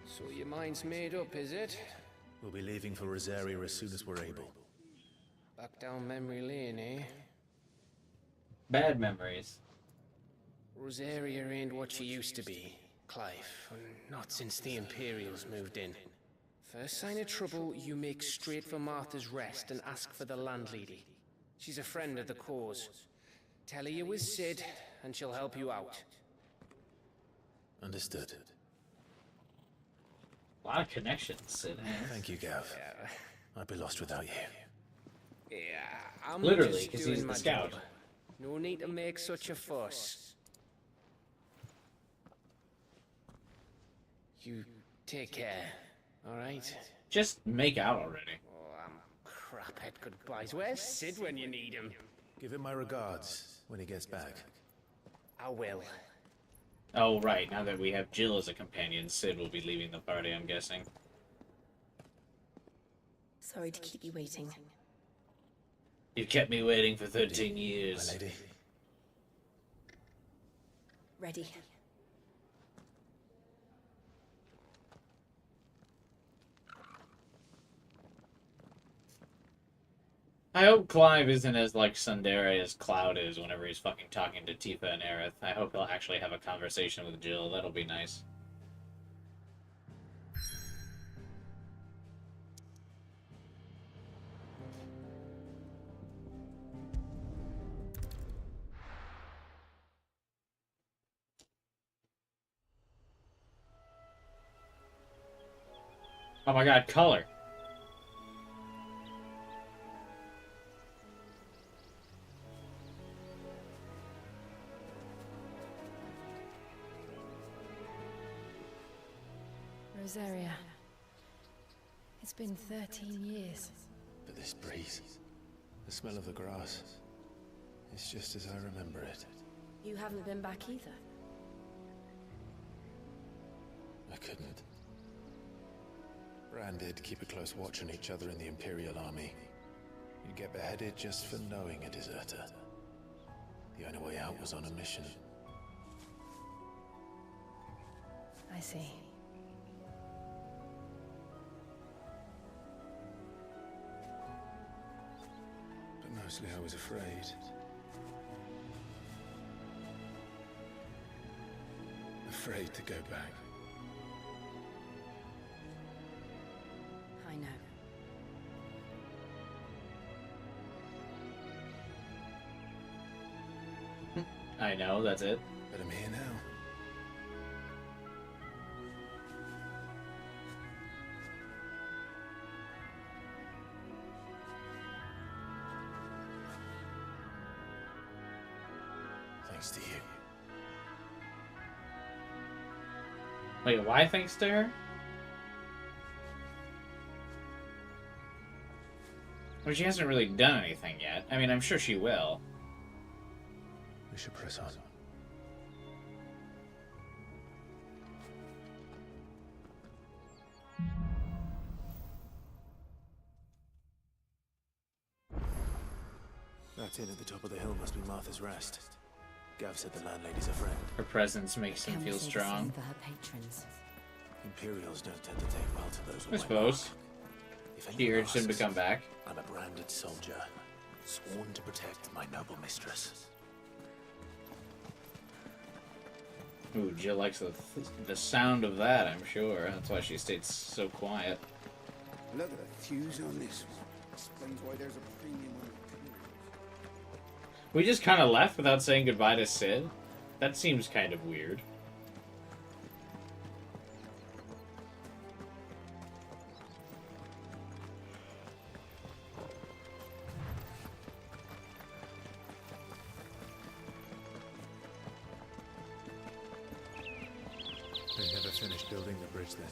So your mind's made up, is it? We'll be leaving for Rosaria as soon as we're able. Back down memory lane, eh? Bad memories. Rosaria ain't what she used to be, Clive. Not since the Imperials moved in. First sign of trouble, you make straight for Martha's Rest and ask for the landlady. She's a friend of the cause. Tell her you was Sid, and she'll help you out. Understood. A lot of connections, Sid. Thank you, Gav. I'd be lost without you. Yeah, I'm literally, just because doing he's the my scout. job. No need to make such a fuss. You take care, alright? Just make out already. Oh, craphead goodbyes. Where's Sid when you need him? Give him my regards when he gets back. I will. Oh, right. Now that we have Jill as a companion, Sid will be leaving the party, I'm guessing. Sorry to keep you waiting. You've kept me waiting for 13 years. My lady. Ready. I hope Clive isn't as, like, tsundere as Cloud is whenever he's fucking talking to Tifa and Aerith. I hope he'll actually have a conversation with Jill. That'll be nice. Oh my god, color. Rosaria. It's been 13 years. But this breeze, the smell of the grass, it's just as I remember it. You haven't been back either. I couldn't. Bran did keep a close watch on each other in the Imperial Army. You'd get beheaded just for knowing a deserter. The only way out was on a mission. I see. But mostly I was afraid. afraid to go back. I know. I know, that's it. But I'm here now. Thanks to you. Wait, why thanks to her? Well, she hasn't really done anything yet. I mean, I'm sure she will. We should press on. That inn at the top of the hill must be Martha's Rest. Gav said the landlady's a friend. Her presence makes him feel strong. For her patrons. Imperials don't tend to take well to those I with suppose. If She urged him to come back. I'm a branded soldier, sworn to protect my noble mistress. Ooh, Jill likes the sound of that, I'm sure. That's why she stayed so quiet. Look at the fuse on this one. Explains why there's a premium on it. We just kind of left without saying goodbye to Sid. That seems kind of weird. They never finished building the bridge then.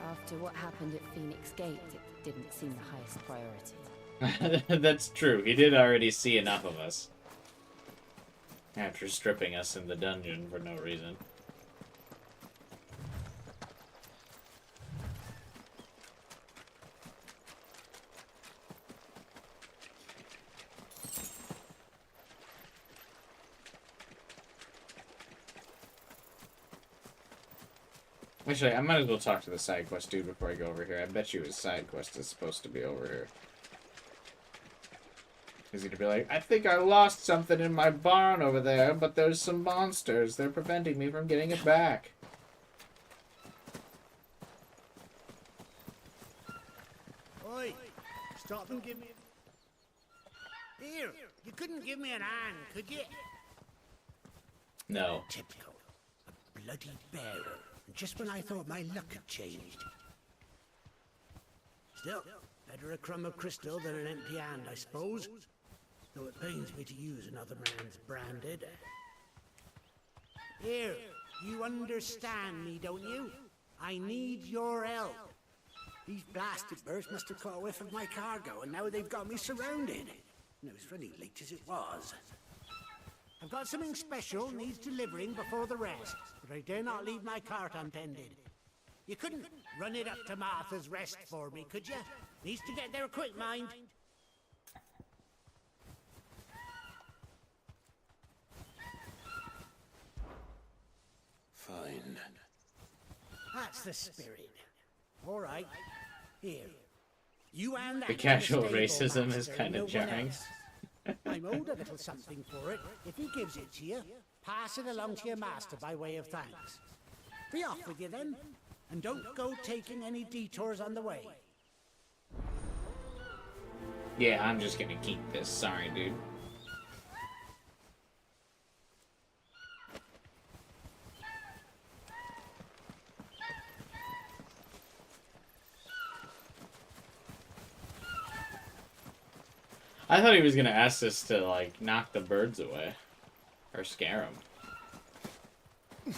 After what happened at Phoenix Gate, it didn't seem the highest priority. That's true. He did already see enough of us. After stripping us in the dungeon for no reason. Actually, I might as well talk to the side quest dude before I go over here. I bet you his side quest is supposed to be over here. He's gonna be like, I think I lost something in my barn over there, but there's some monsters. They're preventing me from getting it back. Oi! Stop and give me... Here! You couldn't give me an hand, could you? No. Typical. A bloody bearer. Just when I thought my luck had changed. Still, better a crumb of crystal than an empty hand, I suppose. Though it pains me to use another man's branded. Here, you understand me, don't you? I need your help. These blasted birds must have caught a whiff of my cargo, and now they've got me surrounded. And it was really late as it was. I've got something special needs delivering before the rest, but I dare not leave my cart untended. You couldn't run it up to Martha's Rest for me, could you? Needs to get there quick, mind. Fine. That's the spirit. All right. Here. You and that The casual stable racism is master, kind no of one jarring. else. I'm owed a little something for it. If he gives it to you, pass it along to your master by way of thanks. Be off with you then, and don't go taking any detours on the way. Yeah, I'm just gonna keep this. Sorry, dude. I thought he was gonna ask us to, like, knock the birds away. Or scare them.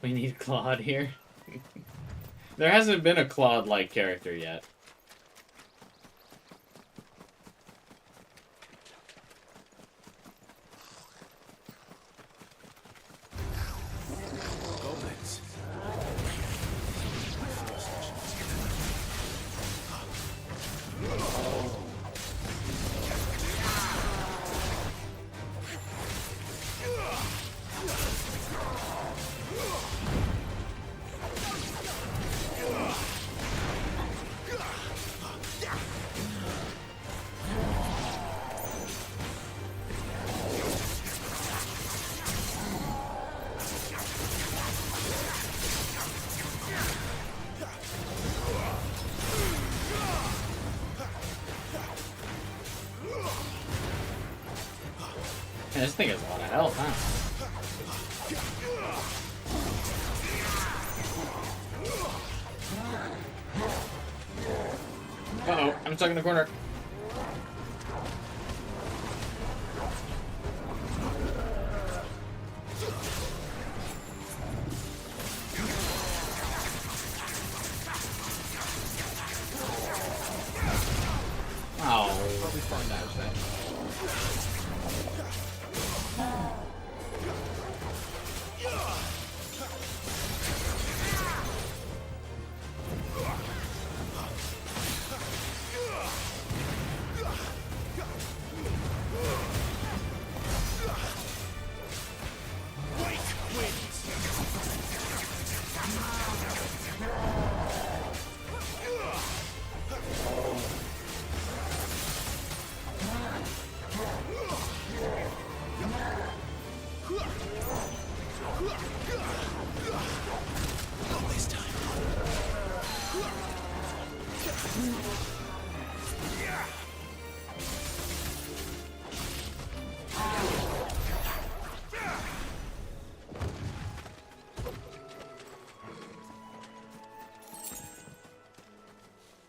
We need Claude here. There hasn't been a Claude-like character yet. Goblins. Man, this thing has a lot of health, huh? Uh-oh, I'm stuck in the corner. Oh, probably fun dodge that.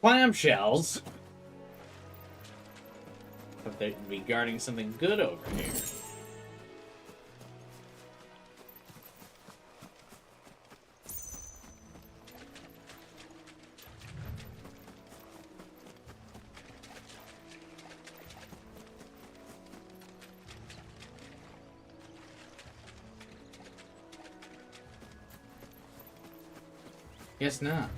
Clamshells. But they'd be guarding something good over here. Guess not.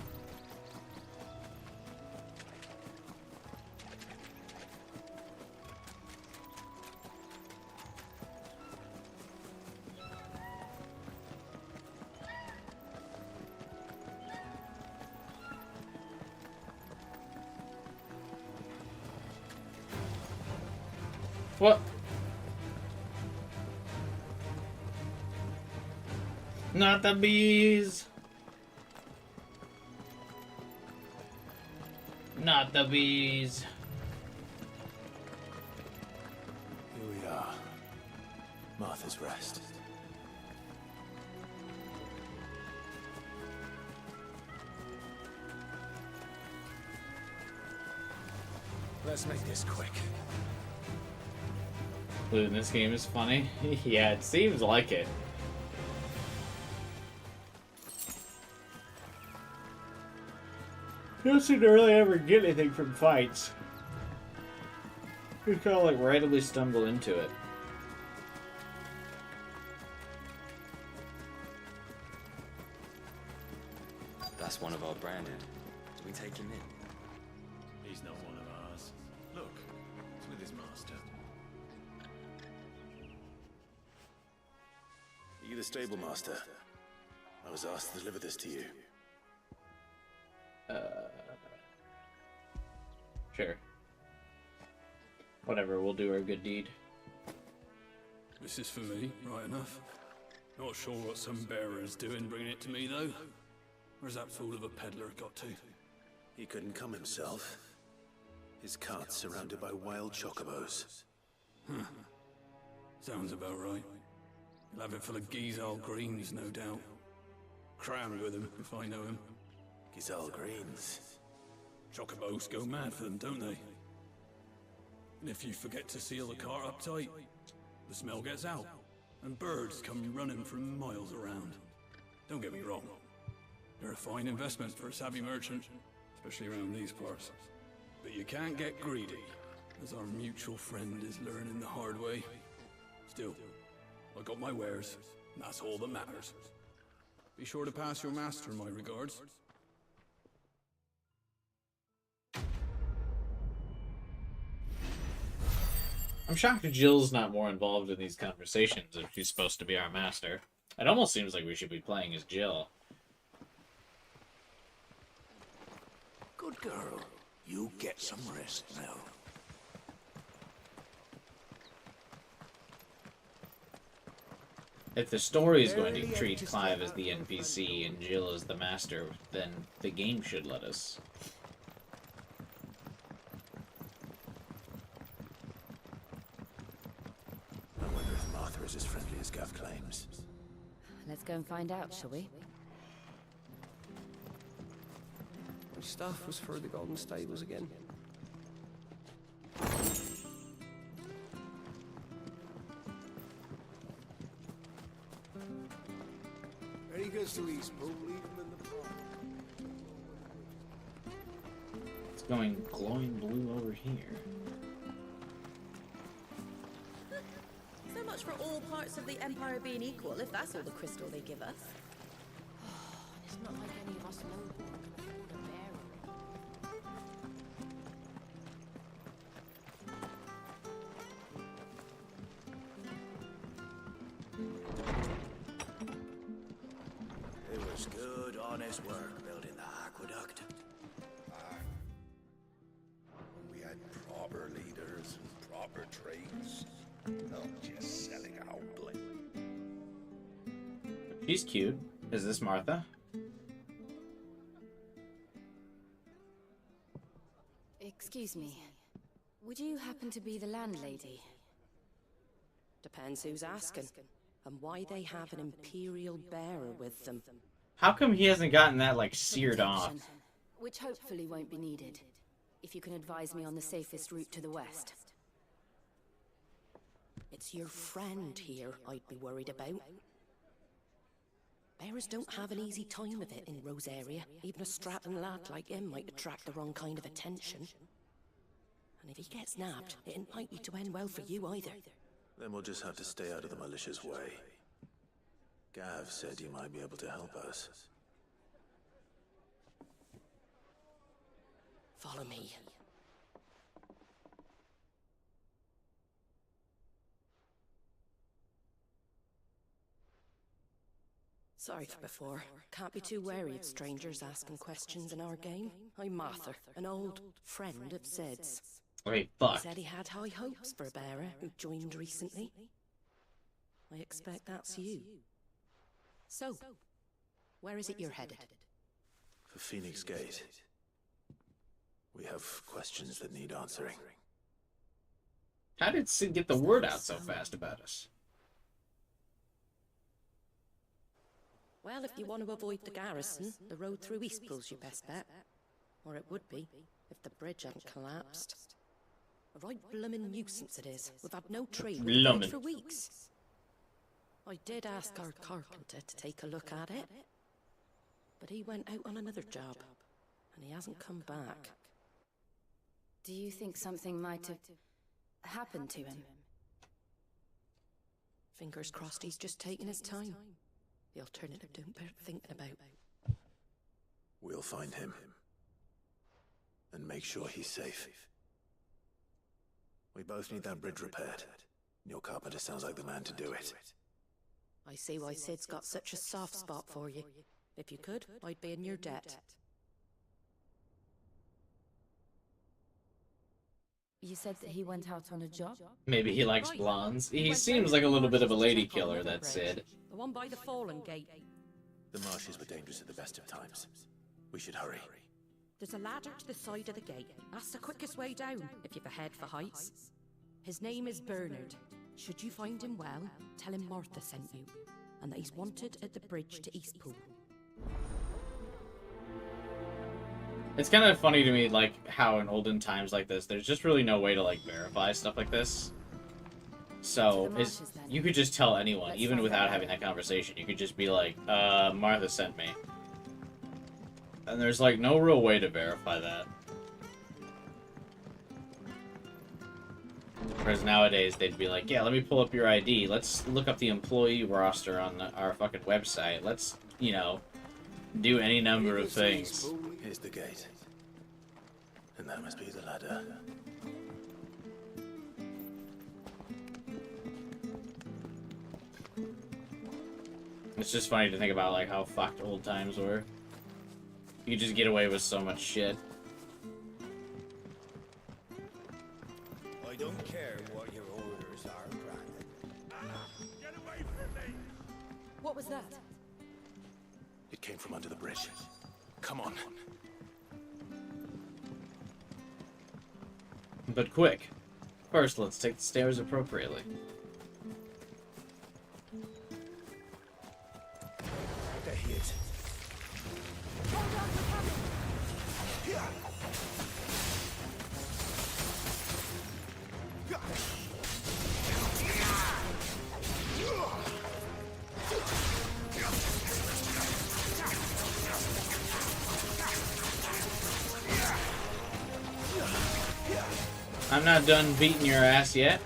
What? Not the bees. Not the bees. Here we are. Martha's Rest. Let's make this quick. Loot in this game is funny. Yeah, it seems like it. You don't seem to really ever get anything from fights. You kind of like randomly stumble into it. That's one of our branded. Do we take him in? He's not one of ours. Look, it's with his master. Are you the stable master? I was asked to deliver this to you. Sure. Whatever, we'll do our good deed. This is for me, right enough. Not sure what some bearer is doing bringing it to me, though. Where's that fool of a peddler got to? He couldn't come himself. His cart's surrounded by wild chocobos. Huh. Sounds about right. He'll have it full of Gizal greens, no doubt. Crammed with him, if I know him. Gizal greens? Chocobos go mad for them, don't they? And if you forget to seal the cart up tight, the smell gets out, and birds come running from miles around. Don't get me wrong. They're a fine investment for a savvy merchant, especially around these parts. But you can't get greedy, as our mutual friend is learning the hard way. Still, I got my wares, and that's all that matters. Be sure to pass your master my regards. I'm shocked Jill's not more involved in these conversations if she's supposed to be our master. It almost seems like we should be playing as Jill. Good girl. You get some rest now. If the story is going to treat Clive as the NPC and Jill as the master, then the game should let us. I wonder if Arthur is as friendly as Gav claims. Let's go and find out, shall we? Which staff was for the Golden Stables again? When he goes to Eastpool, leave him in the park. It's going glowing blue over here. So much for all parts of the Empire being equal, if that's all the crystal they give us. It's not like any of us noble can afford a bearer. It was good, honest work building the aqueduct. We had proper leaders and proper trades, not just selling out bling. She's cute. Is this Martha? Excuse me. Would you happen to be the landlady? Depends who's asking, and why they have an Imperial bearer with them. How come he hasn't gotten that, like, seared off? Protection, which hopefully won't be needed. If you can advise me on the safest route to the west. It's your friend here I'd be worried about. Bearers don't have an easy time of it in Rose area. Even a strapping lad like him might attract the wrong kind of attention. And if he gets nabbed, it ain't likely to end well for you either. Then we'll just have to stay out of the malicious way. Gav said you might be able to help us. Follow me. Sorry for before. Can't be too wary of strangers asking questions in our game. I'm Martha, an old friend of Sid's. Wait, He fuck. said he had high hopes for a bearer who joined recently. I expect that's you. So, where is it you're headed? For Phoenix Gate. We have questions that need answering. How did Sid get the word out so fast about us? Well, if you want to avoid the garrison, the road through Eastpool's your best bet. Or it would be, if the bridge hadn't collapsed. A right bloomin' nuisance it is. We've had no trade with the Bloomin'. bridge for weeks. I did ask our carpenter to take a look at it. But he went out on another job. And he hasn't come back. Do you think something might have happened to him? Fingers crossed he's just taking his time. The alternative don't bear thinking about. We'll find him. And make sure he's safe. We both need that bridge repaired. Your carpenter sounds like the man to do it. I see why Sid's got such a soft spot for you. If you could, I'd be in your debt. You said that he went out on a job? Maybe he likes blondes. He seems like a little bit of a lady killer, that Sid. The one by the Fallen Gate. The marshes were dangerous at the best of times. We should hurry. There's a ladder to the side of the gate. That's the quickest way down, if you've a head for heights. His name is Bernard. Should you find him well, tell him Martha sent you, and that he's wanted at the bridge to Eastpool. It's kind of funny to me, like, how in olden times like this, there's just really no way to, like, verify stuff like this. So, you could just tell anyone, even without having that conversation. You could just be like, Martha sent me. And there's, like, no real way to verify that. Whereas nowadays, they'd be like, yeah, let me pull up your ID. Let's look up the employee roster on our fucking website. Let's, you know, do any number of things. Here's the gate. And that must be the ladder. It's just funny to think about, like, how fucked old times were. You could just get away with so much shit. I don't care what your orders are, Brandon. Get away from me! What was that? It came from under the bridge. Come on. But quick. First, let's take the stairs appropriately. I'm not done beating your ass yet.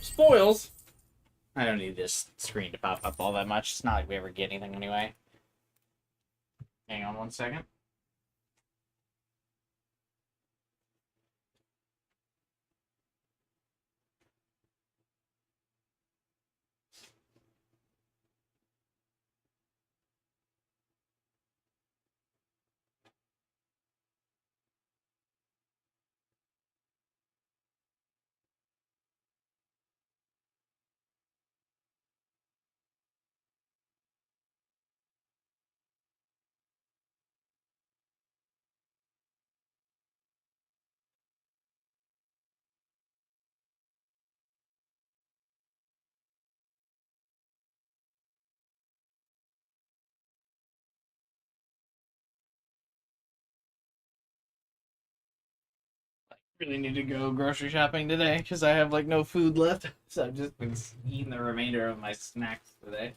Spoils. I don't need this screen to pop up all that much. It's not like we ever get anything anyway. Hang on one second. Really need to go grocery shopping today because I have like no food left. So I've just been eating the remainder of my snacks today.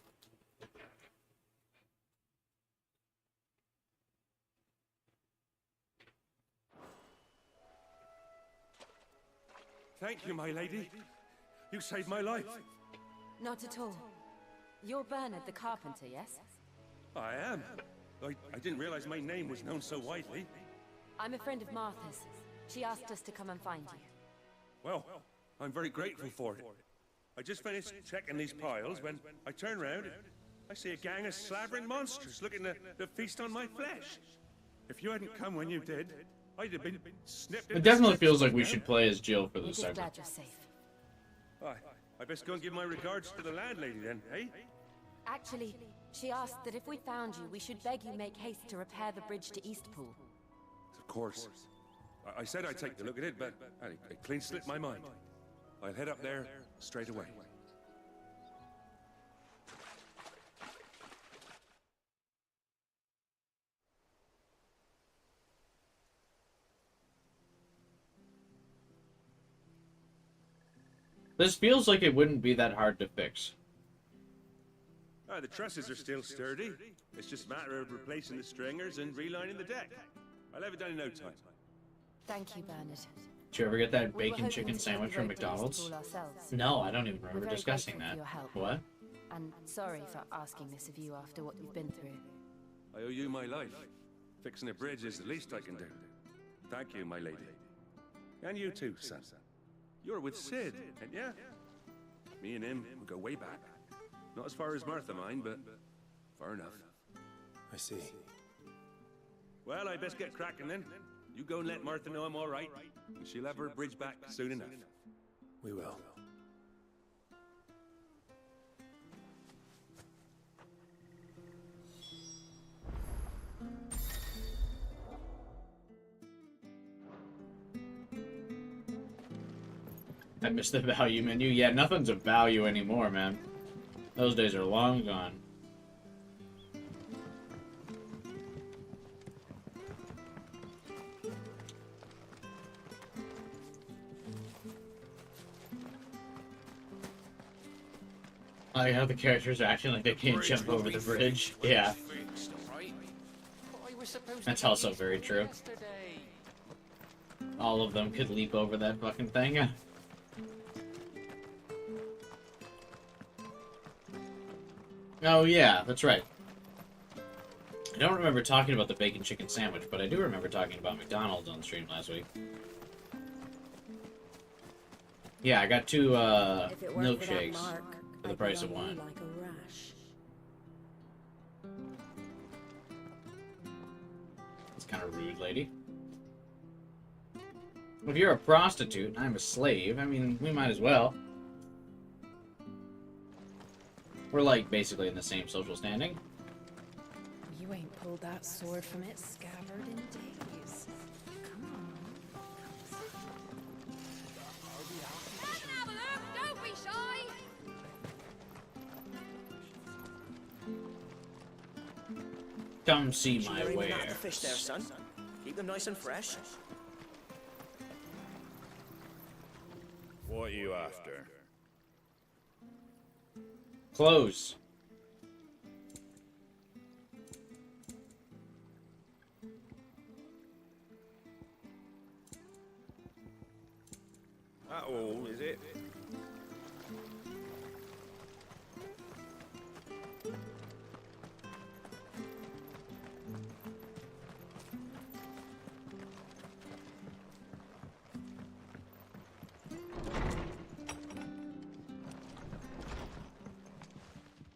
Thank you, my lady. You saved my life. Not at all. You're Bernard the carpenter, yes? I am. I didn't realize my name was known so widely. I'm a friend of Martha's. She asked us to come and find you. Well, I'm very grateful for it. I just finished checking these piles when I turn around and I see a gang of slavering monsters looking to feast on my flesh. If you hadn't come when you did, I'd have been snipped. It definitely feels like we should play as Jill for this We're segment. glad you're safe. I best go and give my regards to the landlady then, eh? Actually, she asked that if we found you, we should beg you make haste to repair the bridge to Eastpool. Of course. I said I'd take a look at it, but it clean slipped my mind. I'll head up there straight away. This feels like it wouldn't be that hard to fix. The trusses are still sturdy. It's just a matter of replacing the stringers and relining the deck. I'll have it done in no time. Thank you, Bernard. Did you ever get that We were bacon hoping chicken to sandwich get from the road to McDonald's? Eastpool ourselves. No, I don't even We're remember very discussing grateful that. for your help. What? And sorry for asking this of you after what you've been through. I owe you my life. Fixing a bridge is the least I can do. Thank you, my lady. And you too, son. You're with Sid, ain't ya? Me and him, we go way back. Not as far as Martha, mind, but far enough. I see. Well, I best get cracking then. You go and let Martha know I'm all right. And she'll have her bridge back soon enough. We will. I missed the value menu. Yeah, nothing's a value anymore, man. Those days are long gone. I like how the characters are acting like they can't jump over the bridge. Yeah. That's also very true. All of them could leap over that fucking thing. Oh yeah, that's right. I don't remember talking about the bacon chicken sandwich, but I do remember talking about McDonald's on stream last week. Yeah, I got two milkshakes for the price of one. Like a rash. It's kind of rude, lady. If you're a prostitute and I'm a slave, I mean, we might as well. We're like basically in the same social standing. You ain't pulled that sword from its scabbard in days. Come on. Don't be shy! Come see Should my you even wares. have the fish there, son? Keep them nice and fresh. What are you after? Close. That all, is it?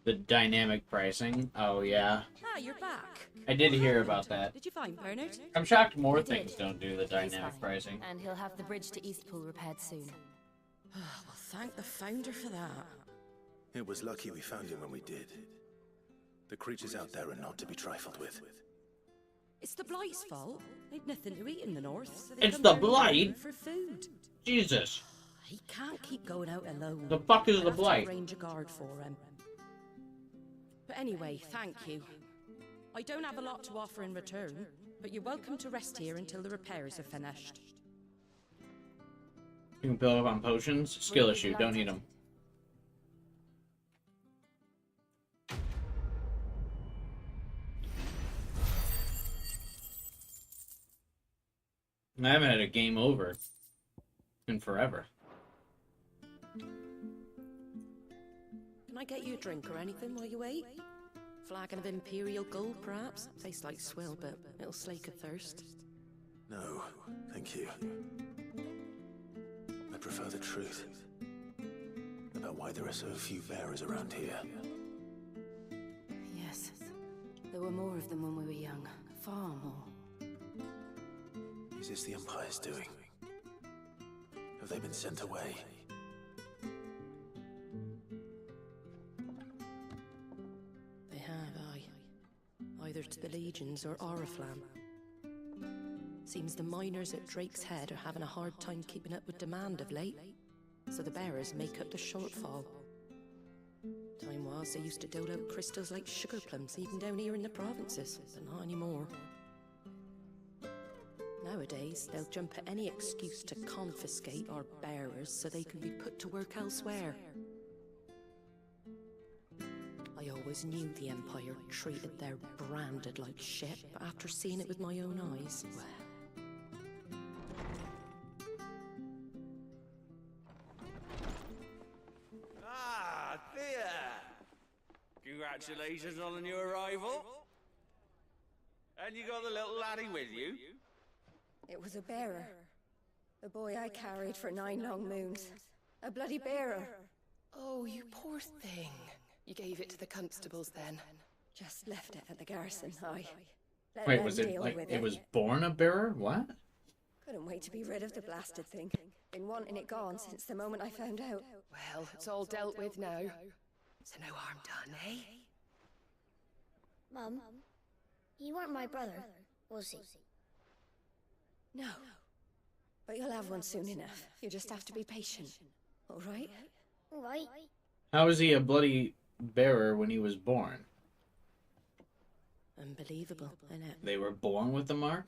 The dynamic pricing. Oh, yeah. Ah, you're back. I did hear about that. Did you find Bernard? I'm shocked more I did. things don't do the He's dynamic fine, pricing. and he'll have the bridge to Eastpool repaired soon. Well, thank the founder for that. It was lucky we found him when we did. The creatures out there are not to be trifled with. It's the Blight's fault. They'd nothing to eat in the north. So It's the Blight? for food. Jesus. He can't keep going out alone. The fuck is I'll the have to Blight? arrange a guard for him. But anyway, thank you. I don't have a lot to offer in return, but you're welcome to rest here until the repairs are finished. You can build up on potions. Skill issue. Don't need them. I haven't had a game over in forever. Can I get you a drink or anything while you wait? Flagon of Imperial Gold, perhaps? Tastes like swill, but it'll slake a thirst. No, thank you. I prefer the truth. About why there are so few bearers around here. Yes. There were more of them when we were young. Far more. Is this the Empire's doing? Have they been sent away? They have, aye. Either to the Legions or Oriflamme. Seems the miners at Drake's Head are having a hard time keeping up with demand of late, so the bearers make up the shortfall. Time was they used to dole out crystals like sugar plums even down here in the provinces, but not anymore. Nowadays, they'll jump at any excuse to confiscate our bearers so they can be put to work elsewhere. I always knew the Empire treated their branded like shit, but after seeing it with my own eyes, well... Ah, Thea! Congratulations on the new arrival. And you got the little laddie with you? It was a bearer. The boy I carried for 9 long moons. A bloody bearer. Oh, you poor thing. You gave it to the constables then? Just left it at the garrison, I. Wait, was it like it was born a bearer? What? Couldn't wait to be rid of the blasted thing. Been wanting it gone since the moment I found out. Well, it's all dealt with now. So no harm done, eh? Mum, you weren't my brother, was he? No. But you'll have one soon enough. You just have to be patient. All right? All right. How was he a bloody bearer when he was born? Unbelievable, innit? They were born with the mark?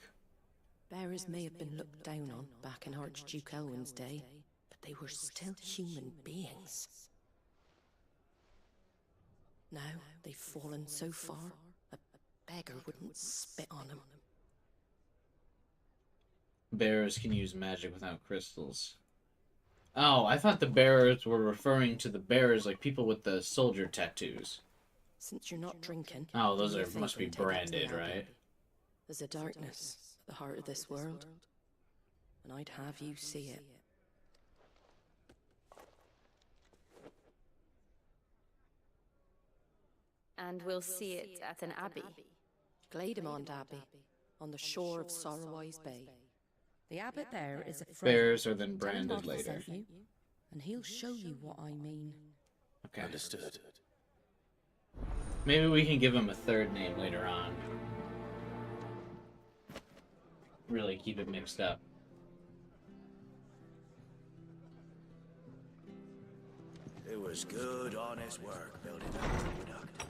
Bearers may have been looked down on back in Archduke Elwin's day, but they were still human beings. Now, they've fallen so far, a beggar wouldn't spit on them. Bearers can use magic without crystals. Oh, I thought the bearers were referring to the bearers like people with the soldier tattoos. Since you're not drinking... Oh, those do me a are favour must be and take it to the branded, Abbey. right? There's a darkness at the heart of this world, and I'd have you see it. And we'll see it at an abbey. Glademond Abbey, on the shore of Sorrowwise Bay. The abbot there is a friend. Bears are then Tell him branded Martha later. sent you, and he'll show you what I mean. Okay. Understood. Maybe we can give him a third name later on. Really keep it mixed up. It was good, honest work building that aqueduct.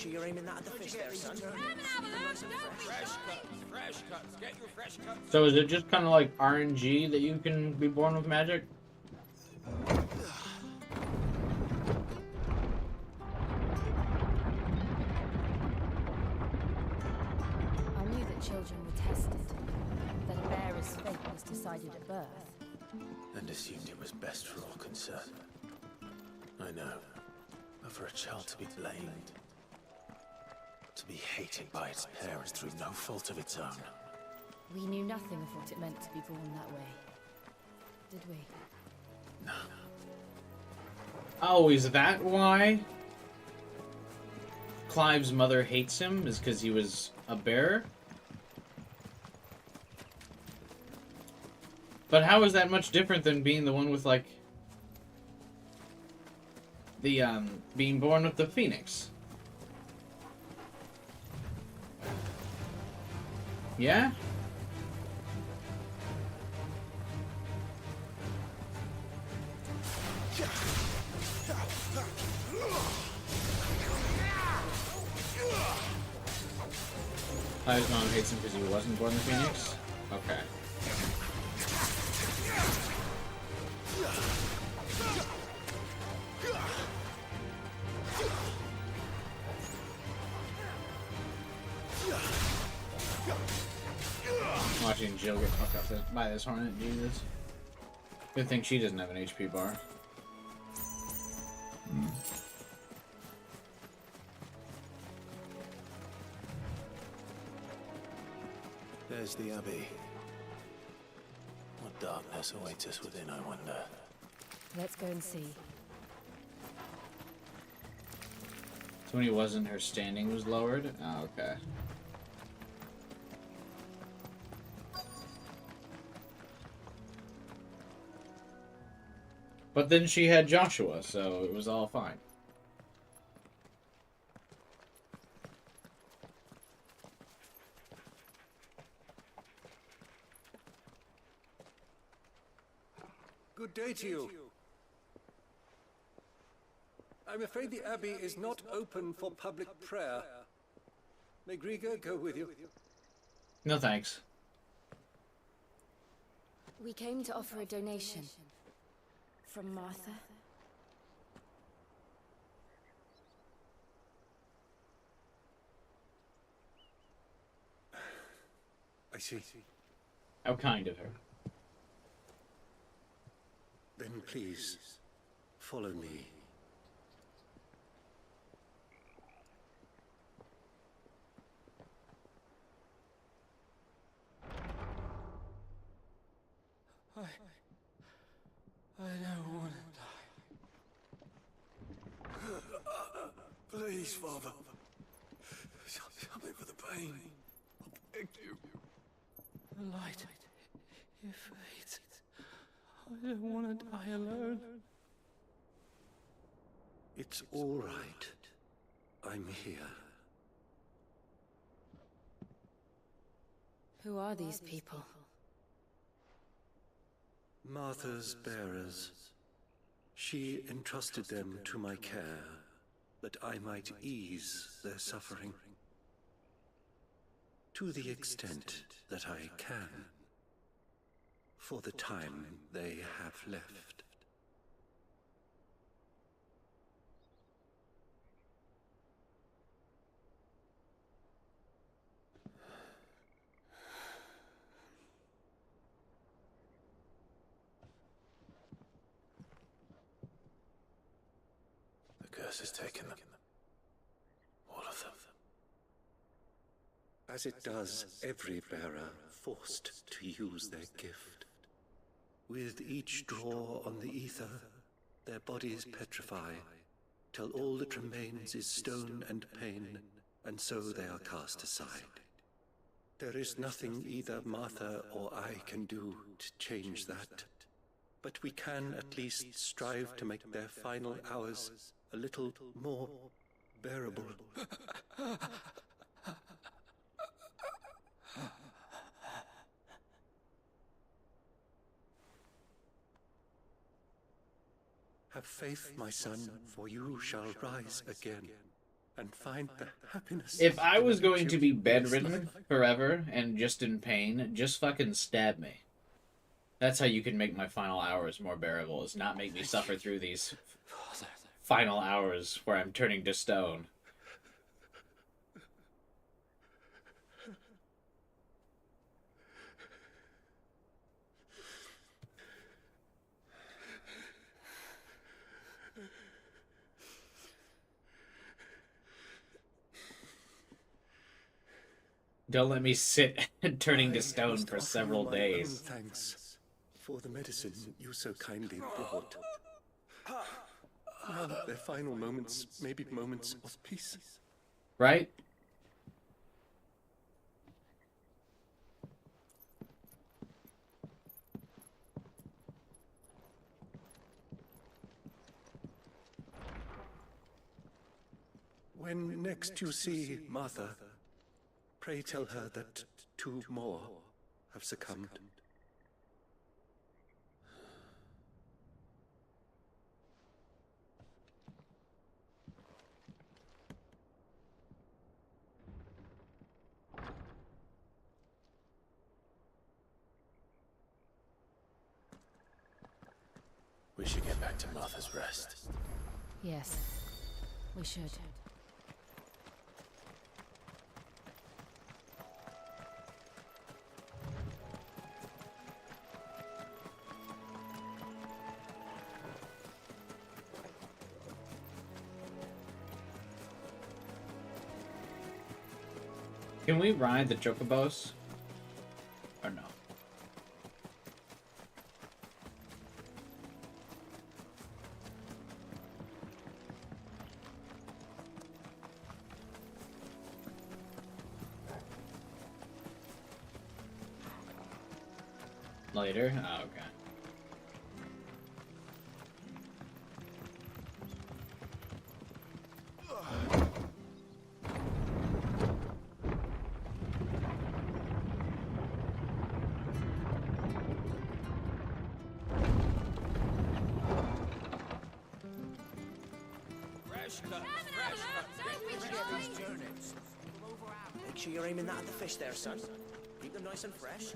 sure you're aiming that at the fish there, son. Fresh cuts. Get your fresh cuts. So is it just kind of like RNG that you can be born with magic? I knew that children were tested, that a bearer's fate was decided at birth. And assumed it was best for all concerned. I know. But for a child to be blamed, to be hated by its parents through no fault of its own. We knew nothing of what it meant to be born that way. Did we? No. Oh, is that why Clive's mother hates him? Is because he was a bearer? But how is that much different than being the one with, like, the, being born with the phoenix? Yeah? Clive's mom hates him because he wasn't born the phoenix? Okay. Watching Jill get fucked up by this hornet, Jesus. Good thing she doesn't have an HP bar. There's the Abbey. What darkness awaits us within, I wonder. Let's go and see. So when he wasn't, her standing was lowered? Oh, okay. But then she had Joshua, so it was all fine. Good day to you. I'm afraid the Abbey is not open for public prayer. May Griga go with you? No thanks. We came to offer a donation. From Martha. I see. How kind of her. Then please, follow me. I don't want to die. Please, Father. Help me with the pain. I beg you. The light, it fades. I don't want to die alone. It's all right. I'm here. Who are these people? Martha's bearers. She entrusted them to my care, that I might ease their suffering. To the extent that I can. For the time they have left. The curse has taken them. All of them. As it does every bearer forced to use their gift. With each draw on the ether, their bodies petrify, till all that remains is stone and pain, and so they are cast aside. There is nothing either Martha or I can do to change that, but we can at least strive to make their final hours a little more bearable. Have faith, my son, for you shall rise again, and find the happiness. If I in was the going to be children in this bedridden life. forever and just in pain, just fucking stab me. That's how you can make my final hours more bearable, is not make me suffer through these final hours where I'm turning to stone. Don't let me sit turning to stone must for offer several my own days. thanks for the medicine you so kindly brought. Now their final moments may be moments of peace. Right? When next you see Martha, pray tell her that 2 more have succumbed. We should get back to Martha's Rest. Yes, we should. Can we ride the chocobos? Or no? Later? Oh, okay. Fresh cut, fresh cut. Where'd you get these turnips? Make sure you're aiming that at the fish there, son. Keep them nice and fresh.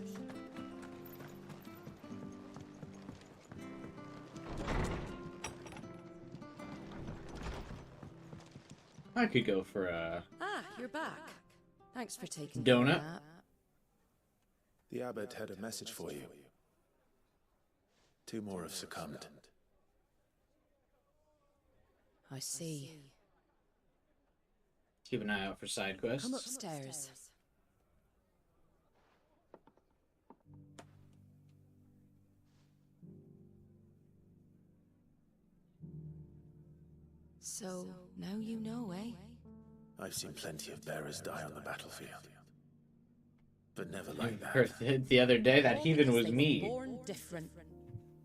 I could go for a Ah, you're back. Thanks for taking donut. that. The abbot had a message for you. 2 more have succumbed. I see. Keep an eye out for side quests. Come upstairs. So, now you know, eh? I've seen plenty of bearers die on the battlefield. But never like I that. heard the other day that heathen was me. Born different.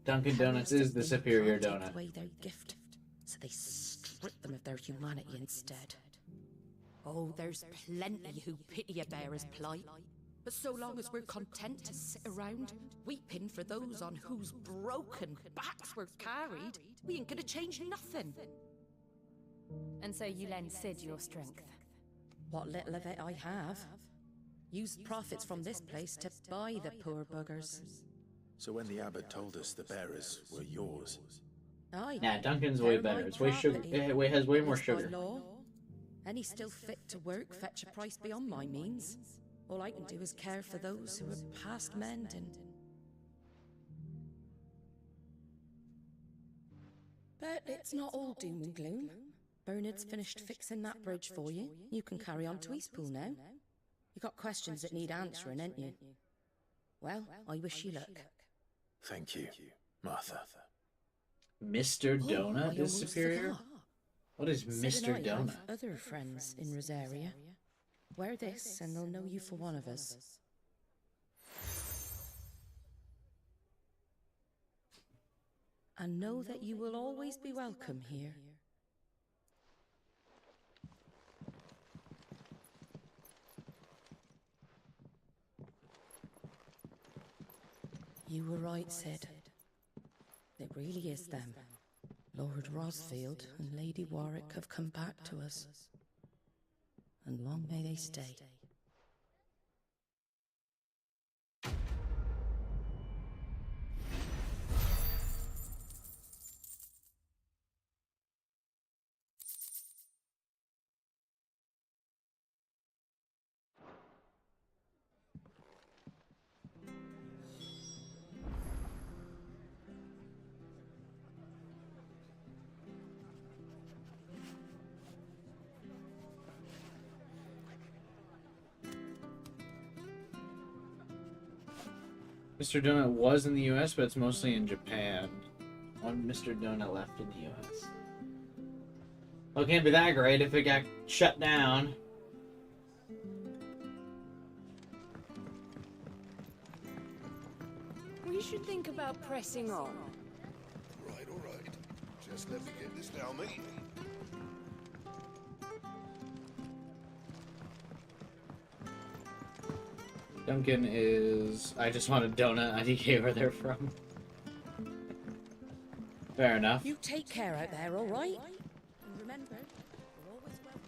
Dunkin' Donuts is the superior Take donut. away their gift, so they strip them of their humanity instead. Oh, there's plenty who pity a bearer's plight. But so long as we're content to sit around, weeping for those on whose broken backs we're carried, we ain't gonna change nothing. And so you lend Sid your strength. What little of it I have. Used profits from this place to buy the poor buggers. So when the abbot told us the bearers were yours, Aye. Nah, Dunkin's way They're better. my It's way sugar. property. It has way more It's by sugar. law. Any still fit to work fetch a price beyond my means. All I can do is care for those who are past mending. But it's not all doom and gloom. Bernard's finished fixing that bridge for you. You can carry on to Eastpool now. You got questions that need answering, ain't you? Well, I wish you luck. thank you, Martha. Mr. Oh, Donut I is almost superior? forgot. What is Sid Mr. and I have Donut? other friends in Rosaria. Wear this and they'll know you for one of us. And know that you will always be welcome here. You were right, Sid. It really is them. Lord Rosfield and Lady Warwick have come back to us. and long may they stay. Mr. Donut was in the US, but it's mostly in Japan. One Mr. Donut left in the US. Well, it can't be that great if it got shut down. We should think about pressing on. Right, all right. Just let me get this down, mate. Duncan is... I just want a donut. I DK where they're from. Fair enough. You take care out there, all right? And remember, you're always welcome.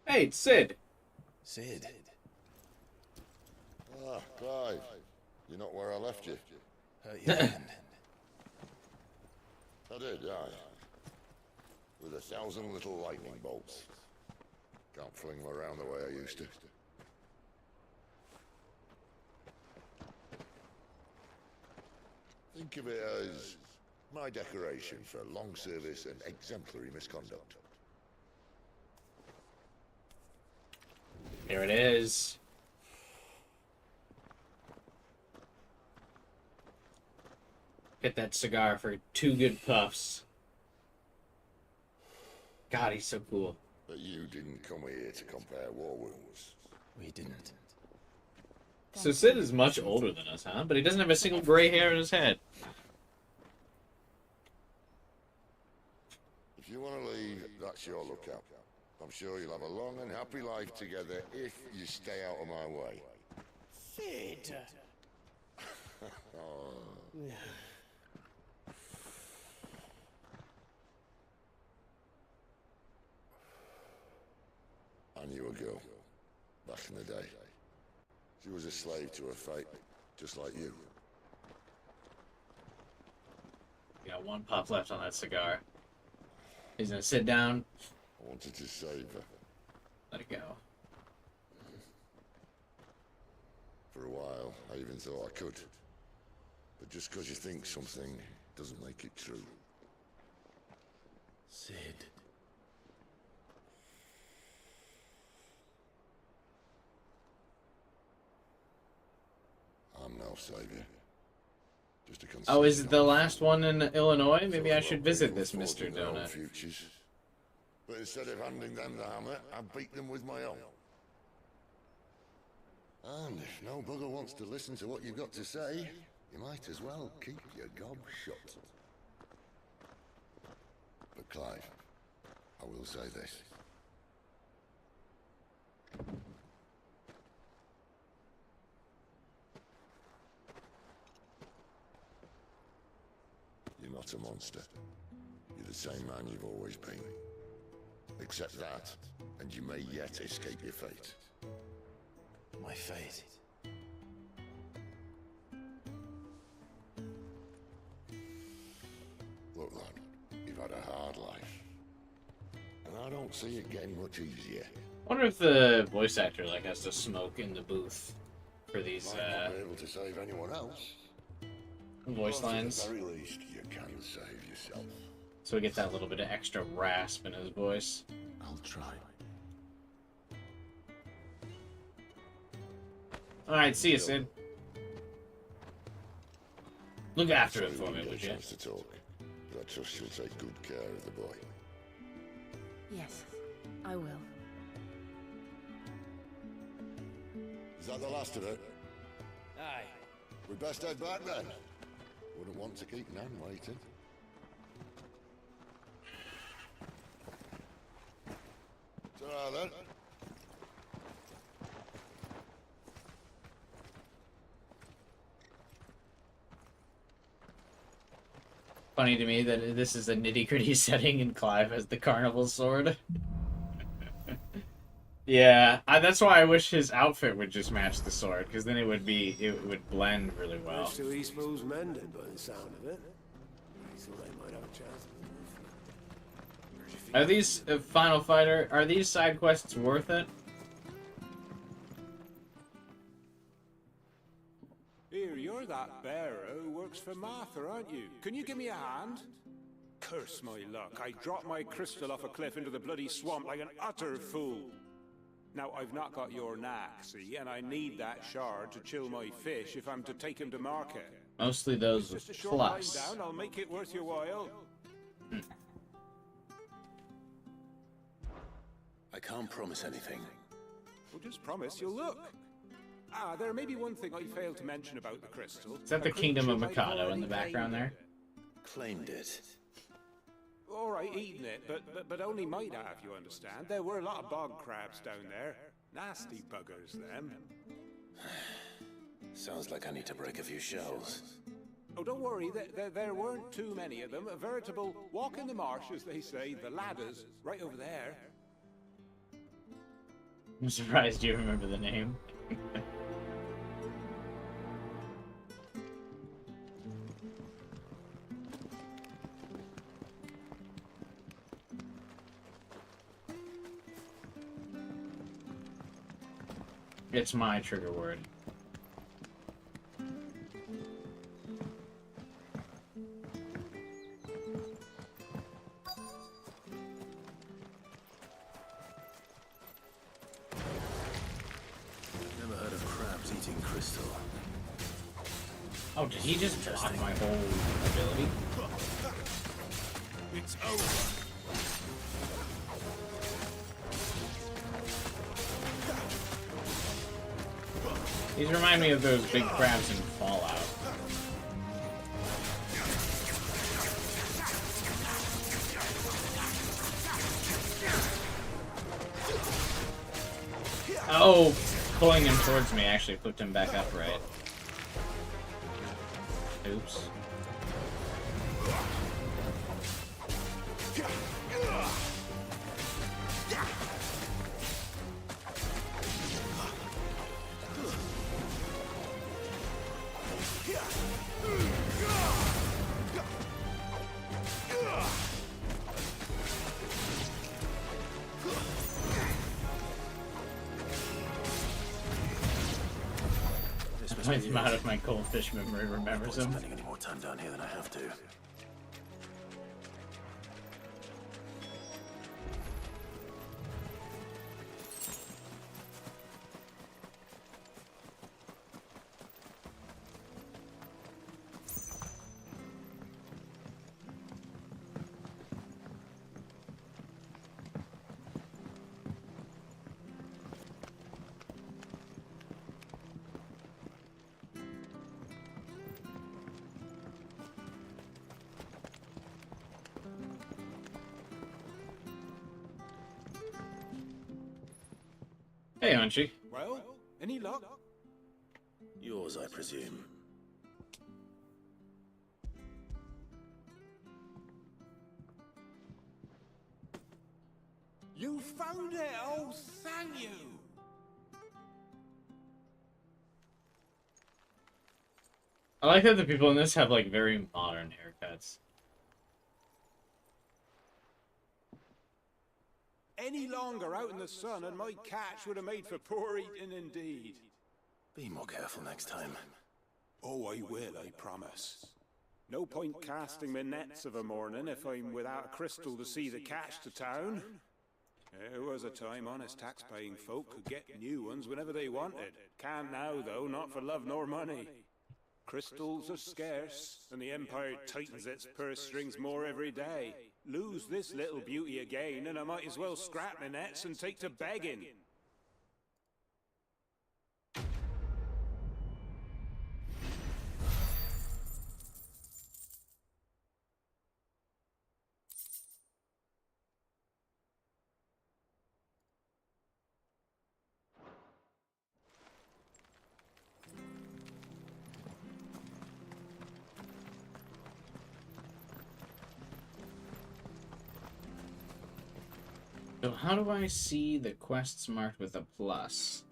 Hey, it's Sid. Sid? Ah, Clive. You're not where I left you. Hurt your hand. I did, aye. With 1,000 little lightning bolts. Can't fling them around the way I used to. Think of it as my decoration for long service and exemplary misconduct. Here it is. Get that cigar for 2 good puffs. God, he's so cool. But you didn't come here to compare war wounds. We didn't. So Sid is much older than us, huh? But he doesn't have a single gray hair in his head. If you want to leave, that's your lookout. I'm sure you'll have a long and happy life together if you stay out of my way. Sid! Oh. I knew a girl, back in the day. She was a slave to her fate, just like you. You got 1 puff left on that cigar. He's gonna sit down. I wanted to save her. Let it go. For a while, I even thought I could. But just because you think something doesn't make it true. Sid. I'm no savior. Just a Oh, is it the last one in Illinois? Maybe I should visit this Mr. Donut. Futures. But instead of handing them the hammer, I beat them with my own. And if no bugger wants to listen to what you've got to say, you might as well keep your gob shut. But Clive, I will say this. You're not a monster. You're the same man you've always been. Accept that, and you may yet escape your fate. My fate? Look, lad, you've had a hard life. And I don't see it getting much easier. I wonder if the voice actor like has to smoke in the booth for these Might not be able to save anyone else. voice But lines. At the very least, you can save yourself. So we get that little bit of extra rasp in his voice. I'll try. Alright, see you, Sid. Look after it for me, Get a would you? chance to talk, but I trust you'll take good care of the boy. Yes, I will. Is that the last of it? Aye. We best head back then. Wouldn't want to keep Nan waiting. then. Funny to me that this is a nitty-gritty setting and Clive has the carnival sword. Yeah, that's why I wish his outfit would just match the sword, because then it would blend really well. Most of Eastmo's mended by the sound of it. I thought I might have a chance. Are these Final Fighter? Are these side quests worth it? Here, you're that bearer who works for Martha, aren't you? Can you give me a hand? Curse my luck, I dropped my crystal off a cliff into the bloody swamp like an utter fool. Now, I've not got your knack, see, and I need that shard to chill my fish if I'm to take him to market. Mostly those Just a with short plus. line down, I'll make it worth your while. I can't promise anything. Well, just promise you'll look. Ah, there may be one thing I failed to mention about the crystal. Is that the Kingdom of Mikado in the background there? Claimed it. All right, eating it, but only might have, you understand. There were a lot of bog crabs down there. Nasty buggers, them. Sounds like I need to break a few shells. Oh, don't worry, there weren't too many of them. A veritable walk in the marsh, as they say, the ladders, right over there. I'm surprised you remember the name. It's my trigger word. Never heard of crabs eating crystal. Oh, did he just block my whole ability? It's over. These remind me of those big crabs in Fallout. Oh, pulling him towards me actually flipped him back upright. Oops. Points him out if my goldfish memory remembers him. Spending any more time down here than I have to. Hey, Hunchy. Well, any luck? Yours, I presume. You found it! Oh, thank you! I like that the people in this have, like, very modern haircuts. Any longer out in the sun and my catch would have made for poor eating indeed. Be more careful next time. Oh, I will, I promise. No point casting my nets of a morning if I'm without a crystal to see the catch to town. There was a time honest tax-paying folk could get new ones whenever they wanted. Can't now, though, not for love nor money. Crystals are scarce, and the Empire tightens its purse strings more every day. Lose this little beauty again, and I might as well scrap my nets and take to begging. So how do I see the quests marked with a plus?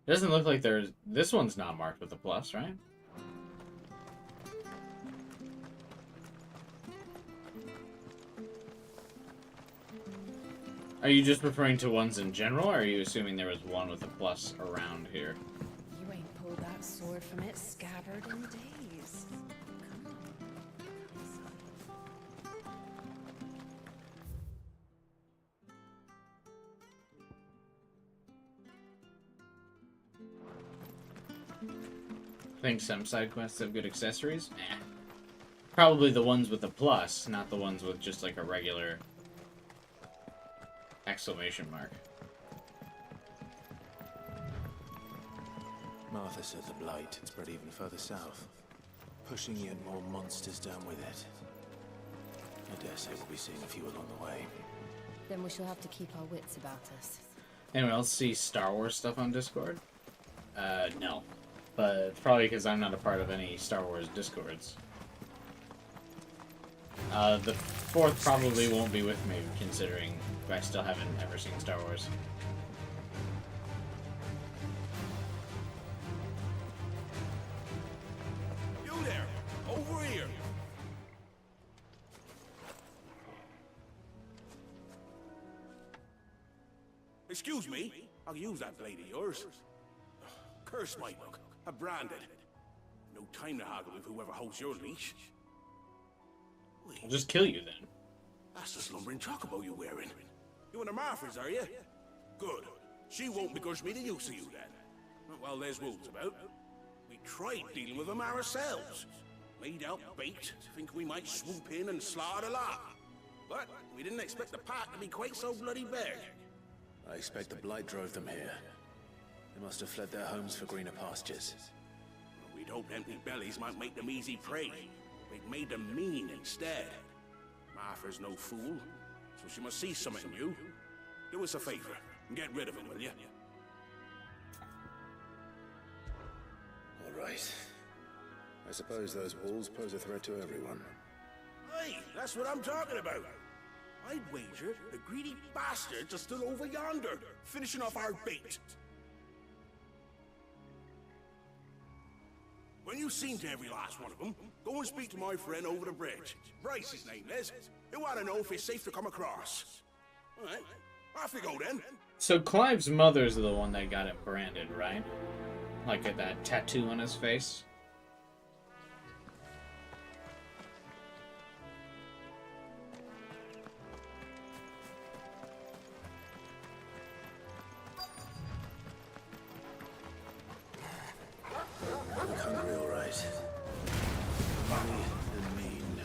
It doesn't look like there's... This one's not marked with a plus, right? Are you just referring to ones in general, or are you assuming there was one with a plus around here? You ain't pulled that sword from its scabbard in days. I think some side quests have good accessories. Eh. Probably the ones with a plus, not the ones with just like a regular exclamation mark. Martha said the blight had spread even further south, pushing yet more monsters down with it. I dare say we'll be seeing a few along the way. Then we shall have to keep our wits about us. Anyone else see Star Wars stuff on Discord? No. But it's probably because I'm not a part of any Star Wars Discords. The fourth probably won't be with me, considering I still haven't ever seen Star Wars. You there! Over here! Excuse me? I'll use that blade of yours. Curse my luck. I'm branded. No time to haggle with whoever holds your leash. I'll just kill you then. That's the slumbering chocobo you're wearing. You and the Marthas, are you? Good. She won't begrudge me the use of you then. Not while there's wolves about. We tried dealing with them ourselves. Made out baked, think we might swoop in and slaughter the lot. But we didn't expect the pack to be quite so bloody big. I expect the blight drove them here. They must have fled their homes for greener pastures. We'd hoped empty bellies might make them easy prey. We'd made them mean instead. Martha's no fool, so she must see something new. Do us a favor and get rid of them, will you? All right. I suppose those walls pose a threat to everyone. Hey, that's what I'm talking about. I'd wager the greedy bastards are still over yonder, finishing off our bait. When you've seen to every last one of them, go and speak to my friend over the bridge. Bryce, his name is. He'll want to know if it's safe to come across. All right, off you go then. So Clive's mother's the one that got it branded, right? Like that tattoo on his face? I'm hungry, all right. Hungry and mean.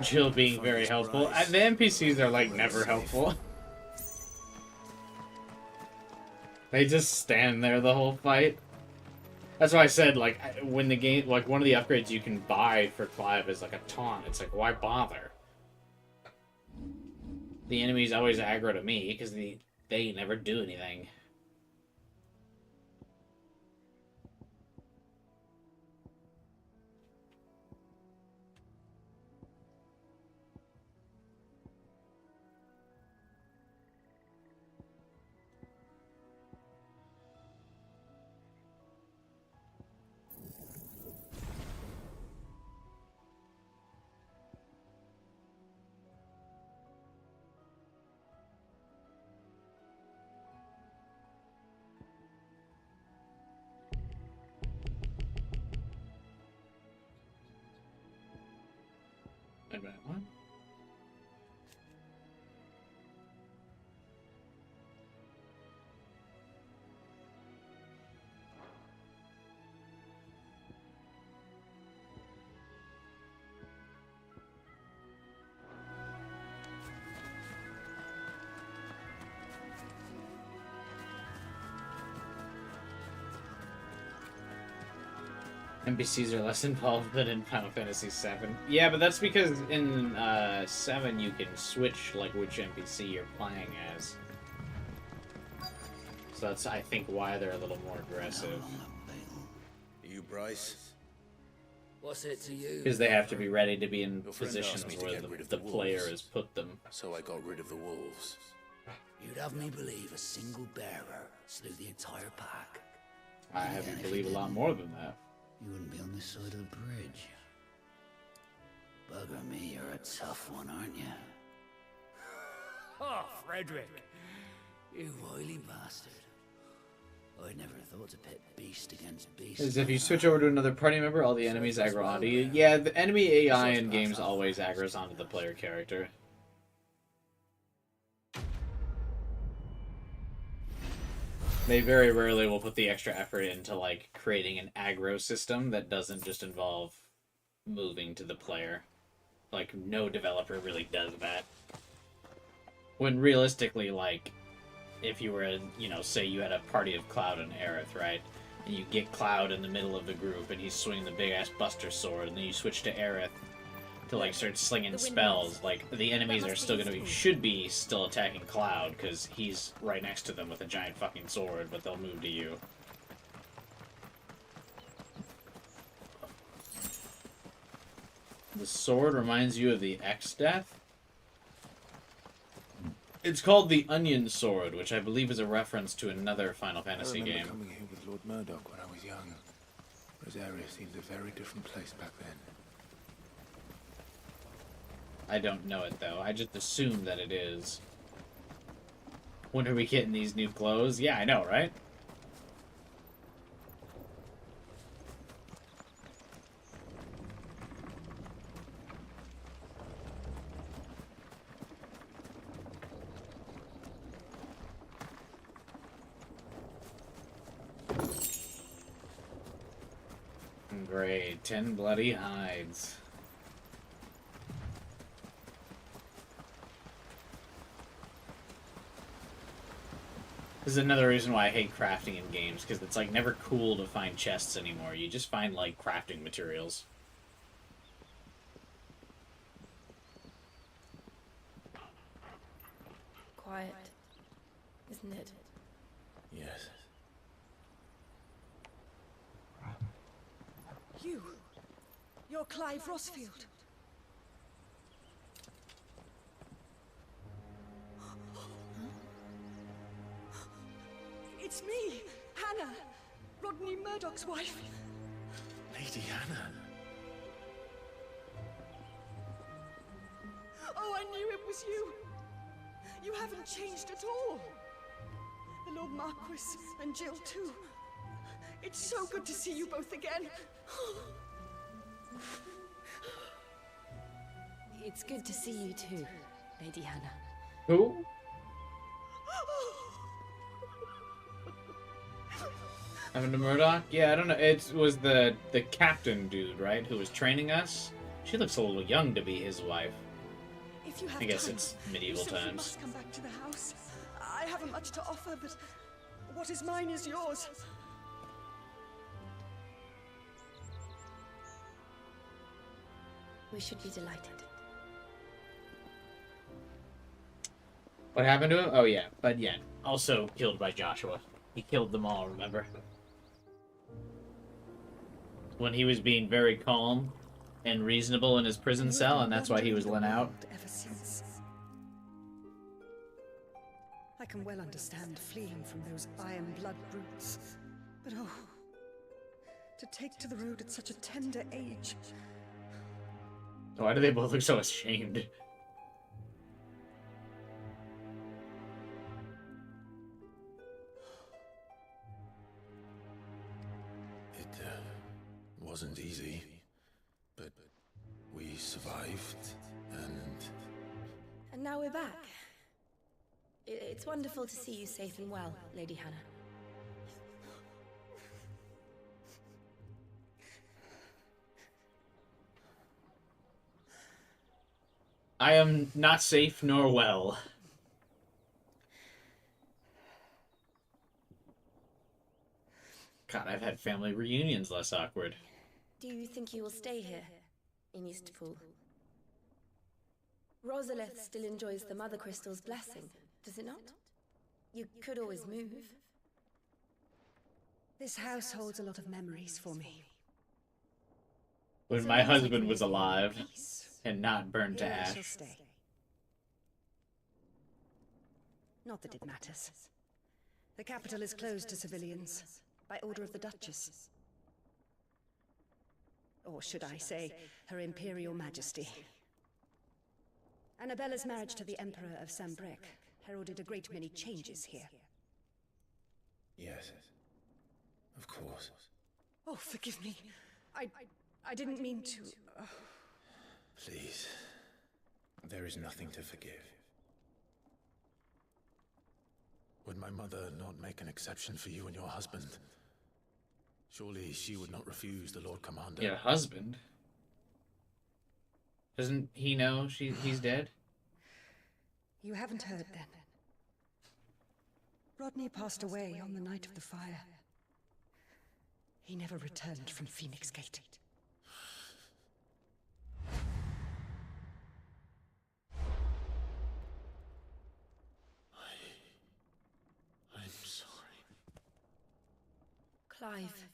Jill being very helpful. The NPCs are like never helpful. They just stand there the whole fight. That's why I said, like, when the game, like, one of the upgrades you can buy for Clive is like a taunt. It's like, why bother? The enemies always aggro to me because they never do anything. Wait a minute, what? NPCs are less involved than in Final Fantasy VII. Yeah, but that's because in 7 you can switch like which NPC you're playing as. So that's, I think, why they're a little more aggressive. You Bryce? What's it to you? Because they have to be ready to be in Your friend positions asked me to where get rid of the the player wolves. has put them. So I got rid of the wolves. You'd have me believe a single bearer slew the entire pack. I have you believe a lot more than that. You wouldn't be on this side of the bridge. Bugger me, you're a tough one, aren't you? Oh, Frederick! You wily bastard. I'd never thought to pit beast against beast. Is if you switch over to another party member, all the enemies aggro onto you. Yeah, the enemy AI in games always aggroes onto the player character. They very rarely will put the extra effort into like creating an aggro system that doesn't just involve moving to the player. Like, no developer really does that. When realistically, like, if you were, you know, say you had a party of Cloud and Aerith, right? And you get Cloud in the middle of the group and he's swinging the big-ass Buster Sword, and then you switch to Aerith to, like, start slinging spells. Like, the enemies are still gonna be, should be still attacking Cloud, because he's right next to them with a giant fucking sword, but they'll move to you. The sword reminds you of the X-Death? It's called the Onion Sword, which I believe is a reference to another Final Fantasy I remember game. coming here with Lord Murdoch when I was young. Rosaria seemed a very different place back then. I don't know it, though. I just assume that it is. When are we getting these new clothes? Yeah, I know, right? Great. 10 bloody hides. This is another reason why I hate crafting in games, because it's like never cool to find chests anymore. You just find like crafting materials. Quiet, isn't it? Yes. You're Clive Rossfield. It's me, Hannah, Rodney Murdoch's wife. Lady Hannah. Oh, I knew it was you. You haven't changed at all. The Lord Marquis and Jill too. It's so good to see you both again. It's good to see you too, Lady Hannah. Who? Evan Murdoch? Yeah, I don't know. It was the captain dude, right, who was training us. She looks a little young to be his wife. If you have I guess time, it's medieval you simply times. must come back to the house. I haven't much to offer, but what is mine is yours. We should be delighted. What happened to him? Oh, yeah. But yeah, also killed by Joshua. He killed them all, remember? When he was being very calm and reasonable in his prison cell, and that's why he was let out. Ever since. I can well understand fleeing from those iron blood brutes, but oh, to take to the road at such a tender age. Why do they both look so ashamed? It wasn't easy, but we survived, and And now we're back. It's wonderful to see you safe and well, Lady Hannah. I am not safe nor well. God, I've had family reunions less awkward. Do you think you will stay here, in Eastpool? Rosalith still enjoys the Mother Crystal's blessing, does it not? You could always move. This house holds a lot of memories for me. When So my long as I husband can was live in alive peace, and not burned to here I shall ash. stay. Not that it matters. The capital is closed to civilians, by order of the Duchess. Or should I say, Her Imperial Majesty. Annabella's marriage to the Emperor of Sambrec heralded a great many changes here. Yes. Of course. Oh, forgive me. I didn't mean to... Please. There is nothing to forgive. Would my mother not make an exception for you and your husband? Surely she would not refuse the Lord Commander. Your husband? Doesn't he know he's dead? You haven't heard then. Rodney passed away on the night of the fire. He never returned from Phoenix Gate. I'm sorry. Clive.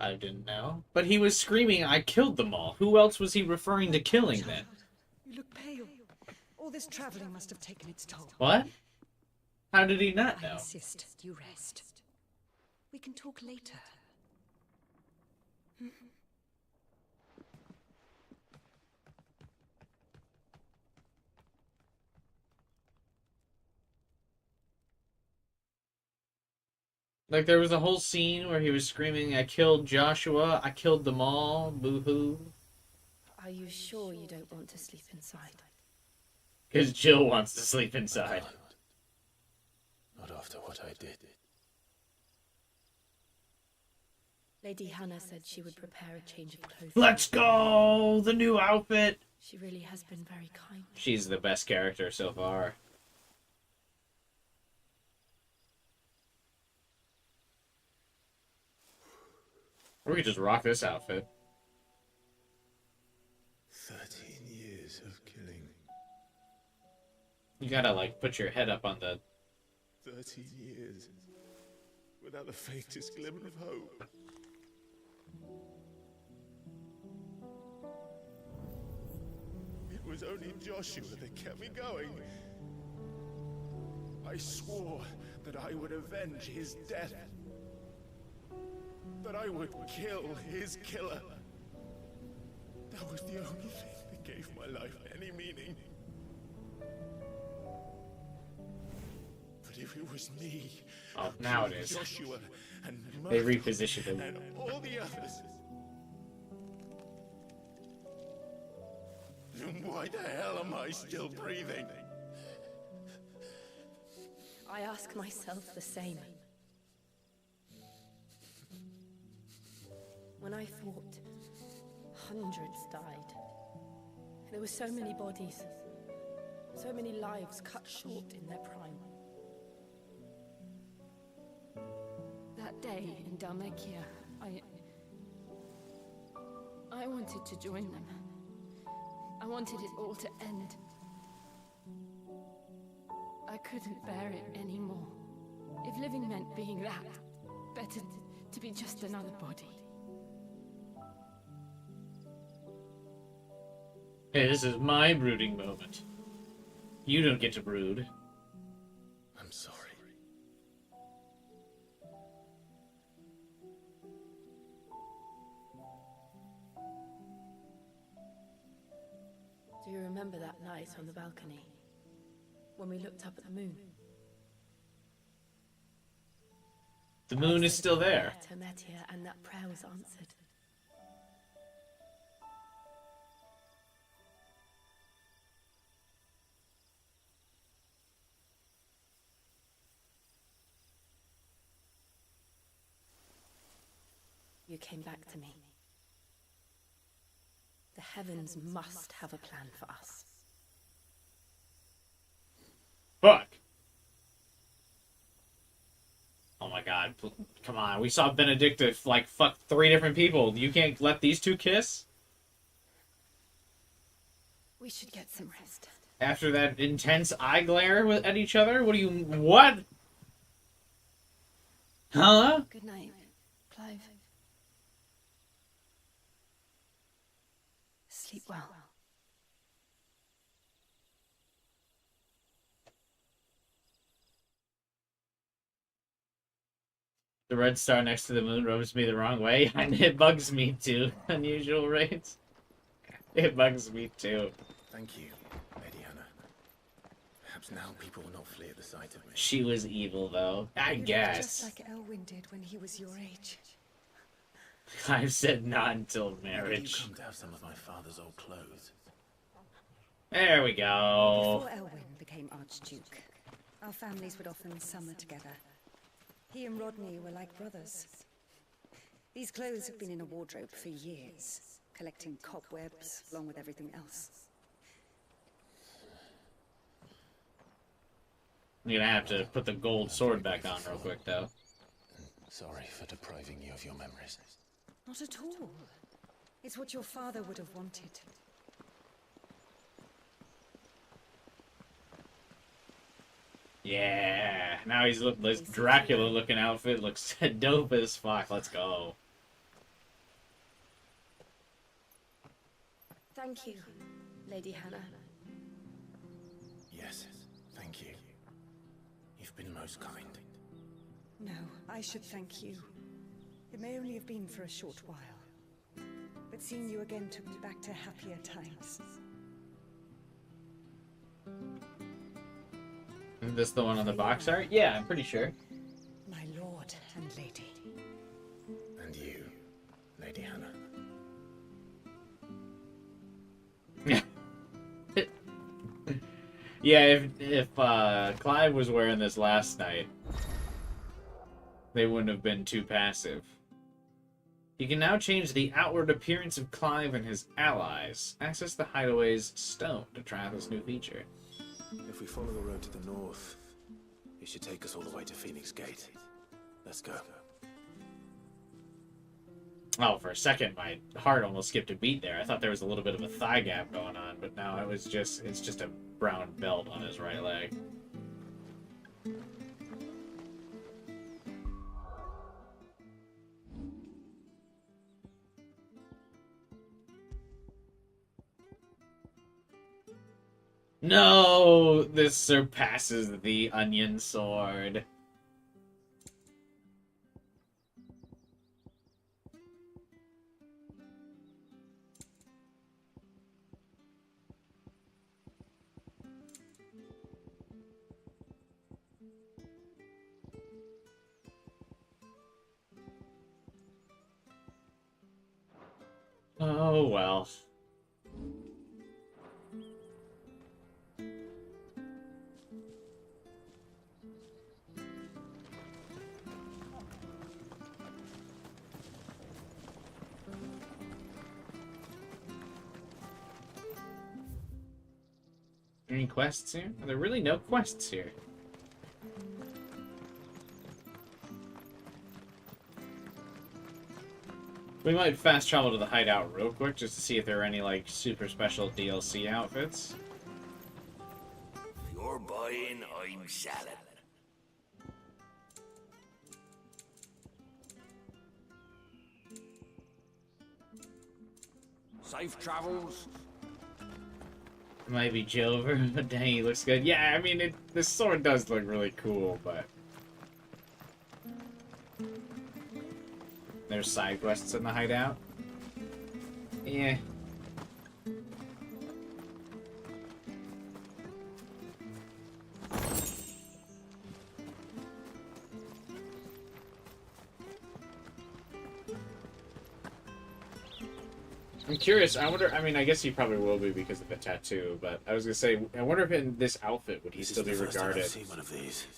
I didn't know. But he was screaming, I killed them all. Who else was he referring to killing then? You look pale. All this traveling must have taken its toll. What? How did he not I know? insist you rest. We can talk later. Hmm? Like, there was a whole scene where he was screaming, I killed Joshua, I killed them all, boo-hoo. Are you sure you don't want to sleep inside? Because Jill wants to sleep inside. Not after what I did. Lady Hannah said she would prepare a change of clothes. Let's go! The new outfit! She really has been very kind. She's the best character so far. Or we could just rock this outfit. 13 years of killing. You gotta, like, put your head up on the... 13 years. Without the faintest glimmer of hope. It was only Joshua that kept me going. I swore that I would avenge his death. That I would kill his killer. That was the only thing that gave my life any meaning. But if it was me, Oh, now it is. Joshua and They Murdoch repositioned him. and all the others, then why the hell am I still breathing? I ask myself the same. When I fought, hundreds died. There were so many bodies, so many lives cut short in their prime. That day in Dhalmekia, I wanted to join them. I wanted it all to end. I couldn't bear it anymore. If living meant being that, better to be just another body. Hey, this is my brooding moment. You don't get to brood. I'm sorry. Do you remember that night on the balcony? When we looked up at the moon? The moon is still there. Termetia, and that prayer was answered. You came back to me. The heavens must have a plan for us. Fuck. Oh my god, come on. We saw Benedicta, like, fuck 3 different people. You can't let these two kiss? We should get some rest. After that intense eye glare at each other? What do you... What? Huh? Good night, Clive. Sleep well. The red star next to the moon rubs me the wrong way, and it bugs me too. Unusual rates. It bugs me too. Thank you, Lady Hannah. Perhaps now people will not flee at the sight of me. She was evil, though. I You look guess. just like Elwyn did when he was your age. I've said not until Maybe marriage. you come to have some of my father's old clothes. There we go. Before Elwyn became Archduke, our families would often summer together. He and Rodney were like brothers. These clothes have been in a wardrobe for years, collecting cobwebs along with everything else. I'm gonna have to put the gold sword back on real quick, though. Sorry for depriving you of your memories. Not at all. It's what your father would have wanted. Yeah. Now he's this Dracula looking outfit looks dope as fuck. Let's go. Thank you, Lady Hannah. Yes, thank you. You've been most kind. No, I should thank you. It may only have been for a short while, but seeing you again took me back to happier times. Is this the one on the box art? Yeah, I'm pretty sure. My lord and lady. And you, Lady Hannah. Yeah, if Clive was wearing this last night, they wouldn't have been too passive. You can now change the outward appearance of Clive and his allies. Access the Hideaway's stone to try out this new feature. If we follow the road to the north, it should take us all the way to Phoenix Gate. Let's go. Oh, for a second, my heart almost skipped a beat there. I thought there was a little bit of a thigh gap going on, but no, it's just a brown belt on his right leg. No, this surpasses the onion sword. Oh, well. Any quests here? Are there really no quests here? We might fast travel to the hideout real quick just to see if there are any, like, super special DLC outfits. You're buying, I'm selling. Safe travels. Might be Jover, but dang, he looks good. Yeah, I mean, this sword does look really cool, but... There's side quests in the hideout. Yeah. I'm curious, I wonder, I mean, I guess he probably will be because of the tattoo, but I was gonna say, I wonder if in this outfit would he still be regarded One of these.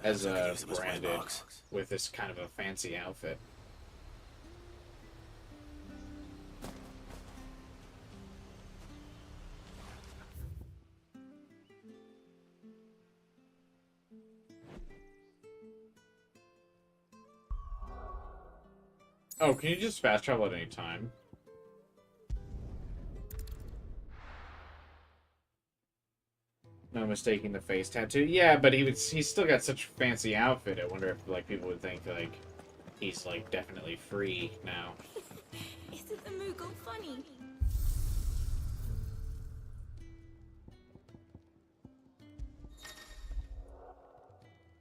as a use them as branded waymarks. with this kind of a fancy outfit. Oh, can you just fast travel at any time? No mistaking the face tattoo. Yeah, but he's still got such a fancy outfit. I wonder if like people would think like he's like definitely free now. Isn't the Moogle funny?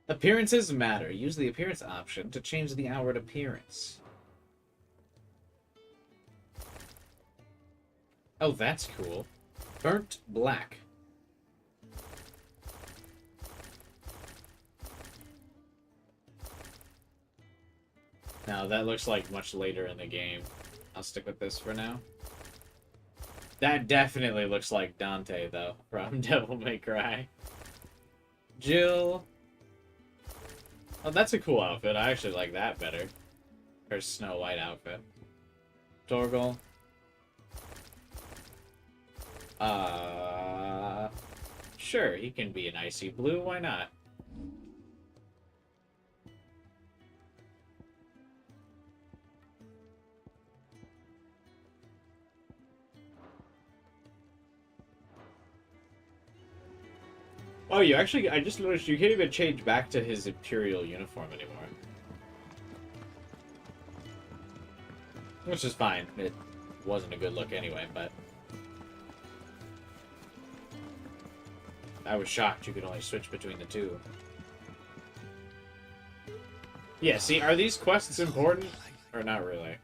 Appearances matter. Use the appearance option to change the outward appearance. Oh, that's cool. Burnt black. Now, that looks like much later in the game. I'll stick with this for now. That definitely looks like Dante, though, from Devil May Cry. Jill. Oh, that's a cool outfit. I actually like that better. Her Snow White outfit. Torgal. Sure, he can be an icy blue. Why not? Oh, you actually, I just noticed you can't even change back to his Imperial uniform anymore. Which is fine. It wasn't a good look anyway, but... I was shocked you could only switch between the two. Yeah, see, are these quests important? Or not really?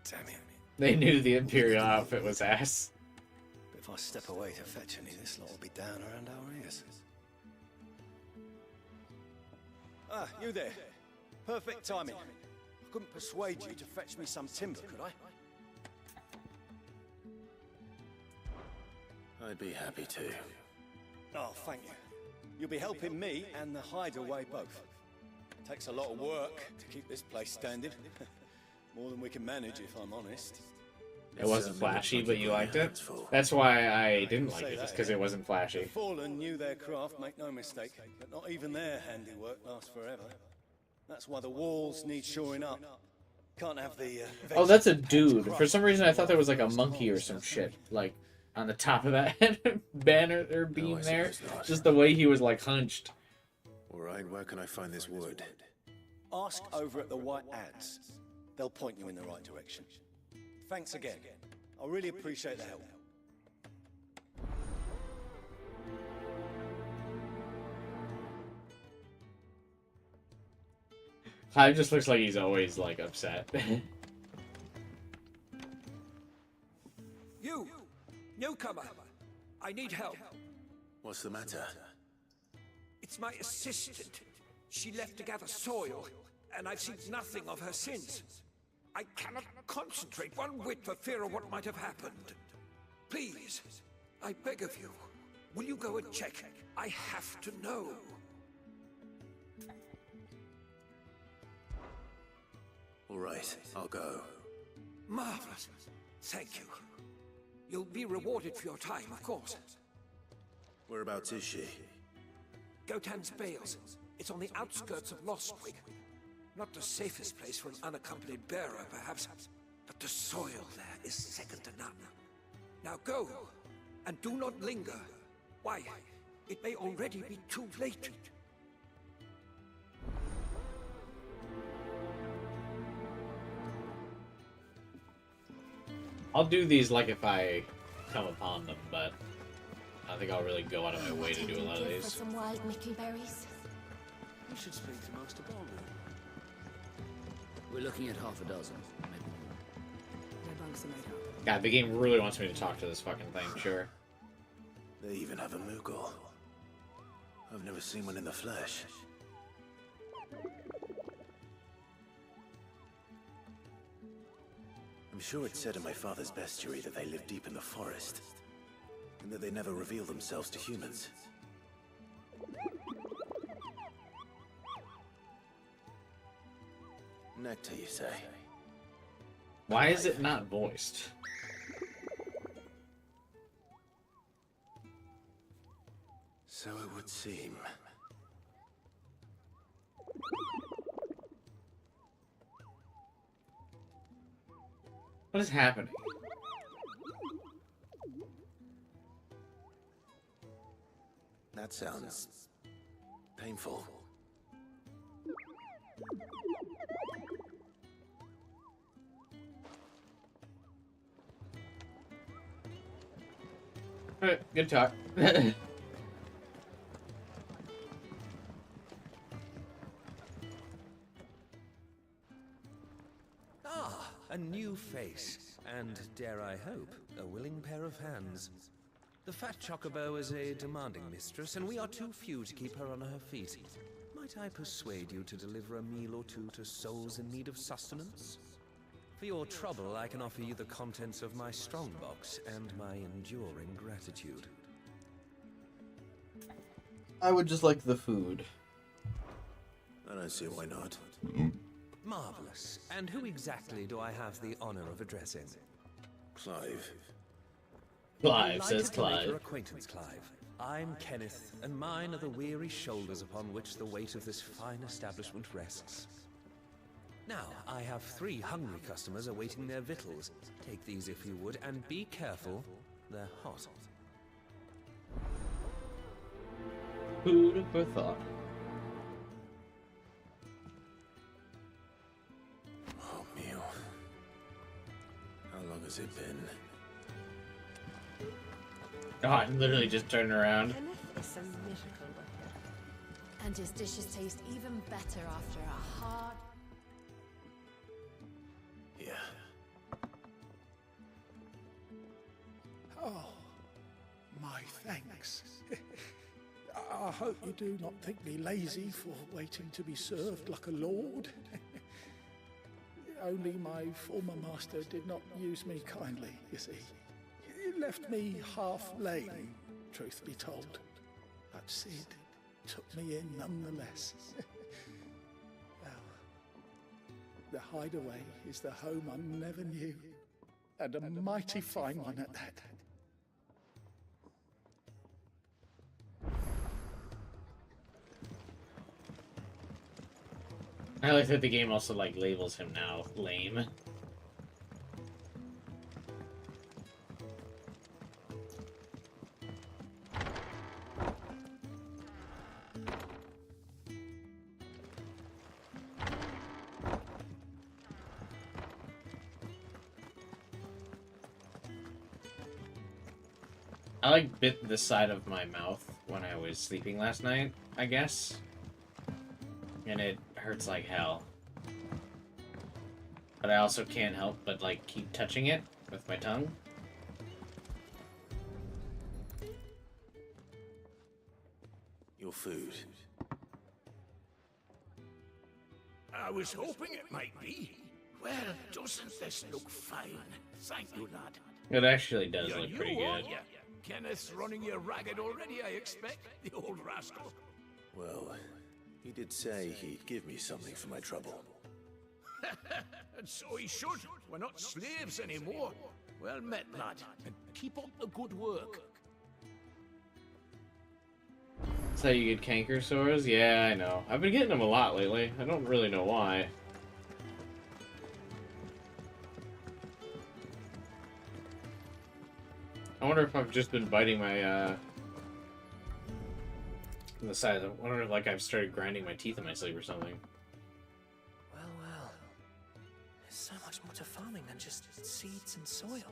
Damn it. They knew the Imperial outfit was ass. If I step away to fetch any, this lot will be down around our ears. Ah, you there. Perfect timing. I couldn't persuade you to fetch me some timber, could I? I'd be happy to. Oh, thank you. You'll be helping me and the hideaway both. Takes a lot of work to keep this place standing. More than we can manage, if I'm honest. It wasn't flashy, but you liked it? That's why I didn't like it, just because it wasn't flashy. The Fallen knew their craft, make no mistake, but not even their handiwork lasts forever. That's why the walls need shoring up. Can't have the... Oh, that's a dude. For some reason, I thought there was like a monkey or some shit, like, on the top of that banner or beam there. Just the way he was, like, hunched. Alright, where can I find this wood? Ask over at the White Ads. They'll point you in the right direction. Thanks again. I really appreciate the help. Clive just looks like he's always, like, upset. You! Newcomer! I need help. What's the matter? It's my assistant. She left to gather soil, and I've seen nothing of her since. I cannot concentrate one whit for fear of what might have happened. Please, I beg of you, will you go and check? I have to know. All right, I'll go. Marvelous. Thank you. You'll be rewarded for your time, of course. Whereabouts is she? Gotan's Bales. It's on the outskirts of Lostwing. Not the safest place for an unaccompanied bearer, perhaps, but the soil there is second to none. Now go, and do not linger. Why, it may already be too late. I'll do these like if I come upon them, but I don't think I'll really go out of my way to do a lot of For these. some wild mickleberries. You should speak to Master Baldwin. We're looking at half a dozen, maybe more. God, the game really wants me to talk to this fucking thing, sure. They even have a Moogle. I've never seen one in the flesh. I'm sure it said in my father's bestiary that they live deep in the forest, and that they never reveal themselves to humans. Nectar, you say? Why is it not voiced? So it would seem. What is happening? That sounds painful. Alright, good talk. Ah, a new face, and dare I hope, a willing pair of hands. The fat chocobo is a demanding mistress, and we are too few to keep her on her feet. Might I persuade you to deliver a meal or two to souls in need of sustenance? For your trouble, I can offer you the contents of my strongbox and my enduring gratitude. I would just like the food. I don't see why not. Marvelous. And who exactly do I have the honor of addressing? Clive. Clive, says Delighted to make Clive. your acquaintance, Clive. I'm Kenneth, and mine are the weary shoulders upon which the weight of this fine establishment rests. Now, I have 3 hungry customers awaiting their victuals. Take these if you would, and be careful, they're hot. Who'd have thought? Oh, Mew. How long has it been? Oh, I literally just turned around. Kenneth is a miracle worker. And his dishes taste even better after a hard... Yeah. Oh, my thanks. I hope you do not think me lazy for waiting to be served like a lord. Only my former master did not use me kindly, you see. He left me half lame, truth be told. But Sid took me in nonetheless. Well, the hideaway is the home I never knew, and a mighty fine one at that. I like that the game also like labels him now lame. I like bit the side of my mouth when I was sleeping last night, I guess. And it hurts like hell. But I also can't help but like keep touching it with my tongue. Your food. I was hoping it might be. Well, doesn't this look fine? Thank you, lad. It actually does Yeah, look you pretty are, good. yeah. Kenneth's running you ragged already, I expect. The old rascal. Well, he did say he'd give me something for my trouble. And so he should. We're not slaves anymore. Well met, lad. And keep up the good work. That's how you get canker sores? Yeah, I know. I've been getting them a lot lately. I don't really know why. I wonder if I've just been biting my, on the side. I wonder if, like, I've started grinding my teeth in my sleep or something. Well, well. There's so much more to farming than just seeds and soil.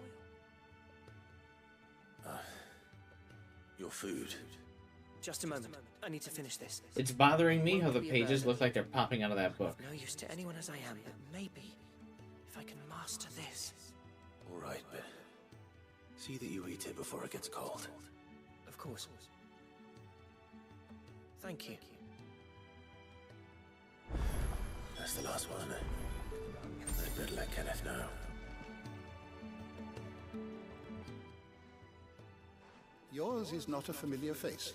Your food. Just a moment. I need to finish this. It's bothering me how Won't the be a pages burden. look like they're popping out of that book. No use to anyone as I am, but maybe if I can master this. All right, but see that you eat it before it gets cold. Of course. Thank you. That's the last one. I'd better let Kenneth know. Yours is not a familiar face.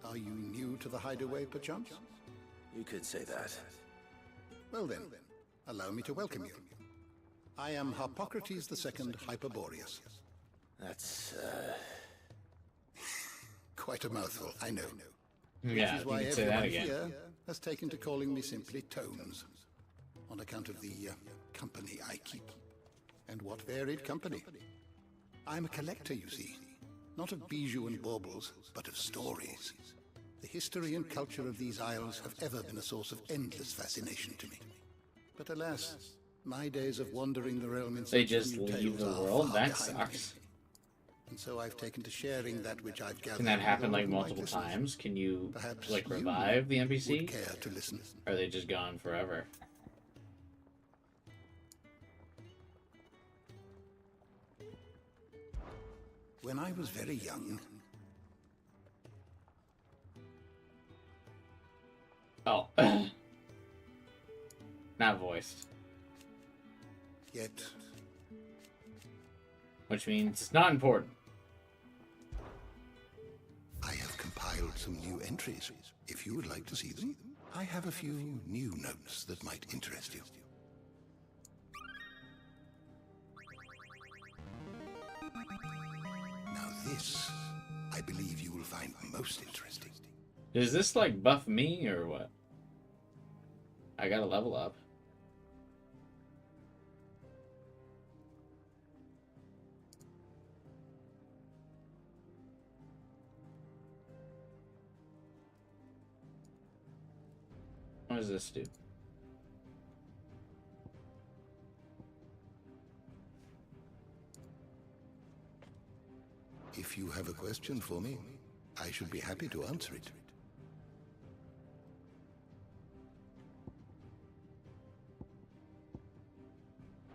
Are you new to the hideaway, perchance? You could say that. Well then, allow me to welcome you. I am Harpocrates II Hyperboreus. That's, Quite a mouthful, I know. Yeah, Which is why you can say that everyone again. here has taken to calling me simply Tones, on account of the company I keep. and what varied company. I'm a collector, you see. Not of bijou and baubles, but of stories. The history and culture of these isles have ever been a source of endless fascination to me. But alas, my days of wandering the realm in They search of just new leave tales the are world? far That behind sucks. me. And so I've taken to sharing that which I've gathered. Can that happen with all like of my multiple listeners. times? Can you Perhaps like you revive the would NPC? care to listen. Or are they just gone forever? When I was very young, Oh. Not voiced. yet Which means it's not important. I have compiled some new entries. If you would like to see them, I have a few new notes that might interest you. Now this, I believe you will find most interesting. Does this like buff me or what? I gotta level up. What does this do? If you have a question for me, I should be happy to answer it.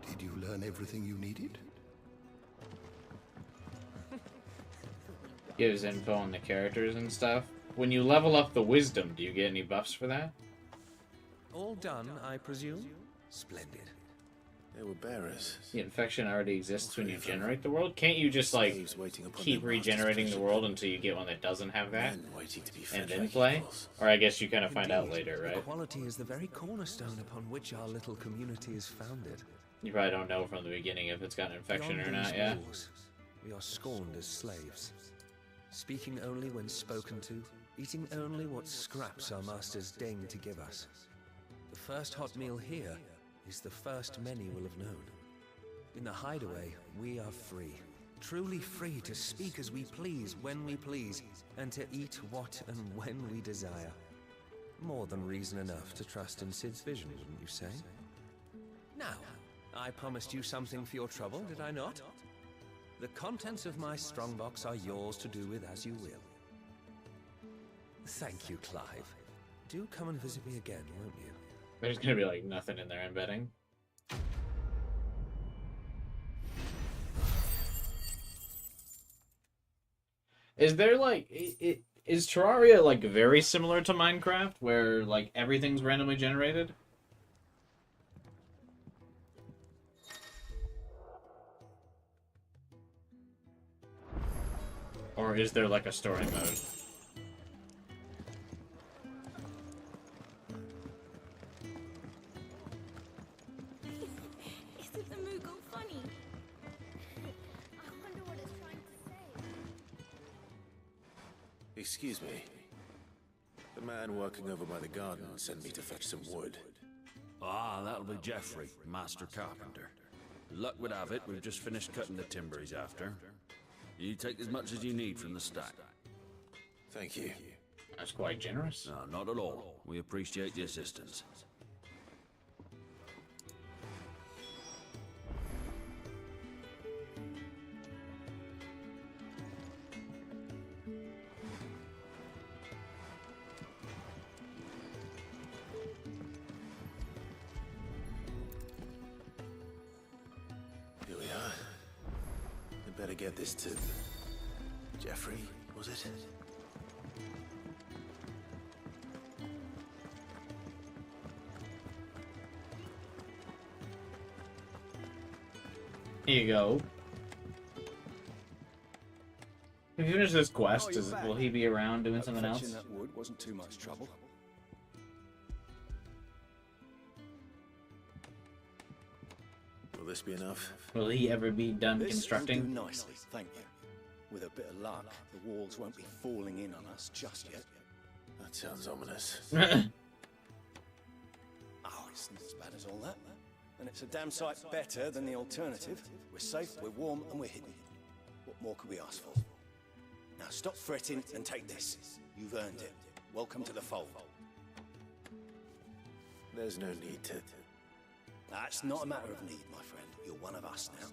Did you learn everything you needed? Gives info on the characters and stuff. When you level up the wisdom, do you get any buffs for that? All done, I presume? Splendid. They were bearers. The infection already exists when you generate the world. Can't you just like keep regenerating the world until you get one that doesn't have that, and then play? Or I guess you kind of find out later, right? Equality is the very cornerstone upon which our little community is founded. You probably don't know from the beginning if it's got an infection or Beyond not these yet. walls, we are scorned as slaves, speaking only when spoken to, eating only what scraps our masters deign to give us. The first hot meal here is the first many will have known. In the hideaway, we are free. Truly free to speak as we please, when we please, and to eat what and when we desire. More than reason enough to trust in Sid's vision, wouldn't you say? Now, I promised you something for your trouble, did I not? The contents of my strongbox are yours to do with as you will. Thank you, Clive. Do come and visit me again, won't you? There's gonna be like nothing in there, I'm betting. Is there like is Terraria like very similar to Minecraft, where like everything's randomly generated? Or is there like a story mode? Isn't the Moogle funny? I wonder what it's trying to say. Excuse me. The man working over by the garden sent me to fetch some wood. Ah, that'll be Geoffrey, Master Carpenter. Luck would have it, we've just finished cutting the timber he's after. You take as much as you need from the stack. Thank you. That's quite generous. No, not at all. We appreciate the assistance. Here we are. I'd better get this to Geoffrey, was it? Here you go. If you finish this quest, will he be around doing something else? Fetching that wood wasn't too much trouble. Will this be enough? Will he ever be done This constructing? will do nicely, thank you. With a bit of luck, the walls won't be falling in on us just yet. That sounds ominous. Oh, it's not as bad as all that. And it's a damn sight better than the alternative. We're safe, we're warm, and we're hidden. What more could we ask for? Now stop fretting and take this. You've earned it. Welcome to the fold. There's no need to... That's not a matter of need, my friend. You're one of us now.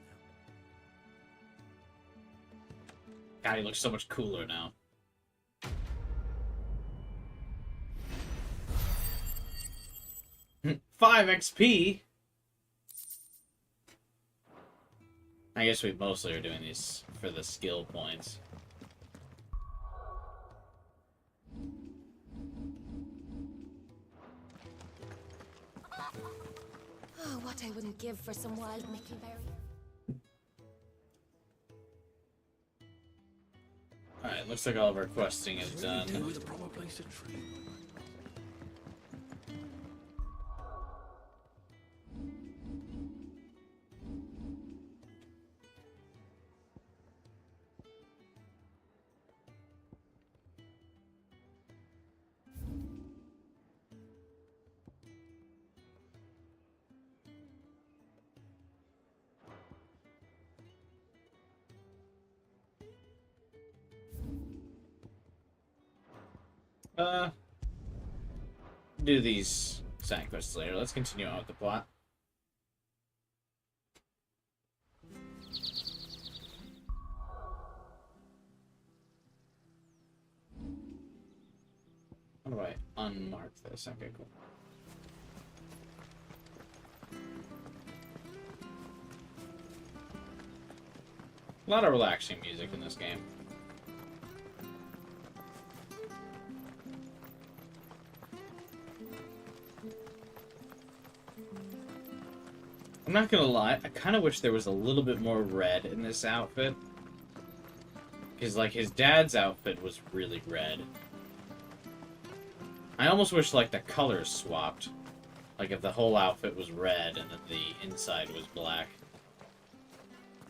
God, he looks so much cooler now. Five XP. I guess we mostly are doing these for the skill points. Oh, what I wouldn't give for some wild Mickleberry. Alright, looks like all of our questing is done. The proper place to trade. Do these side quests later. Let's continue on with the plot. How do I unmark this? Okay, cool. A lot of relaxing music in this game. I'm not gonna lie, I kind of wish there was a little bit more red in this outfit. Because, like, his dad's outfit was really red. I almost wish, like, the colors swapped. Like, if the whole outfit was red and then the inside was black.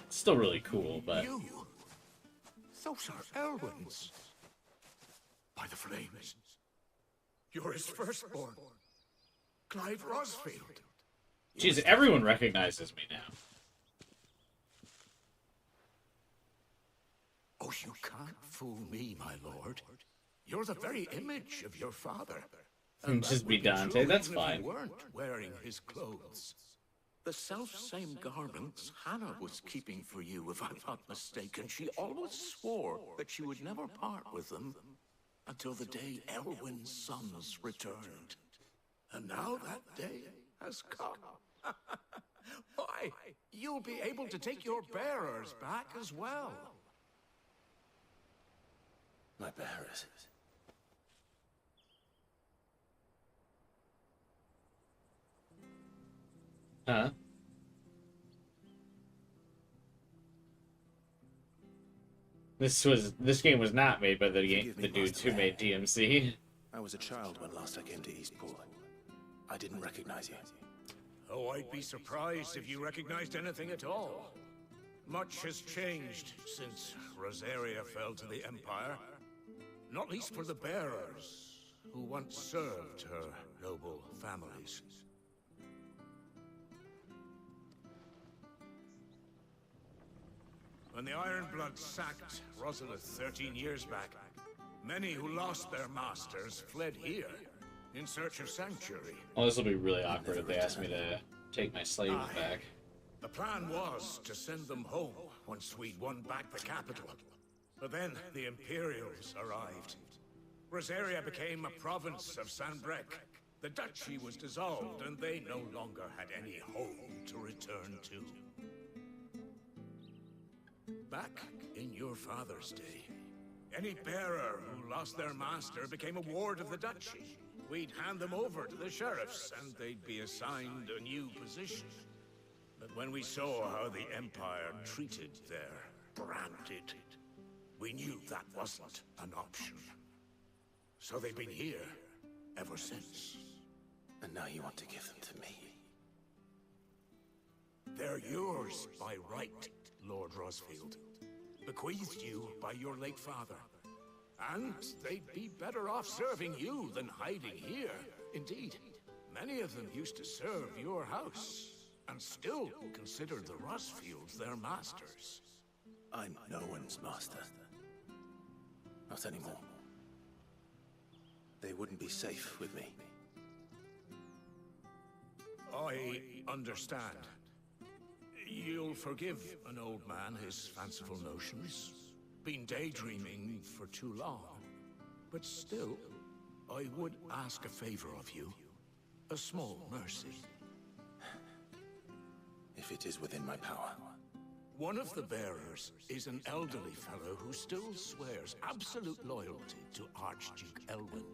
It's still really cool, but... You? Those are Elwyn's. By the flames. You're his firstborn. Clive Rosfield. Jeez, everyone recognizes me now. Oh, you can't fool me, my lord. You're the very image of your father. Just be Dante, that's fine. You weren't wearing his clothes. The self-same garments Hannah was keeping for you, if I'm not mistaken. She always swore that she would never part with them until the day Elwyn's sons returned. And now that day has come. Why, you'll be able to take your bearers back as well. My bearers. Huh? This game was not made by the dudes who made DMC. I was a child when last I came to Eastport. I didn't recognize you. Oh, I'd be surprised if you recognized anything at all. Much has changed since Rosaria fell to the Empire. Not least for the bearers, who once served her noble families. When the Ironbloods sacked Rosalith 13 years back, many who lost their masters fled here in search of sanctuary. Well, this will be really awkward if they ask me to take my slaves back. The plan was to send them home once we'd won back the capital. But then the Imperials arrived. Rosaria became a province of Sanbreque. The duchy was dissolved, and they no longer had any home to return to. Back in your father's day, any bearer who lost their master became a ward of the duchy. We'd hand them over to the sheriffs, and they'd be assigned a new position. But when we saw how the Empire treated their branded, we knew that wasn't an option. So they've been here ever since. And now you want to give them to me? They're yours by right, Lord Rosfield. Bequeathed you by your late father. And they'd be better off serving you than hiding here. Indeed, many of them used to serve your house and still consider the Rustfields their masters. I'm no one's master. Not anymore. They wouldn't be safe with me. I understand. You'll forgive an old man his fanciful notions. Been daydreaming for too long. But still, I would ask a favor of you. A small mercy. If it is within my power. One of the bearers is an elderly fellow who still swears absolute loyalty to Archduke Elwyn.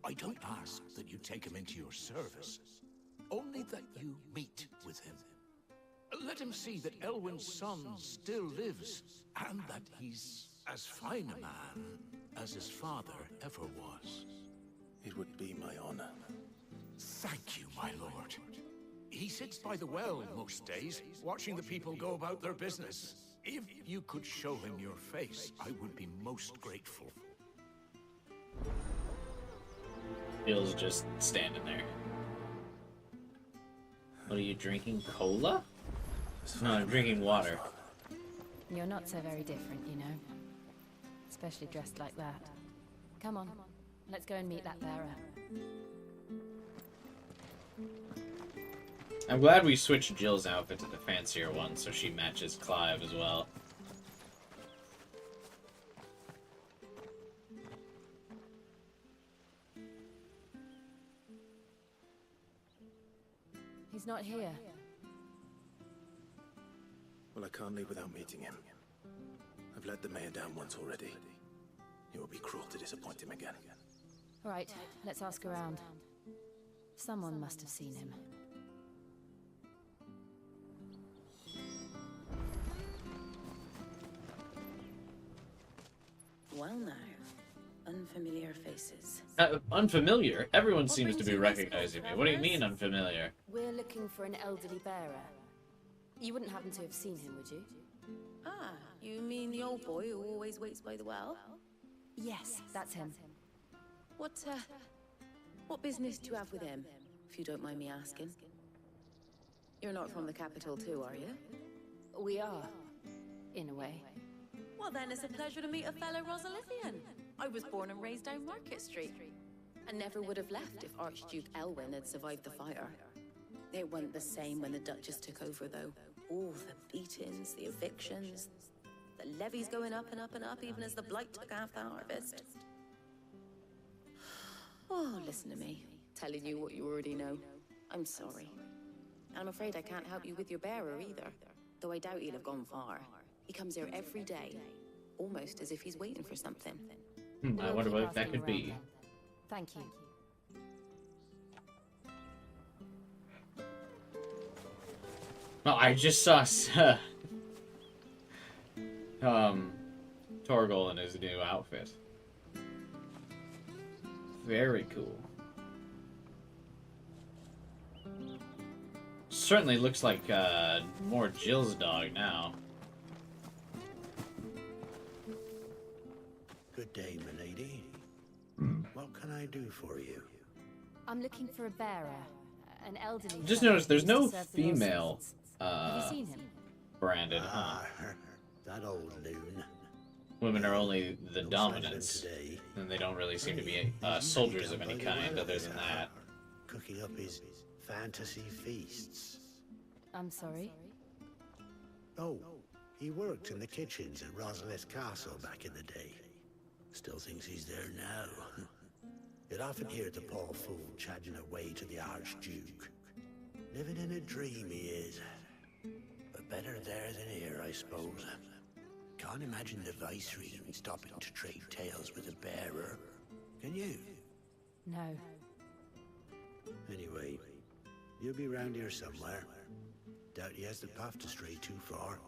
I don't ask that you take him into your service, only that you meet with him. Let him see that Elwyn's son still lives, and that he's as fine a man as his father ever was. It would be my honor. Thank you, my lord. He sits by the well most days, watching the people go about their business. If you could show him your face, I would be most grateful. Bill's just standing there. What are you drinking? Cola? No, I'm drinking water. You're not so very different, you know. Especially dressed like that. Come on, let's go and meet that bearer. I'm glad we switched Jill's outfit to the fancier one so she matches Clive as well. He's not here. Well, I can't leave without meeting him. I've let the mayor down once already. It would be cruel to disappoint him again. Right, let's ask around. Someone must have seen him. Well now, unfamiliar faces. Unfamiliar? Everyone seems to be recognizing me. What do you mean unfamiliar? We're looking for an elderly bearer. You wouldn't happen to have seen him, would you? Ah, you mean the old boy who always waits by the well? Yes, that's him. What business do you have with him, if you don't mind me asking? You're not from the capital too, are you? We are, in a way. Well then, it's a pleasure to meet a fellow Rosalithian. I was born and raised down Market Street. And never would have left if Archduke Elwyn had survived the fire. It wasn't the same when the Duchess took over, though. All the beatings, the evictions, the levies going up and up and up, even as the Blight took half the harvest. Oh, listen to me, telling you what you already know. I'm sorry. I'm afraid I can't help you with your bearer either, though I doubt he'll have gone far. He comes here every day, almost as if he's waiting for something. I wonder what that could be. Thank you. Well, I just saw Torgal in his new outfit. Very cool. Certainly looks like more Jill's dog now. Good day, milady. What can I do for you? I'm looking for a bearer, an elderly. Just noticed there's no to serve the female Have you seen him? branded, huh? That old loon. Women are only the No dominants, sign of him today. and they don't really seem to be soldiers of any kind other than that. Cooking up his fantasy feasts. I'm sorry? Oh, he worked in the kitchens at Rosalith Castle back in the day. Still thinks he's there now. You'd often hear the poor fool chatting away to the Archduke. Living in a dream he is. But better there than here, I suppose. Can't imagine the Viceroy stopping to trade tales with a bearer. Can you? No. Anyway, he'll be round here somewhere. Doubt he has the path to stray too far.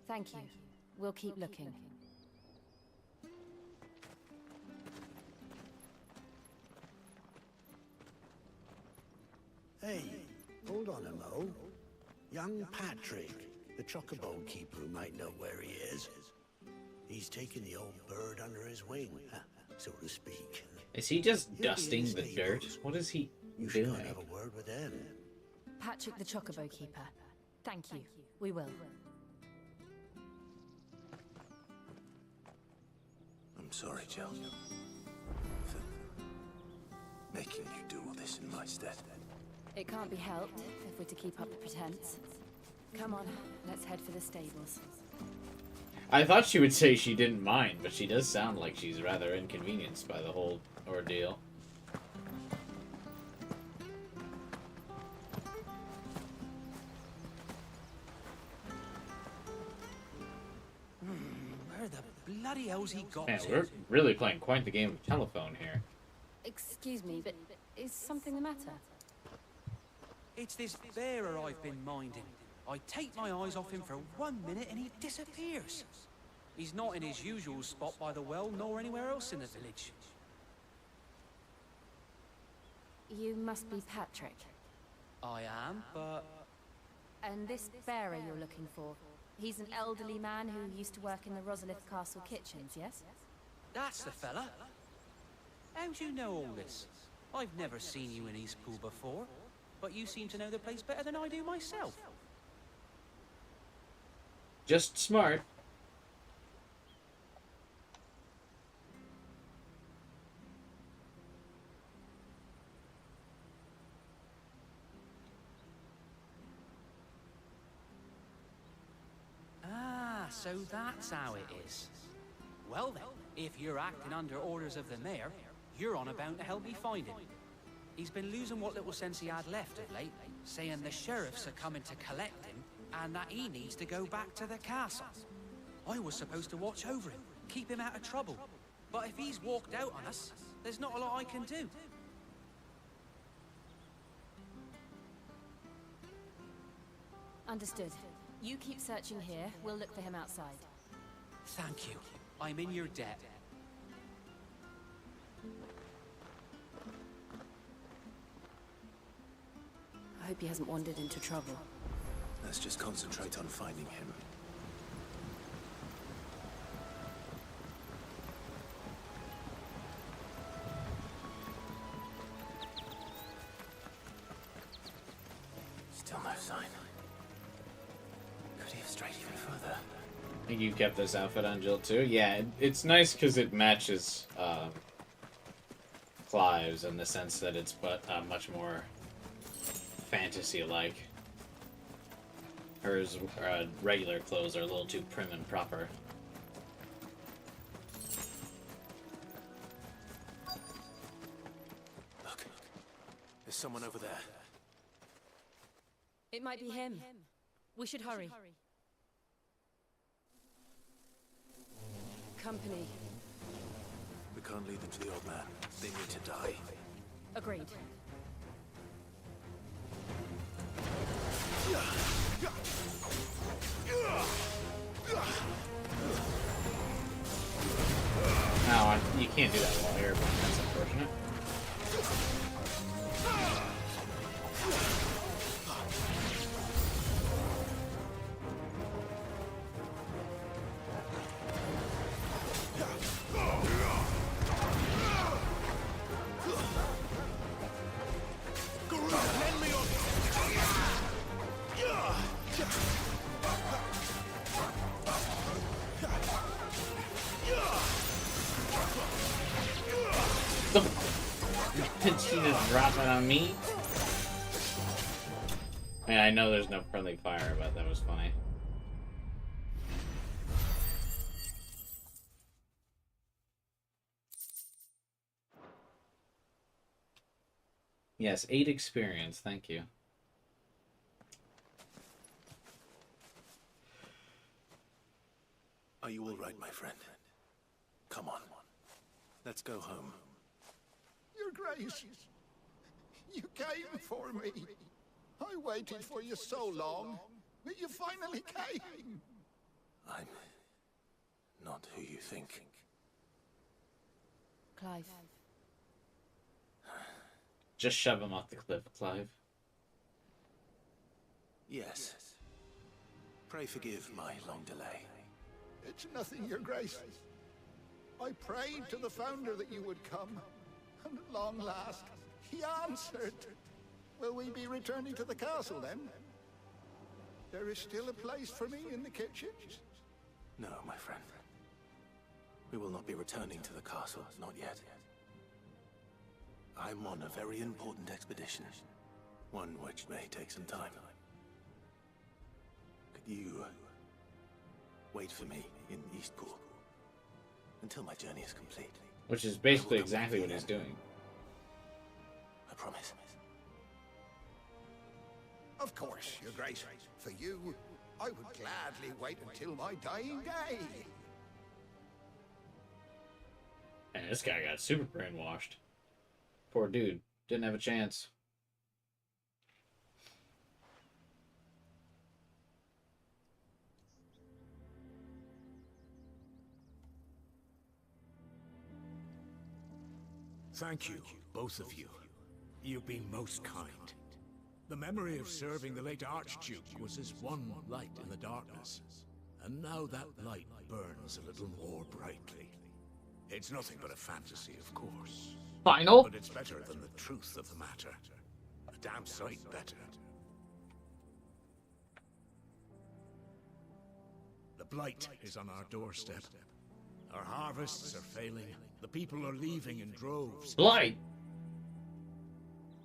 Thank you. We'll keep looking. Hey, hold on a mo. Young Patrick, the chocobo keeper, might know where he is. He's taken the old bird under his wing, so to speak. Is he just dusting the dirt? What is he You should doing? have a word with him. Patrick the Chocobo Keeper. Thank you. We will. I'm sorry, Jill. For making you do all this in my stead. It can't be helped if we're to keep up the pretense. Come on, let's head for the stables. I thought she would say she didn't mind, but she does sound like she's rather inconvenienced by the whole ordeal. Where the bloody hell's he got Man, to? we're really playing quite the game of telephone here. Excuse me, but is something the matter? It's this bearer I've been minding. I take my eyes off him for 1 minute and he disappears. He's not in his usual spot by the well, nor anywhere else in the village. You must be Patrick. I am, but... And this bearer you're looking for, he's an elderly man who used to work in the Rosalith Castle kitchens, yes? That's the fella. How do you know all this? I've never seen you in Eastpool before, but you seem to know the place better than I do myself. Just smart. Ah, so that's how it is. Well then, if you're acting under orders of the mayor, you're on about to help me find him. He's been losing what little sense he had left of late, saying the sheriffs are coming to collect him, and that he needs to go back to the castle. I was supposed to watch over him, keep him out of trouble. But if he's walked out on us, there's not a lot I can do. Understood. You keep searching here, we'll look for him outside. Thank you. I'm in your debt. I hope he hasn't wandered into trouble. Let's just concentrate on finding him. Still no sign. Could he have strayed even further? I think you kept this outfit on Jill too. Yeah, it's nice because it matches Clive's in the sense that it's much more fantasy-like. Hers regular clothes are a little too prim and proper. Look, there's someone over there. It might be him. We should hurry. Company. We can't lead them to the old man. They need to die. Agreed. No, you can't do that while airborne. That's unfortunate. Did she just drop it on me? Man, I know there's no friendly fire, but that was funny. Yes, 8 experience, thank you. Are you all right, my friend? Come on. Let's go home. Your Grace, you came for me. I waited for you so long, but you finally came. I'm not who you think. Clive. Just shove him off the cliff, Clive. Yes. Pray forgive my long delay. It's nothing, Your Grace. I prayed to the Founder that you would come, and at long last, he answered. Will we be returning to the castle then? There is still a place for me in the kitchens? No, my friend. We will not be returning to the castle, not yet. I'm on a very important expedition. One which may take some time. Could you wait for me in Eastpool until my journey is complete? Which is basically exactly what he's doing. I promise. Of course, Your Grace. For you, I would gladly wait until my dying day. And this guy got super brainwashed. Poor dude. Didn't have a chance. Thank you, both of you. You've been most kind. The memory of serving the late Archduke was as one light in the darkness, and now that light burns a little more brightly. It's nothing but a fantasy, of course. Final? But it's better than the truth of the matter. A damn sight better. The Blight is on our doorstep. Our harvests are failing. The people are leaving in droves. Blight?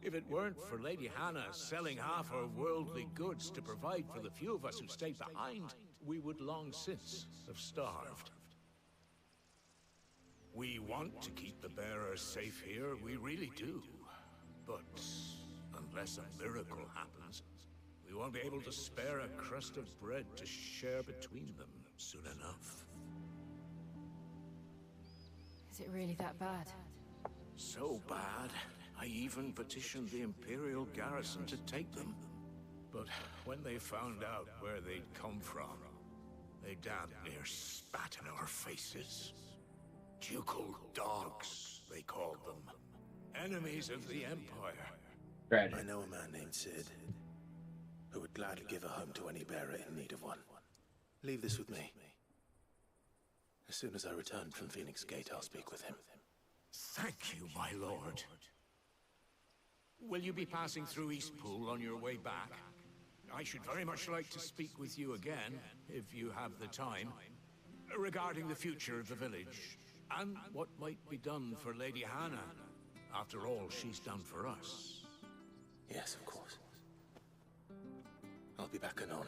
If it weren't for Lady Hannah selling half her worldly goods to provide for the few of us who stayed behind, we would long since have starved. We want to keep the bearers safe here, we really do. But unless a miracle happens, we won't be able to spare a crust of bread to share between them soon enough. Is it really that bad? So bad, I even petitioned the Imperial garrison to take them. But when they found out where they'd come from, they damn near spat in our faces. Ducal dogs, they called them. Enemies of the Empire. I know a man named Cid, who would gladly give a home to any bearer in need of one. Leave this with me. As soon as I return from Phoenix Gate, I'll speak with him. Thank you, my lord. Will you be passing through Eastpool on your way back? I should very much like to speak with you again, if you have the time, regarding the future of the village, and what might be done for Lady Hannah. After all she's done for us. Yes, of course. I'll be back anon.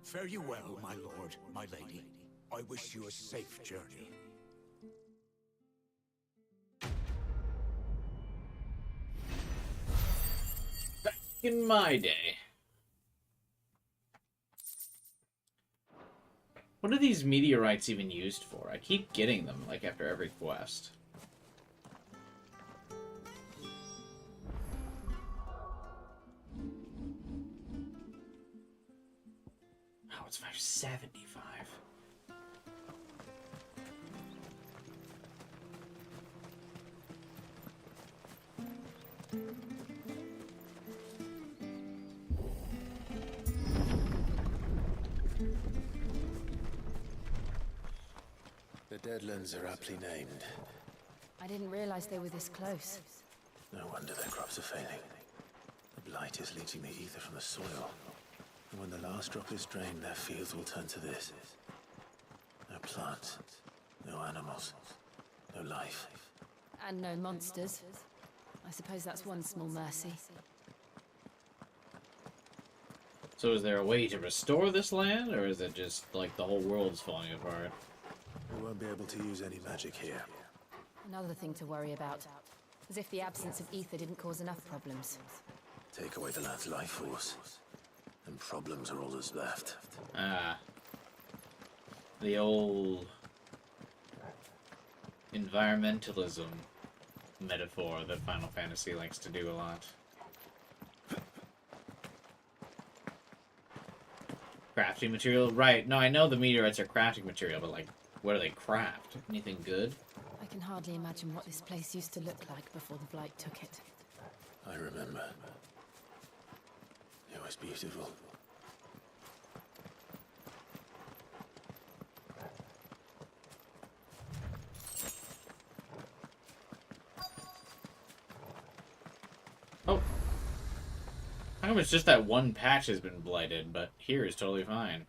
Fare you well, my lord, my lady. I wish you a safe journey. Back in my day. What are these meteorites even used for? I keep getting them, like, after every quest. Oh, it's 575. The Deadlands are aptly named. I didn't realize they were this close. No wonder their crops are failing. The Blight is leaching the ether from the soil. And when the last drop is drained, their fields will turn to this. No plants, no animals, no life. And no monsters. I suppose that's one small mercy. So is there a way to restore this land, or is it just like the whole world's falling apart? We won't be able to use any magic here. Another thing to worry about. As if the absence of ether didn't cause enough problems. Take away the land's life force, and problems are all that's left. Ah. The old environmentalism metaphor that Final Fantasy likes to do a lot. Crafting material? Right. No, I know the meteorites are crafting material, but like, what do they craft? Anything good? I can hardly imagine what this place used to look like before the Blight took it. I remember. It was beautiful. Oh. How come it's just that one patch has been blighted, but here is totally fine?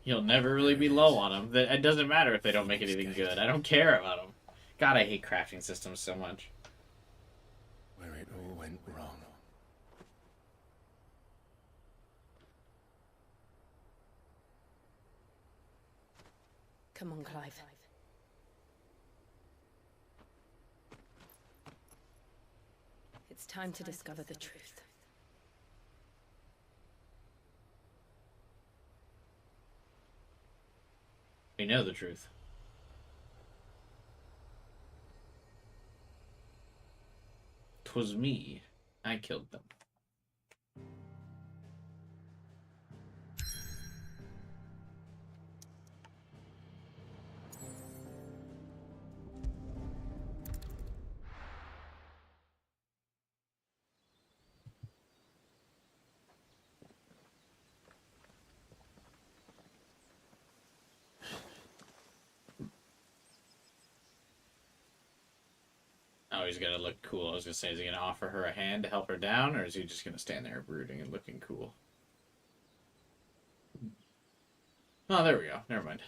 You'll never really be low on them. It doesn't matter if they don't make anything good. I don't care about them. God, I hate crafting systems so much. Where it all went wrong. Come on, Clive. It's time to discover the truth. We know the truth. 'Twas me. I killed them. Oh, he's gotta look cool. I was gonna say, is he gonna offer her a hand to help her down, or is he just gonna stand there brooding and looking cool? Oh, there we go. Never mind.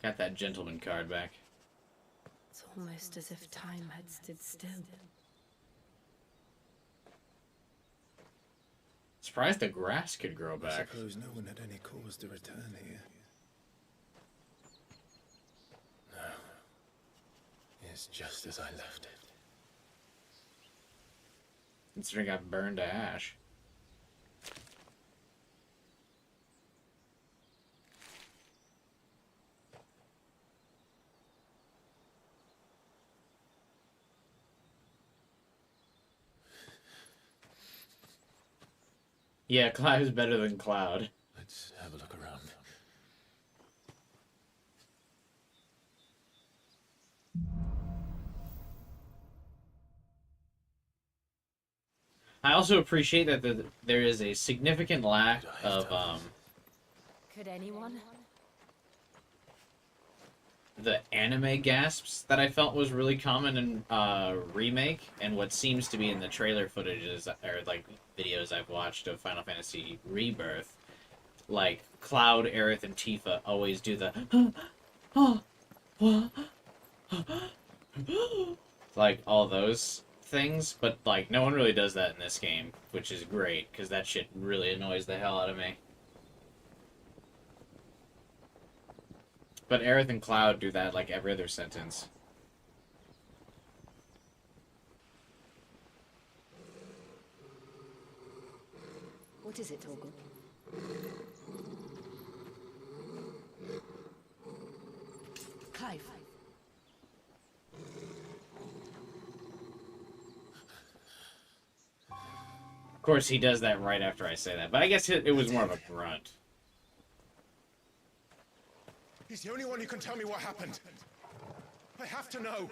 Got that gentleman card back. It's almost as if time had stood still. Surprised the grass could grow back. I suppose no one had any cause to return here. No. It's just as I left it. Considering I got burned to ash. Yeah, Clive's better than Cloud. Let's have a look around. I also appreciate that there is a significant lack of Could anyone? the anime gasps that I felt was really common in Remake, and what seems to be in the trailer footages or like videos I've watched of Final Fantasy Rebirth. Like Cloud, Aerith, and Tifa always do the like all those things, but like no one really does that in this game, which is great because that shit really annoys the hell out of me. But Aerith and Cloud do that like every other sentence. What is it, Torgal? Clive. Of course, he does that right after I say that, but I guess it was more of a grunt. He's the only one who can tell me what happened. I have to know.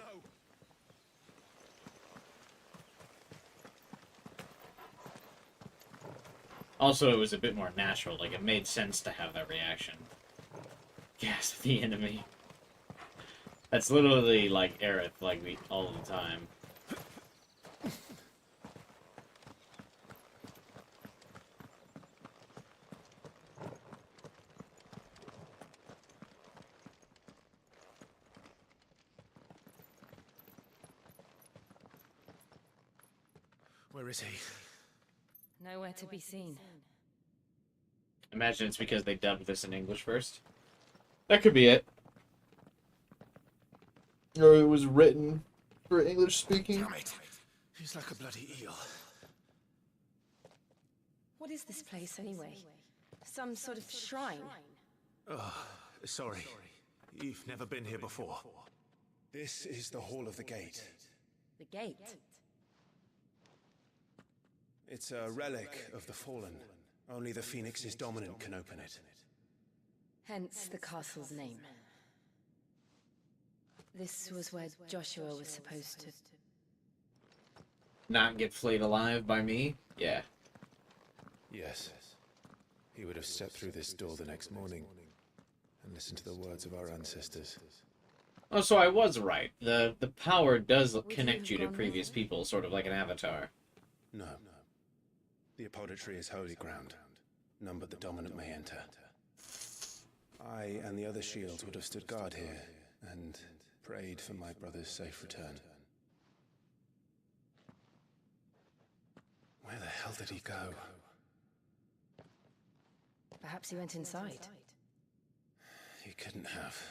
Also, it was a bit more natural, like it made sense to have that reaction. Gasp the enemy. That's literally like Aerith, like me all the time. Where is he? Nowhere to be seen. Imagine it's because they dubbed this in English first. That could be it. Or it was written for English speaking. Damn it! He's like a bloody eel. What is this place, anyway? Some sort of shrine? Oh, sorry. You've never been here before. This is the Hall of the Gate. The gate? It's a relic of the Fallen. Only the Phoenix's dominant can open it. Hence the castle's name. This was where Joshua was supposed to... Not get flayed alive by me? Yeah. Yes. He would have stepped through this door the next morning and listened to the words of our ancestors. Oh, so I was right. The power does connect you to previous people, sort of like an avatar. No. The apodatory is holy ground. None but the dominant may enter. I and the other shields would have stood guard here, and prayed for my brother's safe return. Where the hell did he go? Perhaps he went inside. He couldn't have.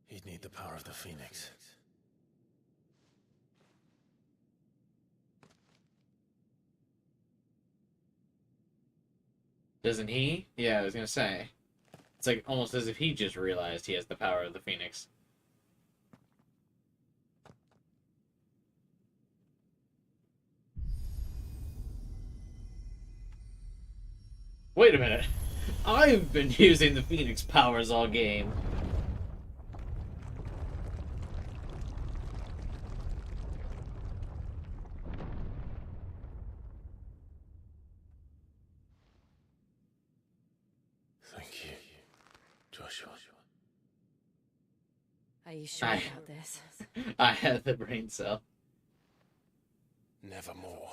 He'd need the power of the Phoenix. Doesn't he? Yeah, I was gonna say. It's like almost as if he just realized he has the power of the Phoenix. Wait a minute. I've been using the Phoenix powers all game. Thank you, Joshua. Are you sure about this? I had the brain cell. Nevermore.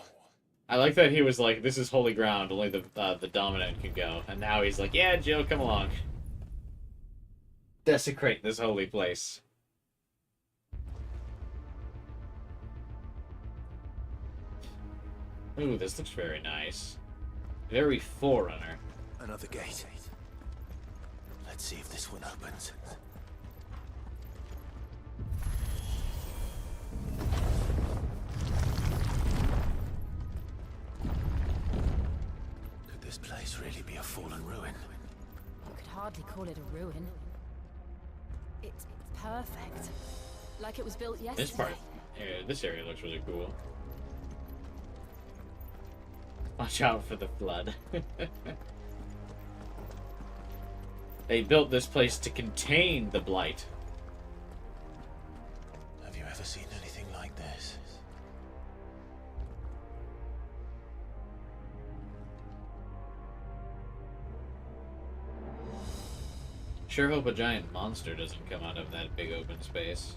I like that he was like, this is holy ground, only the dominant can go. And now he's like, yeah, Joe, come along. Desecrate this holy place. Ooh, this looks very nice. Very Forerunner. Another gate. Let's see if this one opens. Could this place really be a fallen ruin? You could hardly call it a ruin. It's perfect. Like it was built yesterday. This part, yeah, this area looks really cool. Watch out for the flood. They built this place to contain the blight. Have you ever seen anything like this? Sure hope a giant monster doesn't come out of that big open space.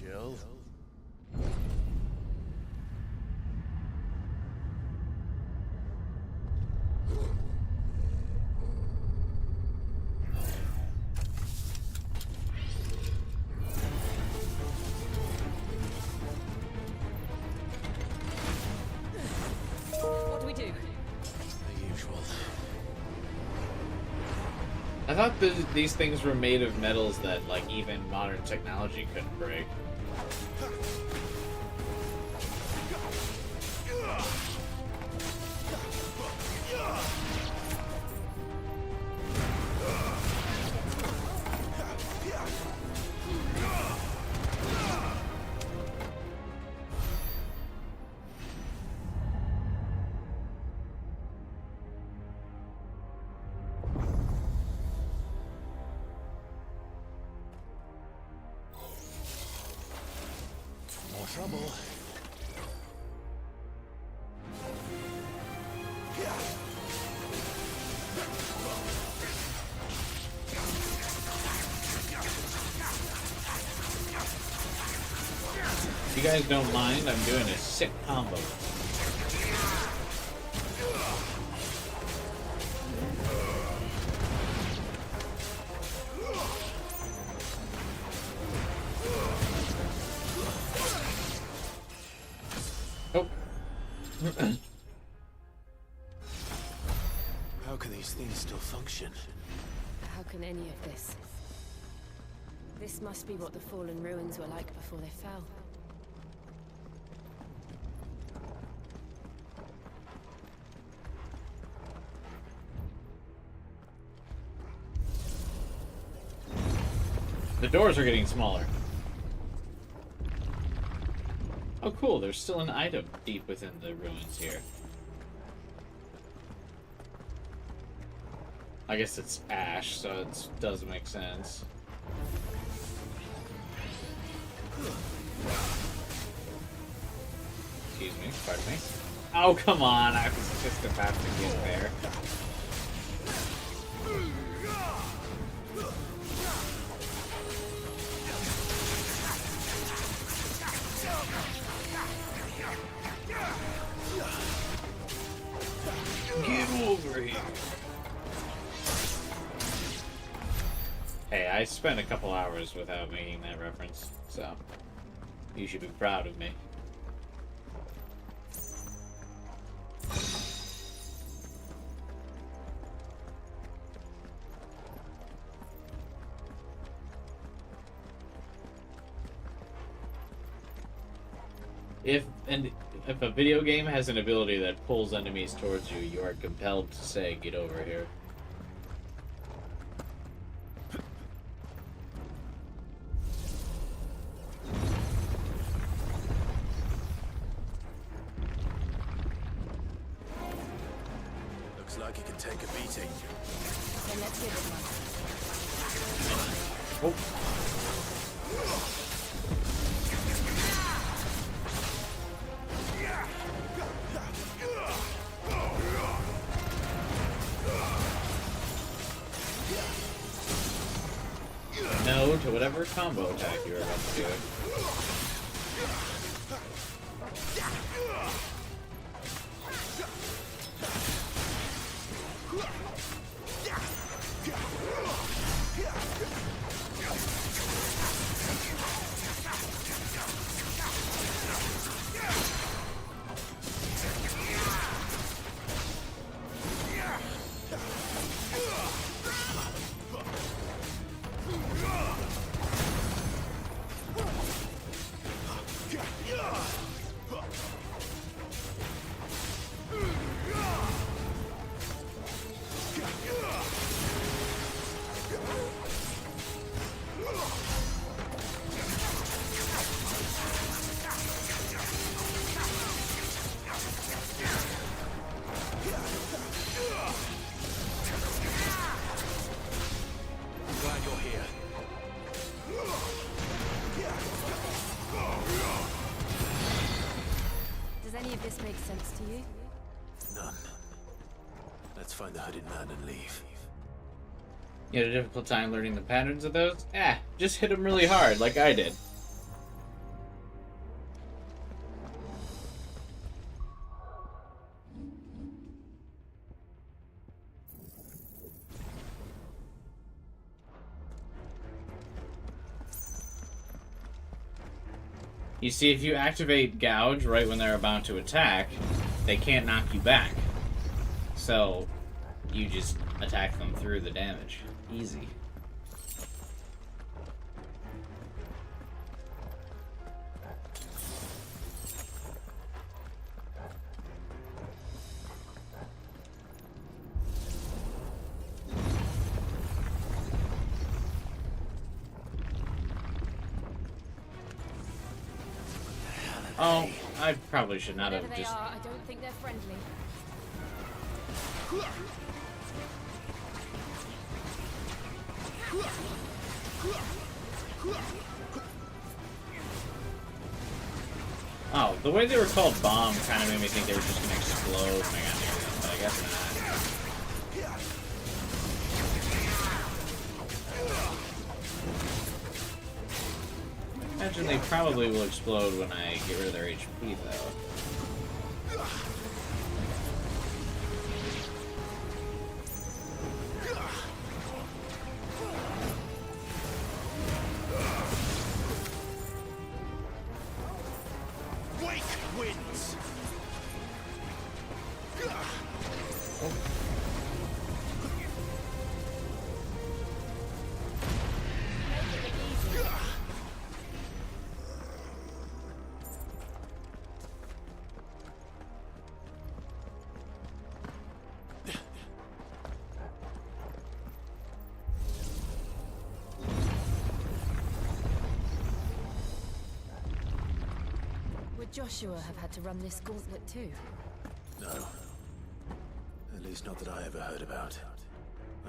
Jill? What do we do? The usual. I thought these things were made of metals that, like, even modern technology couldn't break. More trouble. If you guys don't mind, I'm doing a sick combo. Oh. How can these things still function? How can any of this? This must be what the fallen ruins were like before they fell. The doors are getting smaller. Oh cool, there's still an item deep within the ruins here. I guess it's ash, so it does make sense. excuse me, pardon me. Oh, come on, I was just about to get there. Get over here. Hey, I spent a couple hours without making that reference, so you should be proud of me. If a video game has an ability that pulls enemies towards you, you are compelled to say, "Get over here." Looks like he can take a beating. Then let's give it one. Oh. No to whatever combo attack you were about to do. Any of this make sense to you? None. Let's find the hooded man and leave. You had a difficult time learning the patterns of those? Just hit them really hard, like I did. You see, if you activate Gouge right when they're about to attack, they can't knock you back. So, you just attack them through the damage. Easy. Oh, I probably should not have Whatever they just... are, I don't think they're friendly. Oh, the way they were called bomb kind of made me think they were just going to explode when I got near them, but I guess not. Imagine they probably will explode when I get rid of their HP, though. Wake wins. Would Joshua have had to run this gauntlet too? No. At least not that I ever heard about.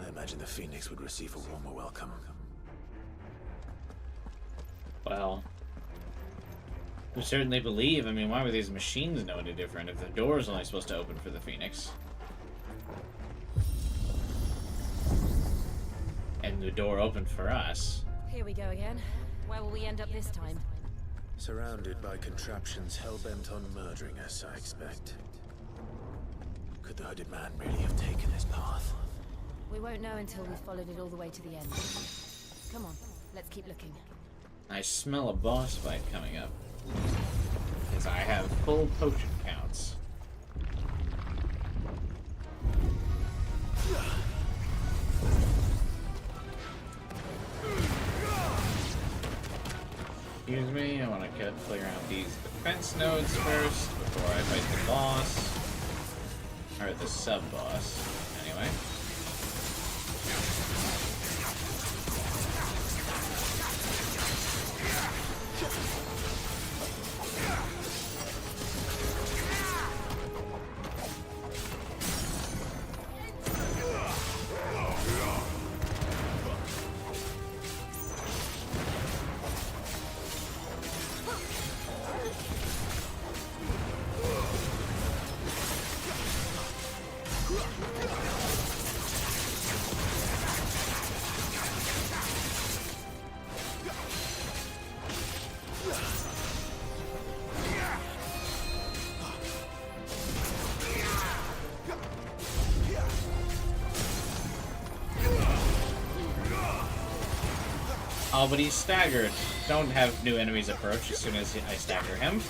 I imagine the Phoenix would receive a warmer welcome. Well, We certainly believe. I mean, why would these machines know any different if the door is only supposed to open for the Phoenix? And the door opened for us. Here we go again. Where will we end up this time? Surrounded by contraptions hell-bent on murdering us, I expect. Could the hooded man really have taken this path? We won't know until we've followed it all the way to the end. Come on, let's keep looking. I smell a boss fight coming up. Because I have full potion counts. Excuse me, I want to clear out these defense nodes first before I fight the boss. Or the sub-boss, anyway. Oh, but he's staggered. Don't have new enemies approach as soon as I stagger him.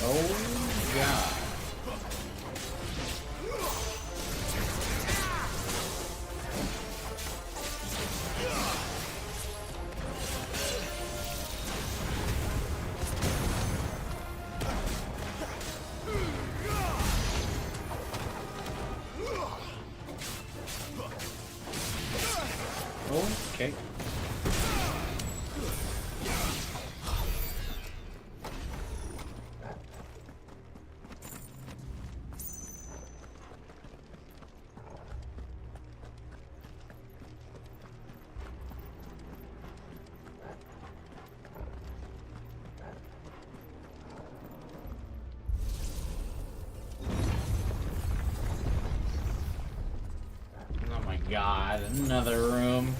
Oh, God. Okay. Oh my God, another room.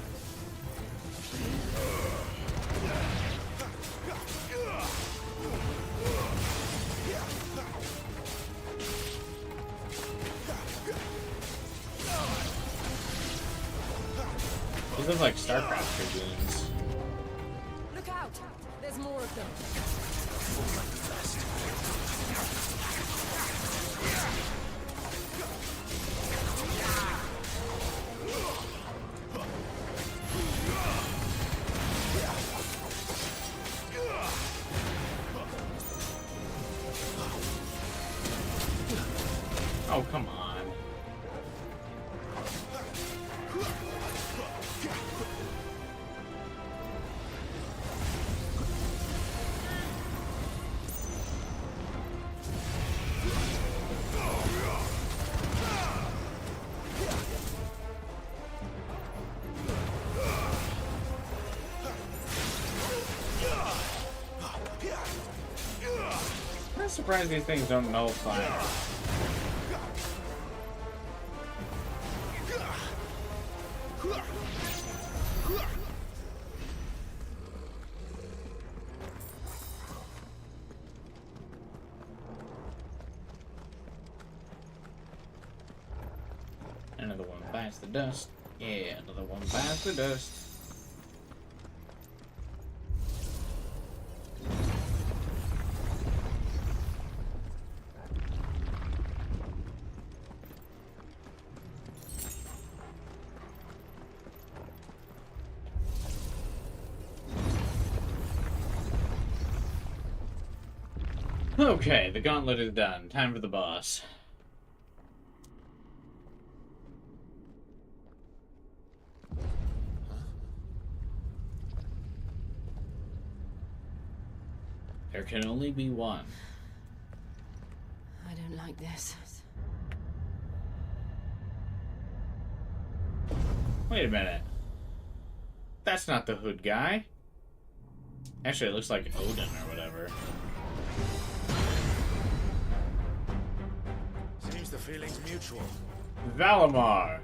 These look like StarCraft dragoons. Look out! There's more of them. Oh, come on. I'm surprised these things don't know fire. Another one bites the dust. Yeah, another one bites the dust. Okay, the gauntlet is done. Time for the boss. There can only be one. I don't like this. Wait a minute. That's not the hood guy. Actually, it looks like Odin or whatever. Seems the feeling's mutual. Valimar.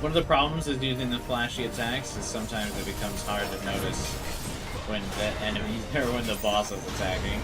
One of the problems is using the flashy attacks is sometimes it becomes hard to notice when the enemy or when the boss is attacking.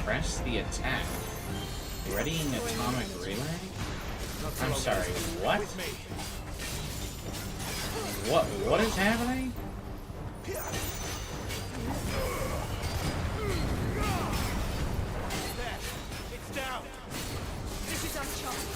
Press the attack. Readying atomic relay? I'm sorry, what? What is happening? It's down. This is our chance.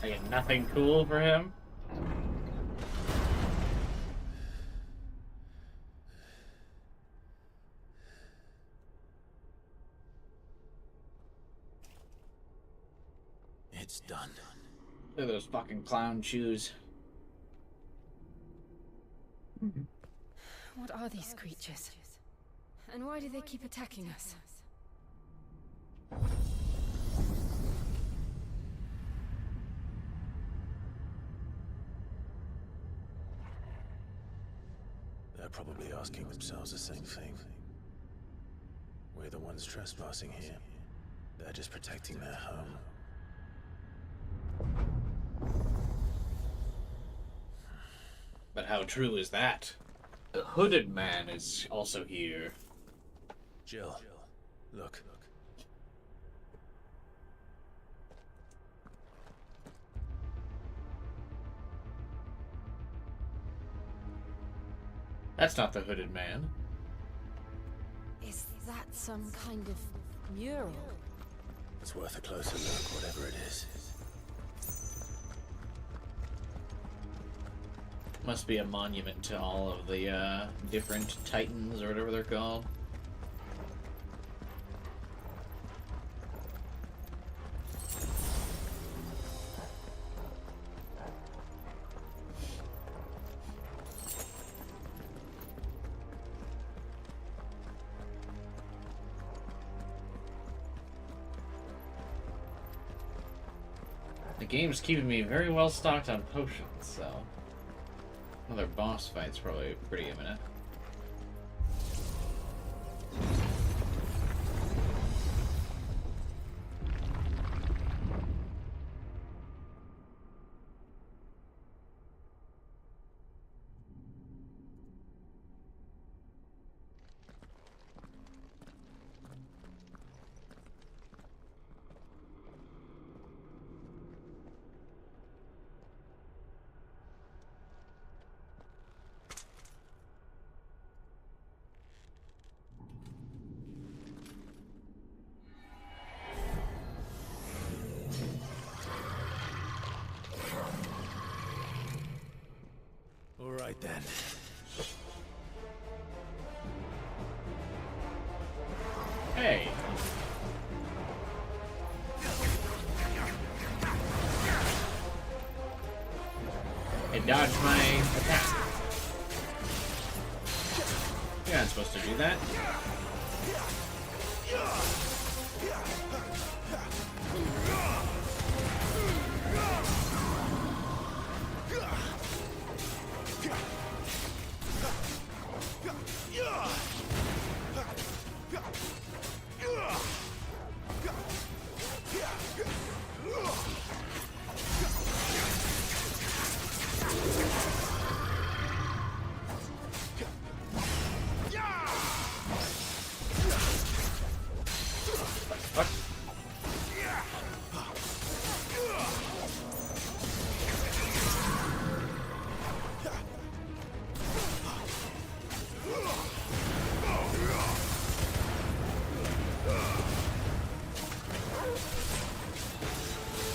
I get nothing cool for him. It's done. Look at those fucking clown shoes. What are these creatures? And why do they keep attacking us? They're probably asking themselves the same thing. We're the ones trespassing here. They're just protecting their home. But how true is that? The hooded man is also here. Jill, look. That's not the hooded man. Is that some kind of mural? It's worth a closer look, whatever it is. Must be a monument to all of the different titans or whatever they're called. The game's keeping me very well stocked on potions, so another boss fight's probably pretty imminent. right then. Hey. It dodged my attack. You're not supposed to do that. What?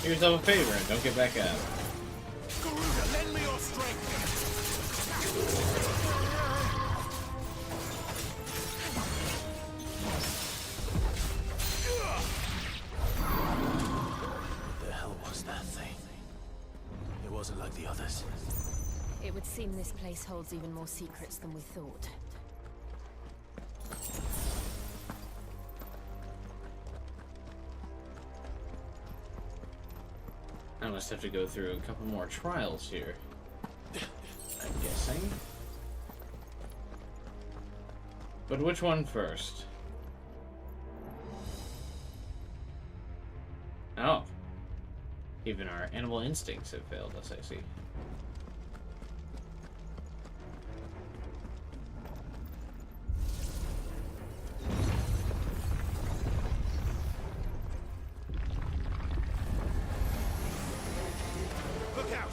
Do yourself a favor and don't get back up. Garuda, lend me your strength. What the hell was that thing? It wasn't like the others. It would seem this place holds even more secrets than we thought. I must have to go through a couple more trials here. I'm guessing. But which one first? Oh. Even our animal instincts have failed us, I see. Look out!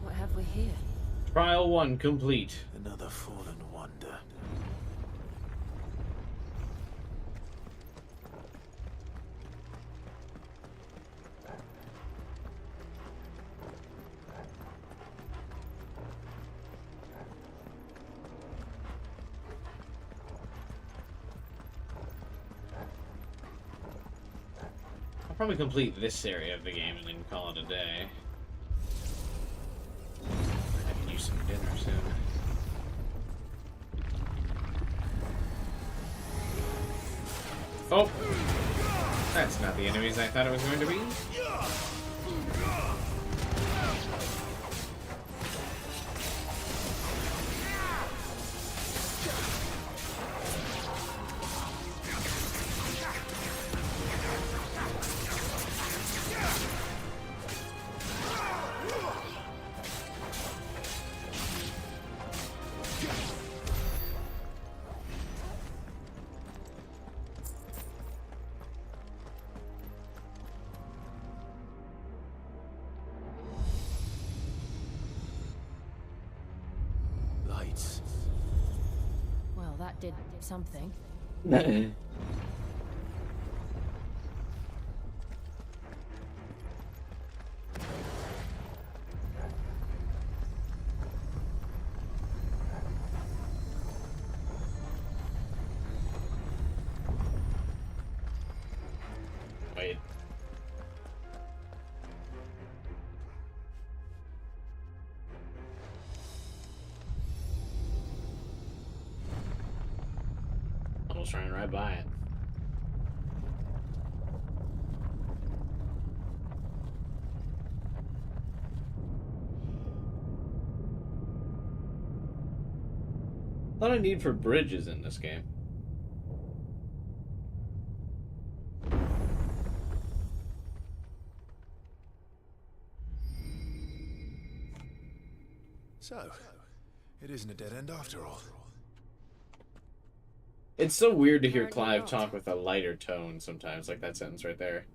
What have we here? Trial 1 complete. Another fallen wonder. I'll probably complete this area of the game and then call it a day. I can use some dinner soon. Oh! That's not the enemies I thought it was going to be. Lights. Well, that did something. Wait. Almost running right by it. A lot of need for bridges in this game. So, it isn't a dead end after all. It's so weird to hear Clive talk with a lighter tone sometimes, like that sentence right there.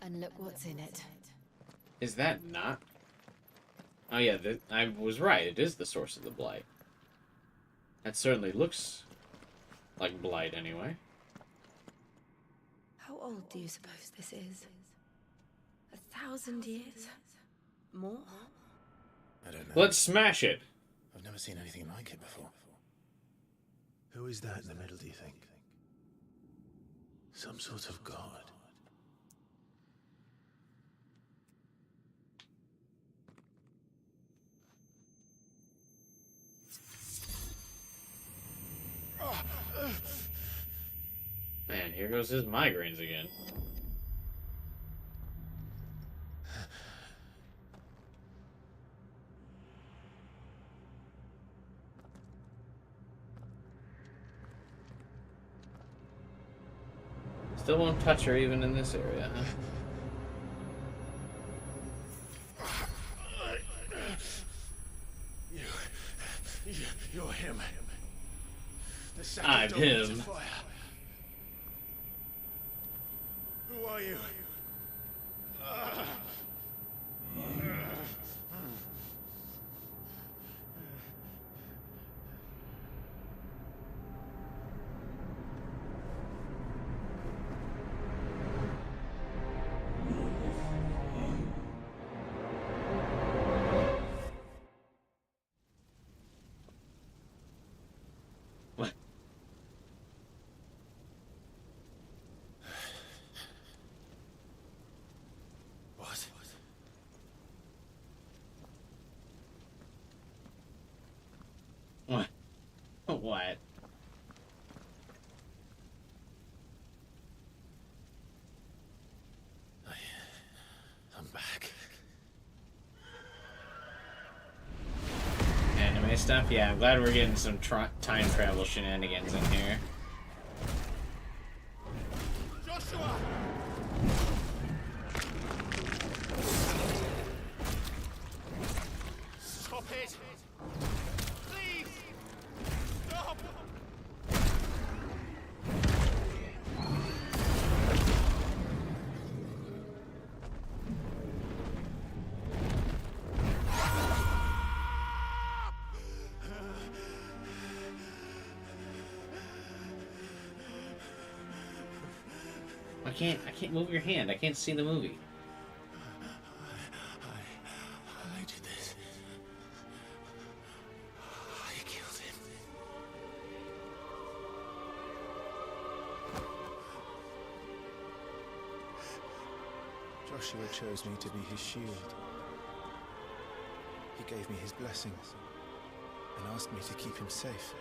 And look what's in it. Is that not? Oh yeah, I was right. It is the source of the blight. That certainly looks like blight anyway. How old do you suppose this is? 1,000 years? More? I don't know. Let's smash it. I've never seen anything like it before. Who is that in the middle, do you think? Some sort of god. Man, here goes his migraines again. Still won't touch her even in this area, huh? You're him. The second I'm door to him. fire. Who are you? What? What? What? What? I'm back. Anime stuff? Yeah, I'm glad we're getting some time travel shenanigans in here. Joshua! Stop it! Please! Stop! I can't move your hand. I can't see the movie. I did this. I killed him. Joshua chose me to be his shield. He gave me his blessings and asked me to keep him safe.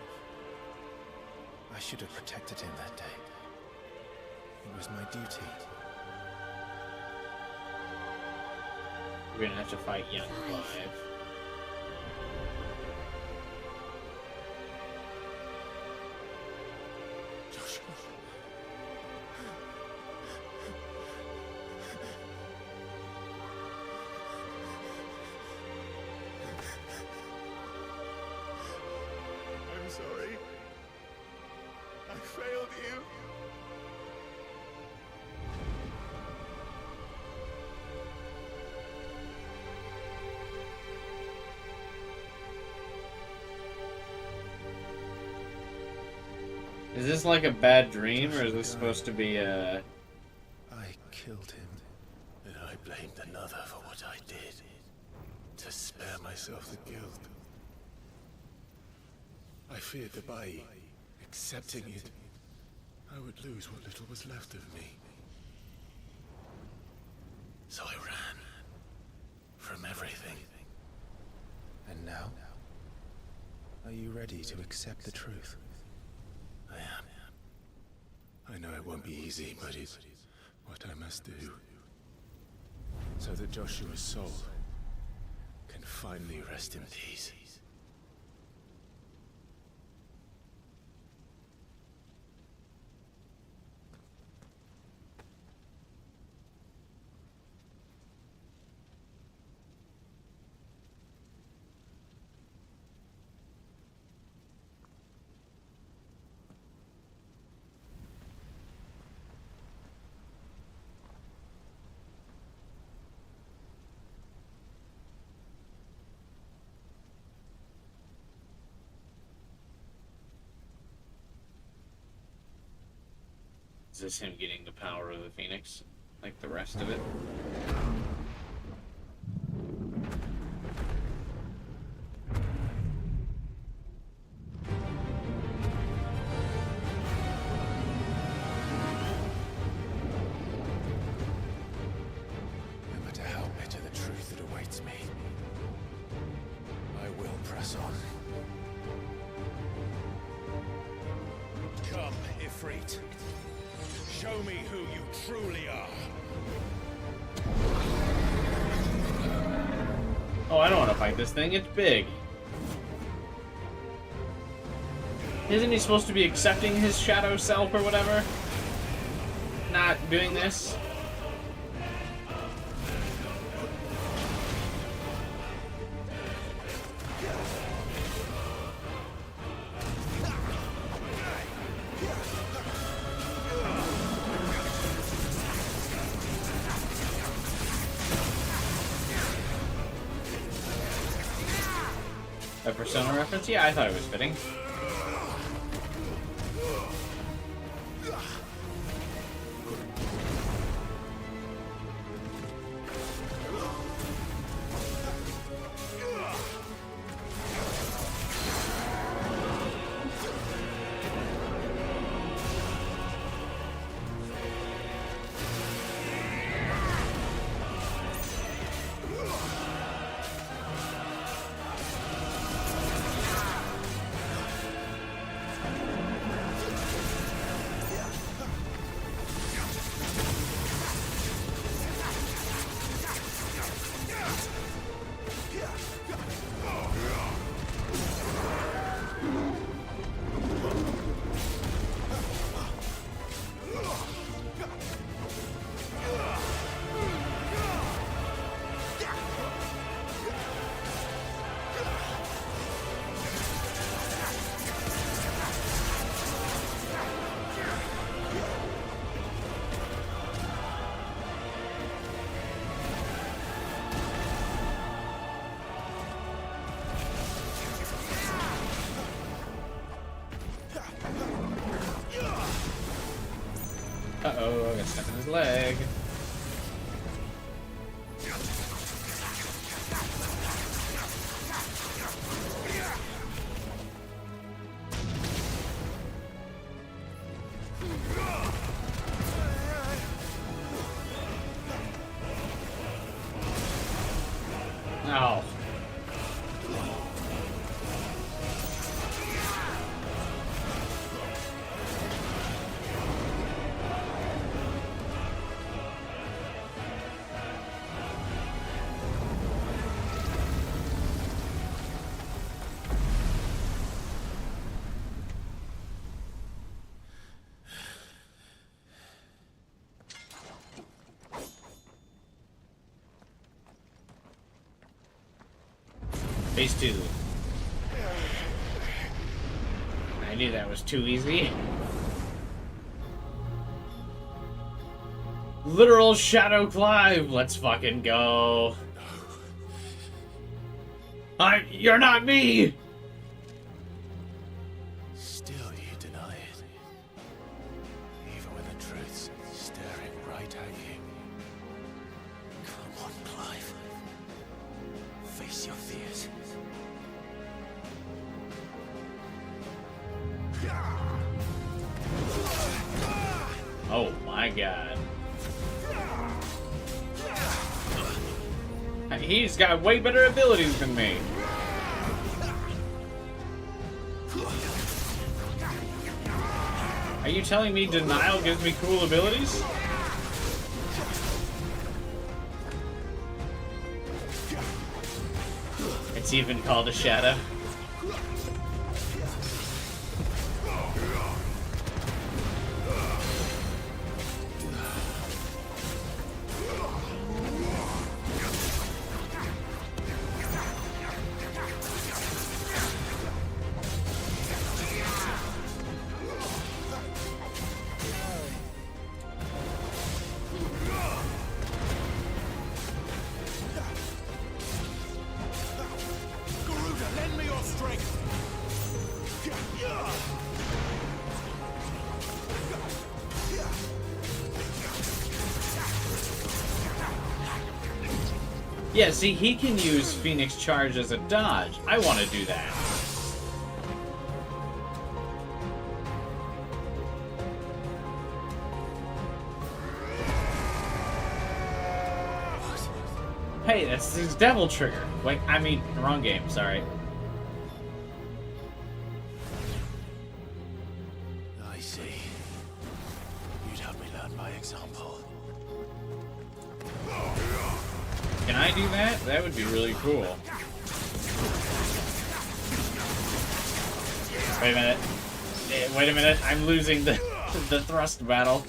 I should have protected him that day. It was my duty. We're gonna have to fight young Clive. I'm sorry. I failed you. Is this like a bad dream, or is this supposed to be a... I killed him. And I blamed another for what I did. To spare myself the guilt. I feared that by accepting it, I would lose what little was left of me. So I ran. From everything. And now? Are you ready to accept the truth? I am. I know it won't be easy, but it's what I must do. So that Joshua's soul can finally rest in peace. Is this him getting the power of the Phoenix? Like the rest of it? No matter how bitter the truth that awaits me, I will press on. Come, Ifrit. Show me who you truly are. Oh, I don't want to fight this thing. It's big. Isn't he supposed to be accepting his shadow self or whatever? Not doing this? A Persona reference? Yeah, I thought it was fitting. Uh-oh, I got stuck in his leg. Oh. Phase 2. I knew that was too easy. Literal Shadow Clive! Let's fucking go. You're not me! Still you deny it. Even when the truth's staring right at you. Come on, Clive. Face your fears. Oh my god. He's got way better abilities than me. Are you telling me Denial gives me cool abilities? It's even called a shadow. Yeah. Yeah, see, he can use Phoenix Charge as a dodge. I want to do that. Hey, that's his Devil Trigger. Wait, I mean, wrong game, sorry. I see. You'd have me learn by example. Can I do that? That would be really cool. Wait a minute. Wait a minute, I'm losing the thrust battle.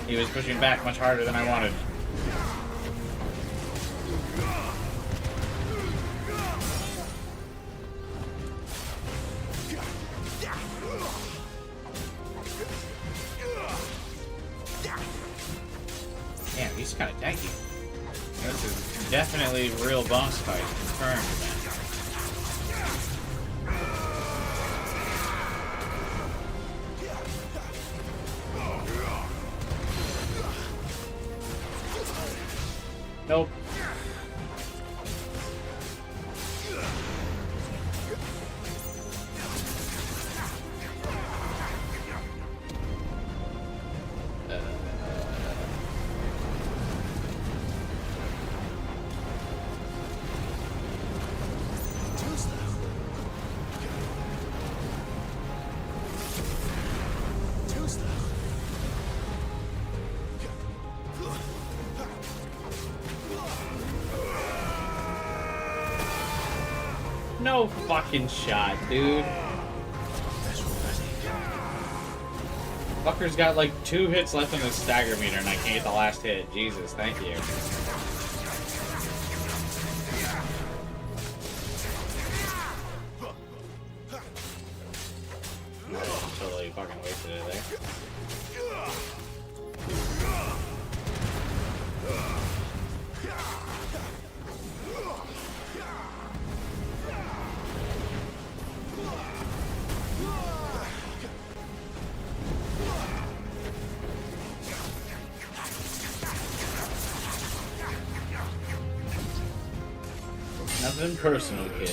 He was pushing back much harder than I wanted. Damn, he's kind of tanky. This is definitely a real boss fight. Confirmed. Nope. No fucking shot, dude. Fucker's got like 2 hits left on the stagger meter and I can't get the last hit. Jesus, thank you. Totally fucking wasted it there. Nothing personal, kid.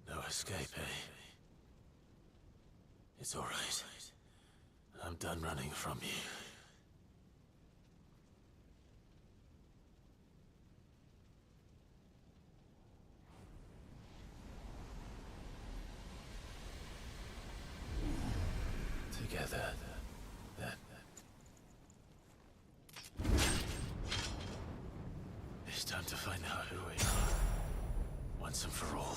No escape, eh? It's all right. I'm done running from you. Together, then. It's time to find out who we are, once and for all.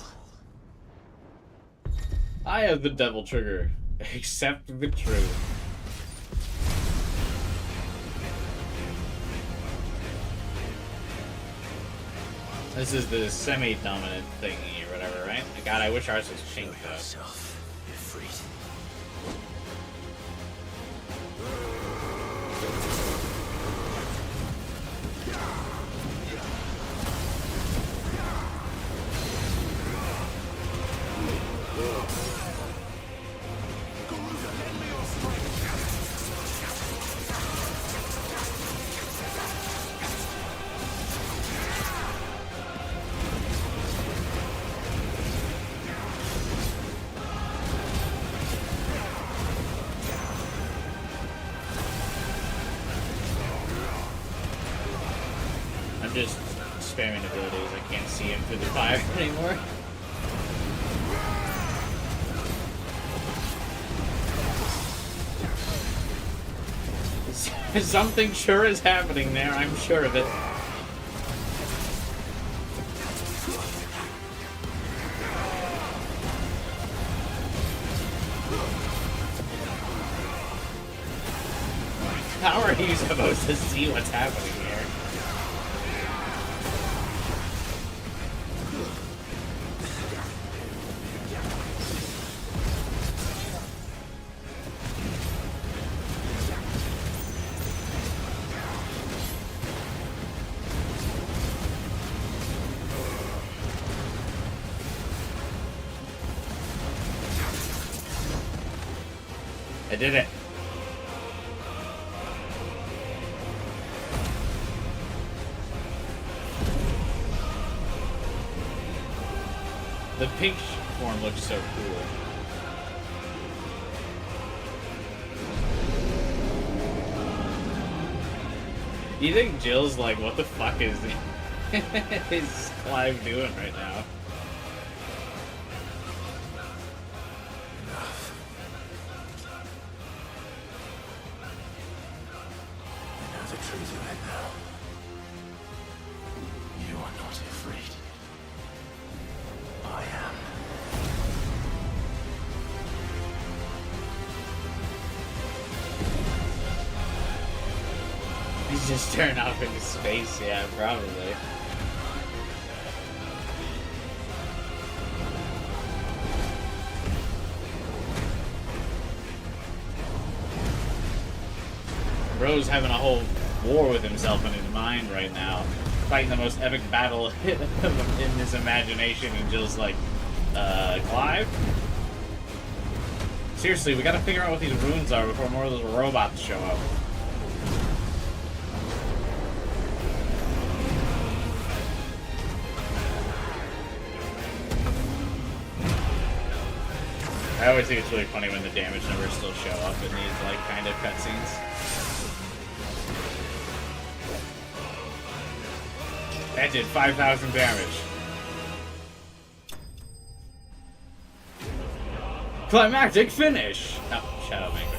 I have the Devil Trigger. Accept the truth. This is the semi-dominant thingy or whatever, right? God, I wish ours was pink though. You're free. I'm just spamming abilities. I can't see him through the fire anymore. Something sure is happening there. I'm sure of it. How are you supposed to see what's happening here? I did it. The pink form looks so cool. You think Jill's like, what the fuck is Clive doing right now? I know the truth of it now. You are not afraid. I am. He's just staring off into space, yeah, probably. Bro's having a whole war with himself in his mind right now. Fighting the most epic battle in his imagination, and Jill's like, Clive? Seriously, we gotta figure out what these runes are before more of those robots show up. I always think it's really funny when the damage numbers still show up in these, like, kind of cutscenes. That did 5,000 damage. Climactic finish! Oh, Shadow Vanquish.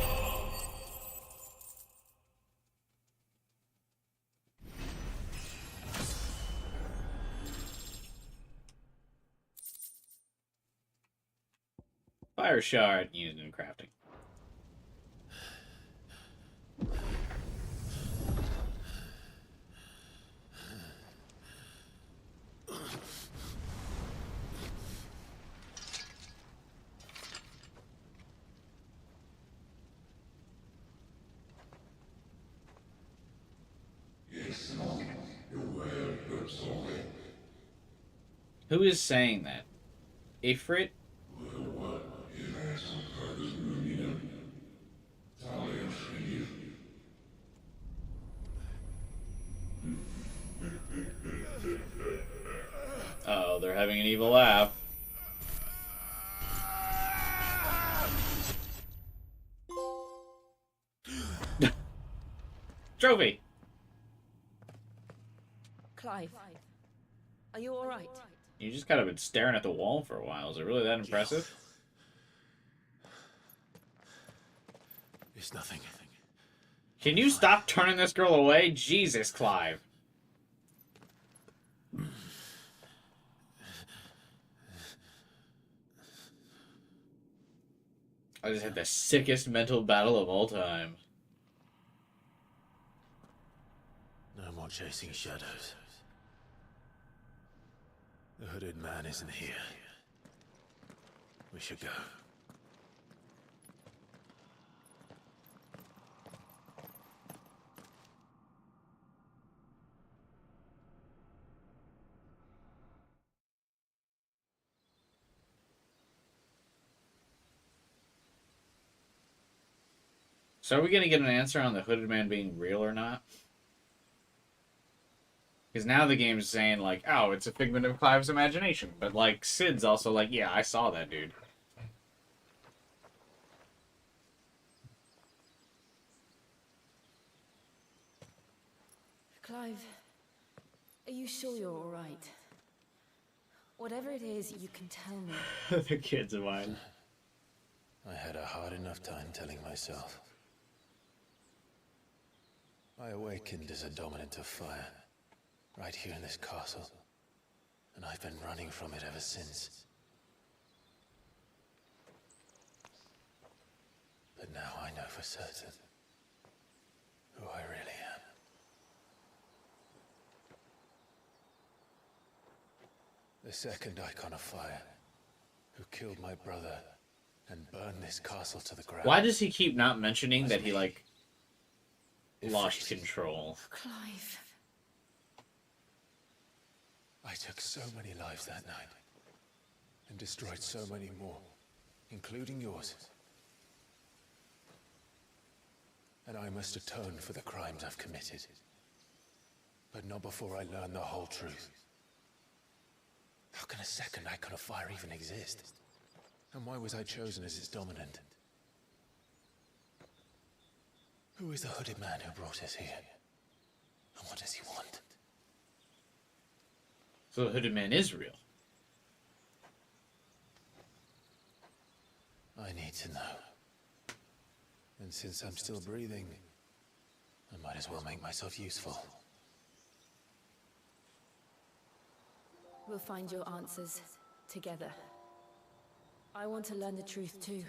Fire shard used in crafting. Who is saying that? Ifrit? Uh-oh, they're having an evil laugh. Trophy! Clive, are you alright? You just kind of been staring at the wall for a while. Is it really that impressive? It's nothing. Can you stop turning this girl away? Jesus, Clive. I just had the sickest mental battle of all time. No more chasing shadows. The hooded man isn't here. We should go. So are we going to get an answer on the hooded man being real or not? Because now the game's saying, like, oh, it's a figment of Clive's imagination. But, like, Sid's also like, yeah, I saw that dude. Clive, are you sure you're alright? Whatever it is, you can tell me. The kids of mine. I had a hard enough time telling myself. I awakened as a dominant of fire, right here in this castle, and I've been running from it ever since. But now I know for certain who I really am. The second icon of fire, who killed my brother and burned this castle to the ground. Why does he keep not mentioning that he, like, lost control? Clive. I took so many lives that night, and destroyed so many more, including yours. and I must atone for the crimes I've committed. But not before I learn the whole truth. How can a second icon of fire even exist? And why was I chosen as its dominant? Who is the hooded man who brought us here? And what does he want? So the hooded man is real. I need to know. And since I'm still breathing, I might as well make myself useful. We'll find your answers together. I want to learn the truth too.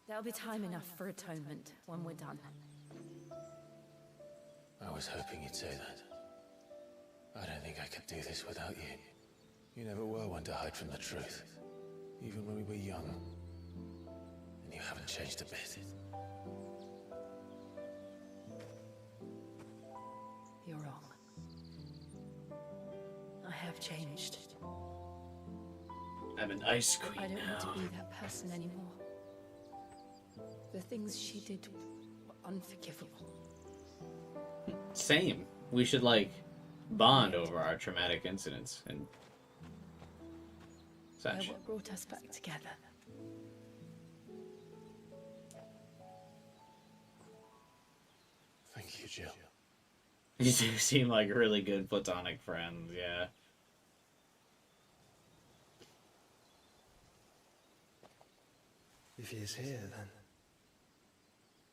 There'll be time enough for atonement when we're done. I was hoping you'd say that. I don't think I could do this without you. You never were one to hide from the truth, even when we were young. And you haven't changed a bit. You're wrong. I have changed. I'm an ice queen I don't now. want to be that person anymore. The things she did were unforgivable. Same. We should, like, bond over our traumatic incidents and They're such. what brought us back together. Thank you, Jill. You do seem like really good platonic friends, yeah. If he is here, then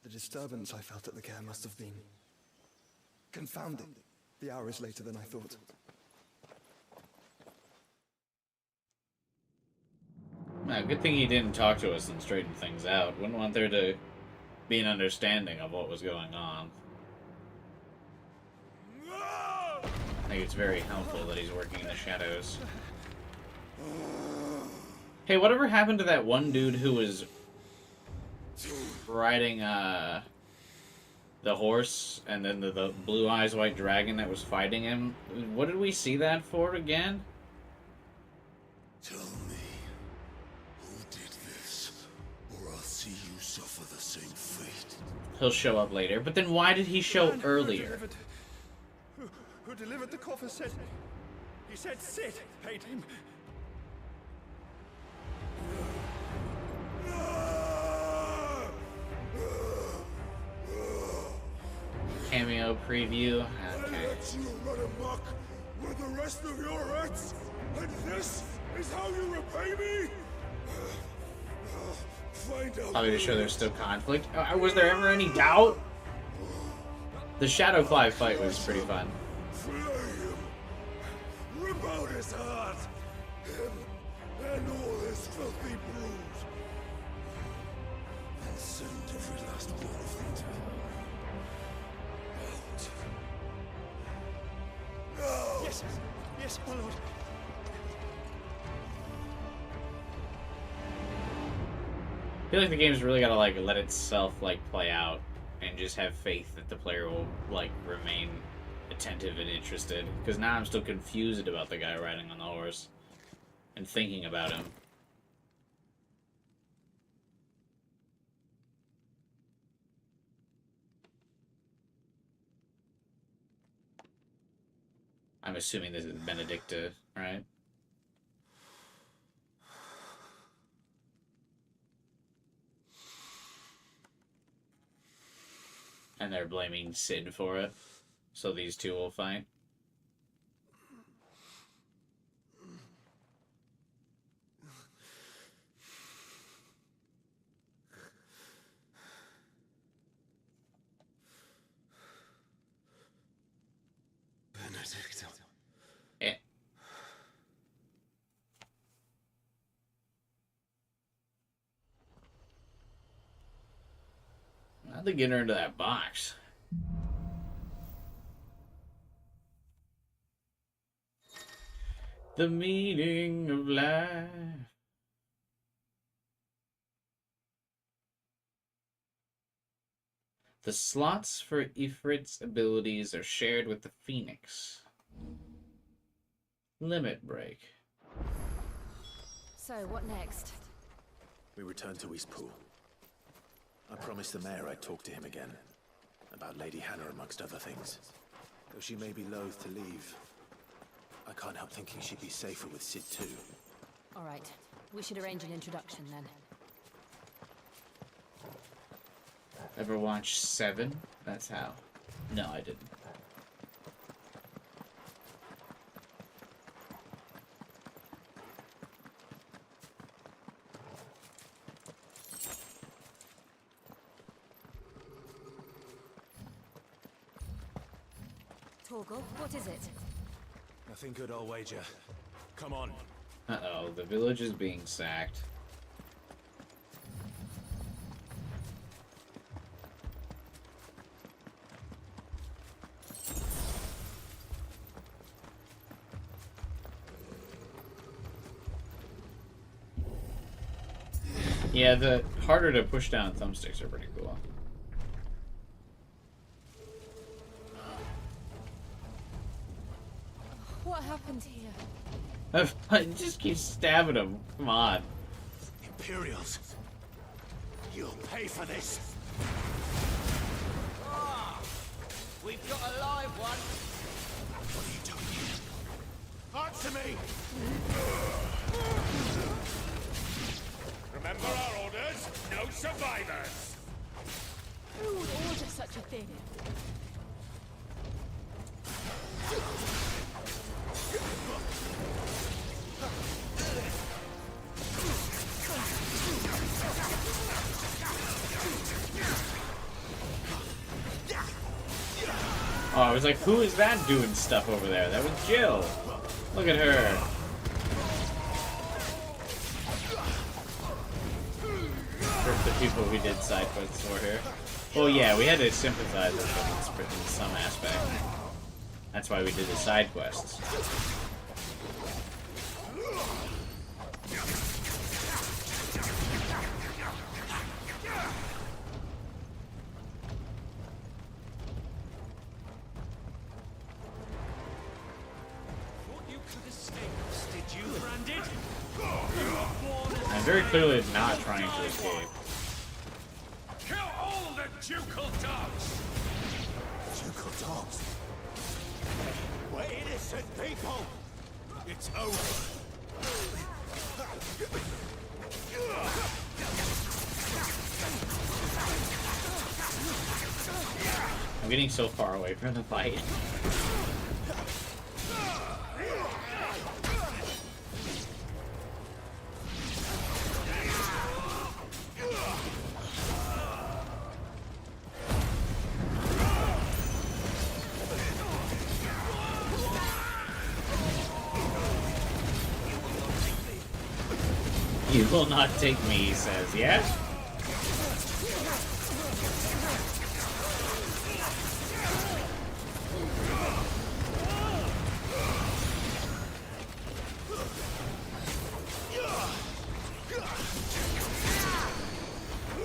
the disturbance I felt at the care must have been confounding. The hour is later than I thought. Well, good thing he didn't talk to us and straighten things out. Wouldn't want there to be an understanding of what was going on. I think it's very helpful that he's working in the shadows. Hey, whatever happened to that one dude who was riding the horse and then the blue eyes white dragon that was fighting him? What did we see that for again? Tell me, who did this, or I'll see you suffer the same fate. He'll show up later, but then why did he show earlier? Who delivered the coffer said... He said Sid paid him. Cameo preview. Okay. Let you run amok with the rest of your rats, and this is how you repay me? Find out. Probably to show there's still conflict. Was there ever any doubt? The Shadow Clive fight was pretty fun. Flay him. Rip out his heart. Him and all his filthy brood. And send every last one of them to hell. Out. Yes, yes, my lord. I feel like the game's really gotta like let itself like play out and just have faith that the player will like remain attentive and interested. Because now I'm still confused about the guy riding on the horse and thinking about him. I'm assuming this is Benedicta, right? And they're blaming Sid for it. So these two will fight. Benedicta. Yeah. How'd they get her into that box? The meaning of life. The slots for Ifrit's abilities are shared with the Phoenix. Limit break. So, what next? We returned to Eastpool. I promised the mayor I'd talk to him again. About Lady Hannah, amongst other things. Though she may be loath to leave, I can't help thinking she'd be safer with Cid too. All right. We should arrange an introduction then. Ever watched Seven? That's how. No, I didn't. Torgal, what is it? Nothing good, I'll wager. Come on. Uh-oh, the village is being sacked. Yeah, the harder to push down thumbsticks are pretty cool. What happened here? Just keep stabbing him. Come on. Imperials. You'll pay for this. We've got a live one. What are you doing here? Answer me! Remember our orders? No survivors! Who would order such a thing? Oh, I was like, who is that doing stuff over there? That was Jill. Look at her. For the people we did side quests for here. Well, yeah, we had to sympathize with them in some aspect. That's why we did the side quests. I'm very clearly not trying to escape. Kill all the ducal dogs! Ducal dogs? We're innocent people! It's over! I'm getting so far away from the fight. You will not take me, he says, yeah?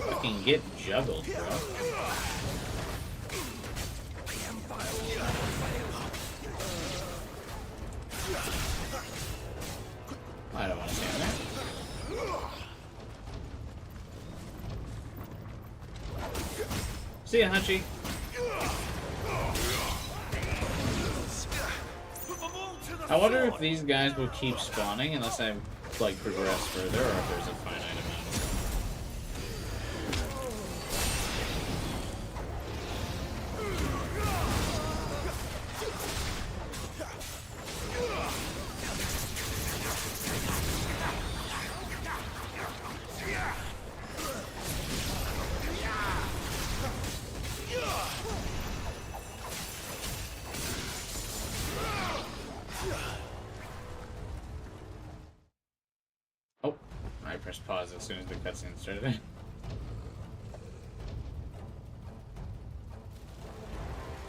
Fucking get juggled, bro. I don't want to stand there. See ya, Hunchy. I wonder if these guys will keep spawning unless I, like, progress further, or if there's a finite amount of them. Oh, I pressed pause as soon as the cutscene started.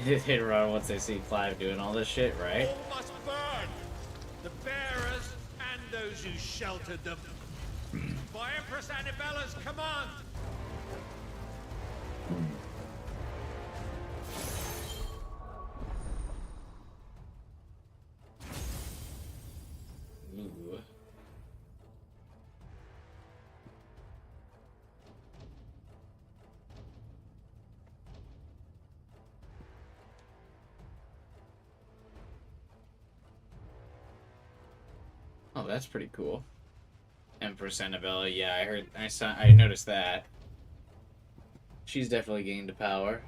They run once they see Clive doing all this shit, right? All must burn! The bearers and those who sheltered them. By Empress Annibella's command! Ooh. Oh, that's pretty cool. Empress Annabella, yeah, I noticed that. She's definitely gained a power.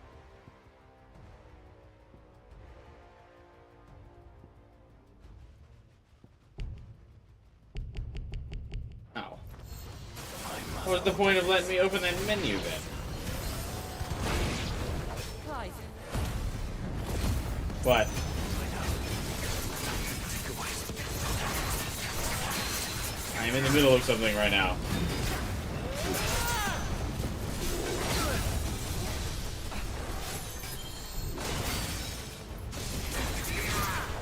Oh. What's the point of letting me open that menu then? Clive. What? I'm in the middle of something right now.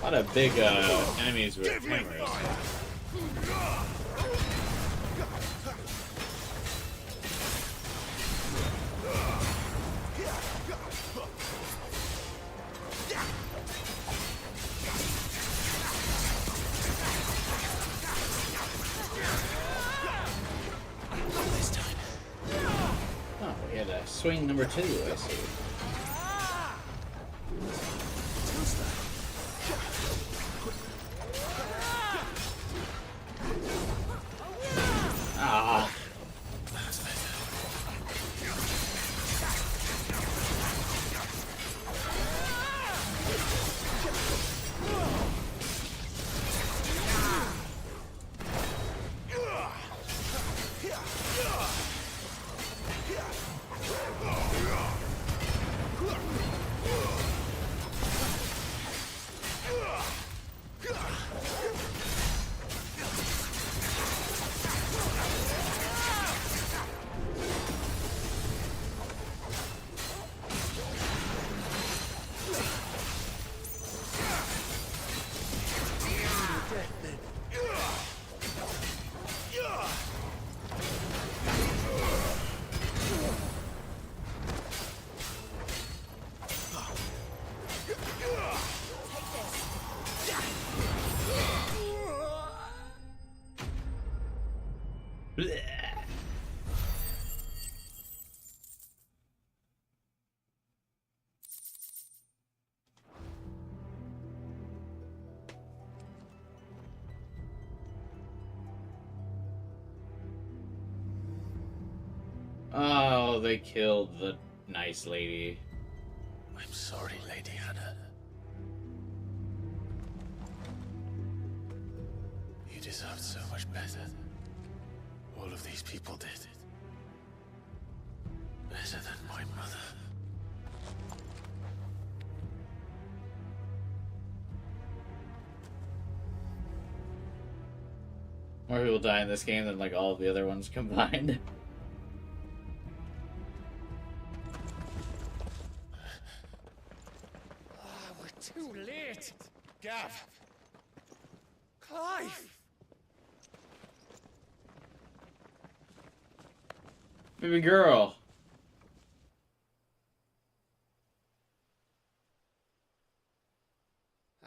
A lot of big enemies with hammers. Oh, we had a swing number 2, I see. Ah. Oh, they killed the nice lady. I'm sorry, Lady Hannah. You deserved so much better. All of these people did. Better than my mother. More people die in this game than like all of the other ones combined. Too late! Gav! Clive! Baby girl.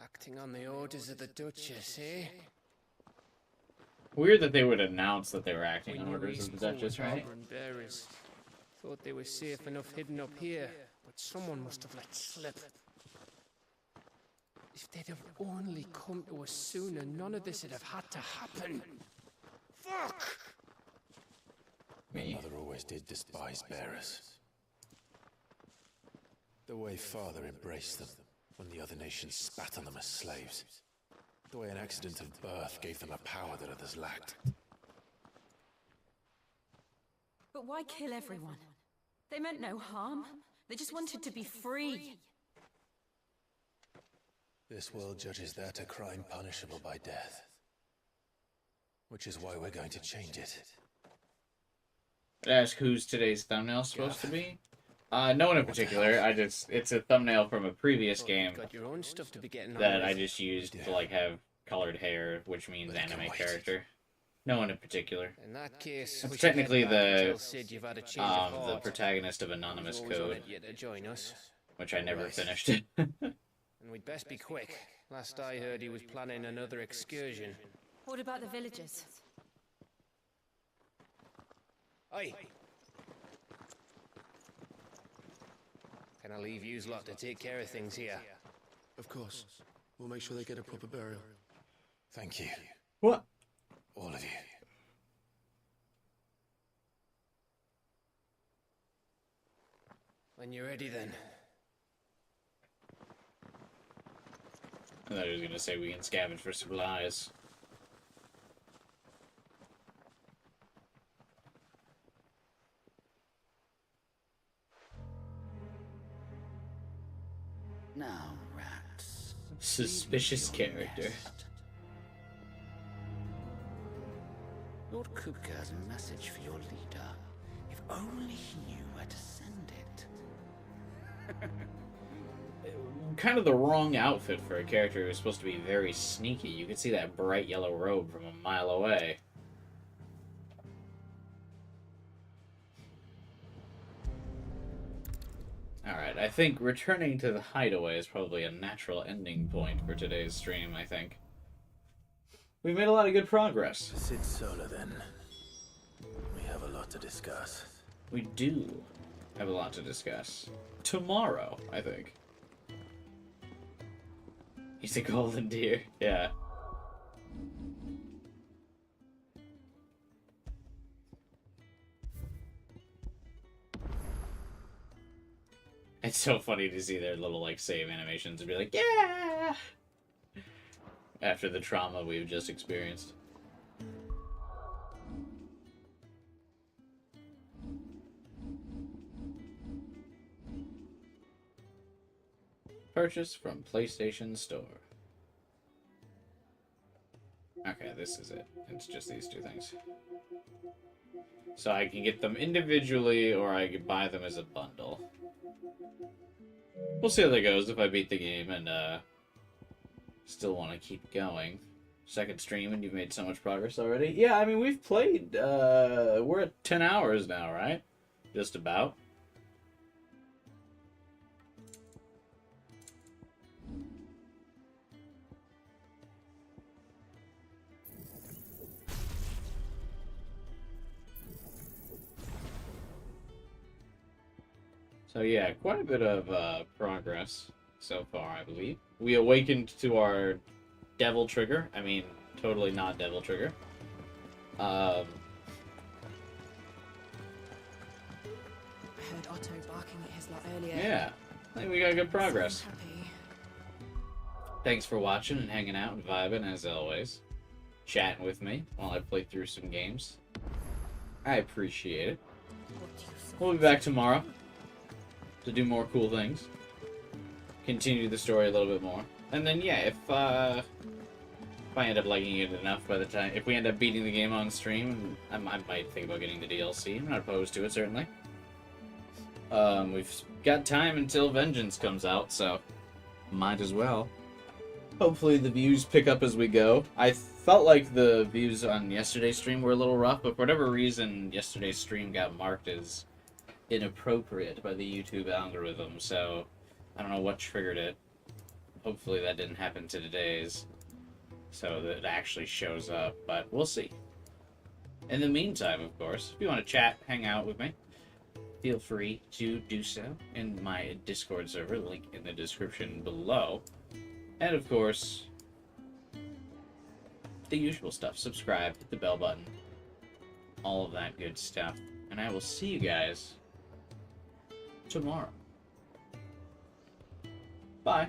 Acting on the orders of the Duchess, eh? Weird that they would announce that they were acting on orders of the Duchess, right? Bearers. Thought they were safe enough hidden up here, but someone must have let slip. If they'd have only come to us sooner, none of this would have had to happen. Fuck! My mother always did despise bearers. The way Father embraced them when the other nations spat on them as slaves. The way an accident of birth gave them a power that others lacked. But why kill everyone? They meant no harm. They just wanted to be free. This world judges that a crime punishable by death. Which is why we're going to change it. Ask who's today's thumbnail supposed to be? No one in particular. It's a thumbnail from a previous game Got your own stuff to be getting on that with. I just used to like have colored hair, which means anime character. No one in particular. In that case, It's we should technically head back and the tell Sid you've had a change of the heart. protagonist of Anonymous Always Code, wanted you to join us. which I never Right. finished. And we'd best be quick. Last I heard, he was planning another excursion. What about the villagers? Aye. Can I leave yous lot to take care of things here? Of course. We'll make sure they get a proper burial. Thank you. What? When you're ready, then. I thought he was gonna say we can scavenge for supplies. Now, rats. Suspicious character. Lord Kupka has a message for your leader. If only he knew where to send it. Kind of the wrong outfit for a character who's supposed to be very sneaky. You can see that bright yellow robe from a mile away. Alright, I think returning to the hideaway is probably a natural ending point for today's stream, I think. We've made a lot of good progress. Sid Solar, then. We have a lot to discuss. We do have a lot to discuss. Tomorrow, I think. He's a golden deer. Yeah. It's so funny to see their little, like, save animations and be like, yeah! After the trauma we've just experienced. Purchase from PlayStation Store. Okay, this is it. It's just these two things. So I can get them individually, or I can buy them as a bundle. We'll see how that goes if I beat the game and still want to keep going. Second stream and you've made so much progress already? Yeah, I mean, we've played, we're at 10 hours now, right? Just about. So yeah, quite a bit of progress so far, I believe. We awakened to our devil trigger. I mean, totally not devil trigger. I heard Otto barking at his lot earlier. Yeah, I think we got good progress. So happy. Thanks for watching and hanging out and vibing as always. Chatting with me while I play through some games. I appreciate it. We'll be back tomorrow to do more cool things. Continue the story a little bit more. And then, yeah, if I end up liking it enough by the time... If we end up beating the game on stream, I might think about getting the DLC. I'm not opposed to it, certainly. We've got time until Vengeance comes out, so might as well. Hopefully the views pick up as we go. I felt like the views on yesterday's stream were a little rough, but for whatever reason, yesterday's stream got marked as inappropriate by the YouTube algorithm, so I don't know what triggered it. Hopefully that didn't happen to today's, so that it actually shows up, but we'll see. In the meantime, of course, if you want to chat, hang out with me, feel free to do so in my Discord server, link in the description below. And of course, the usual stuff. Subscribe, hit the bell button, all of that good stuff. And I will see you guys tomorrow. Bye.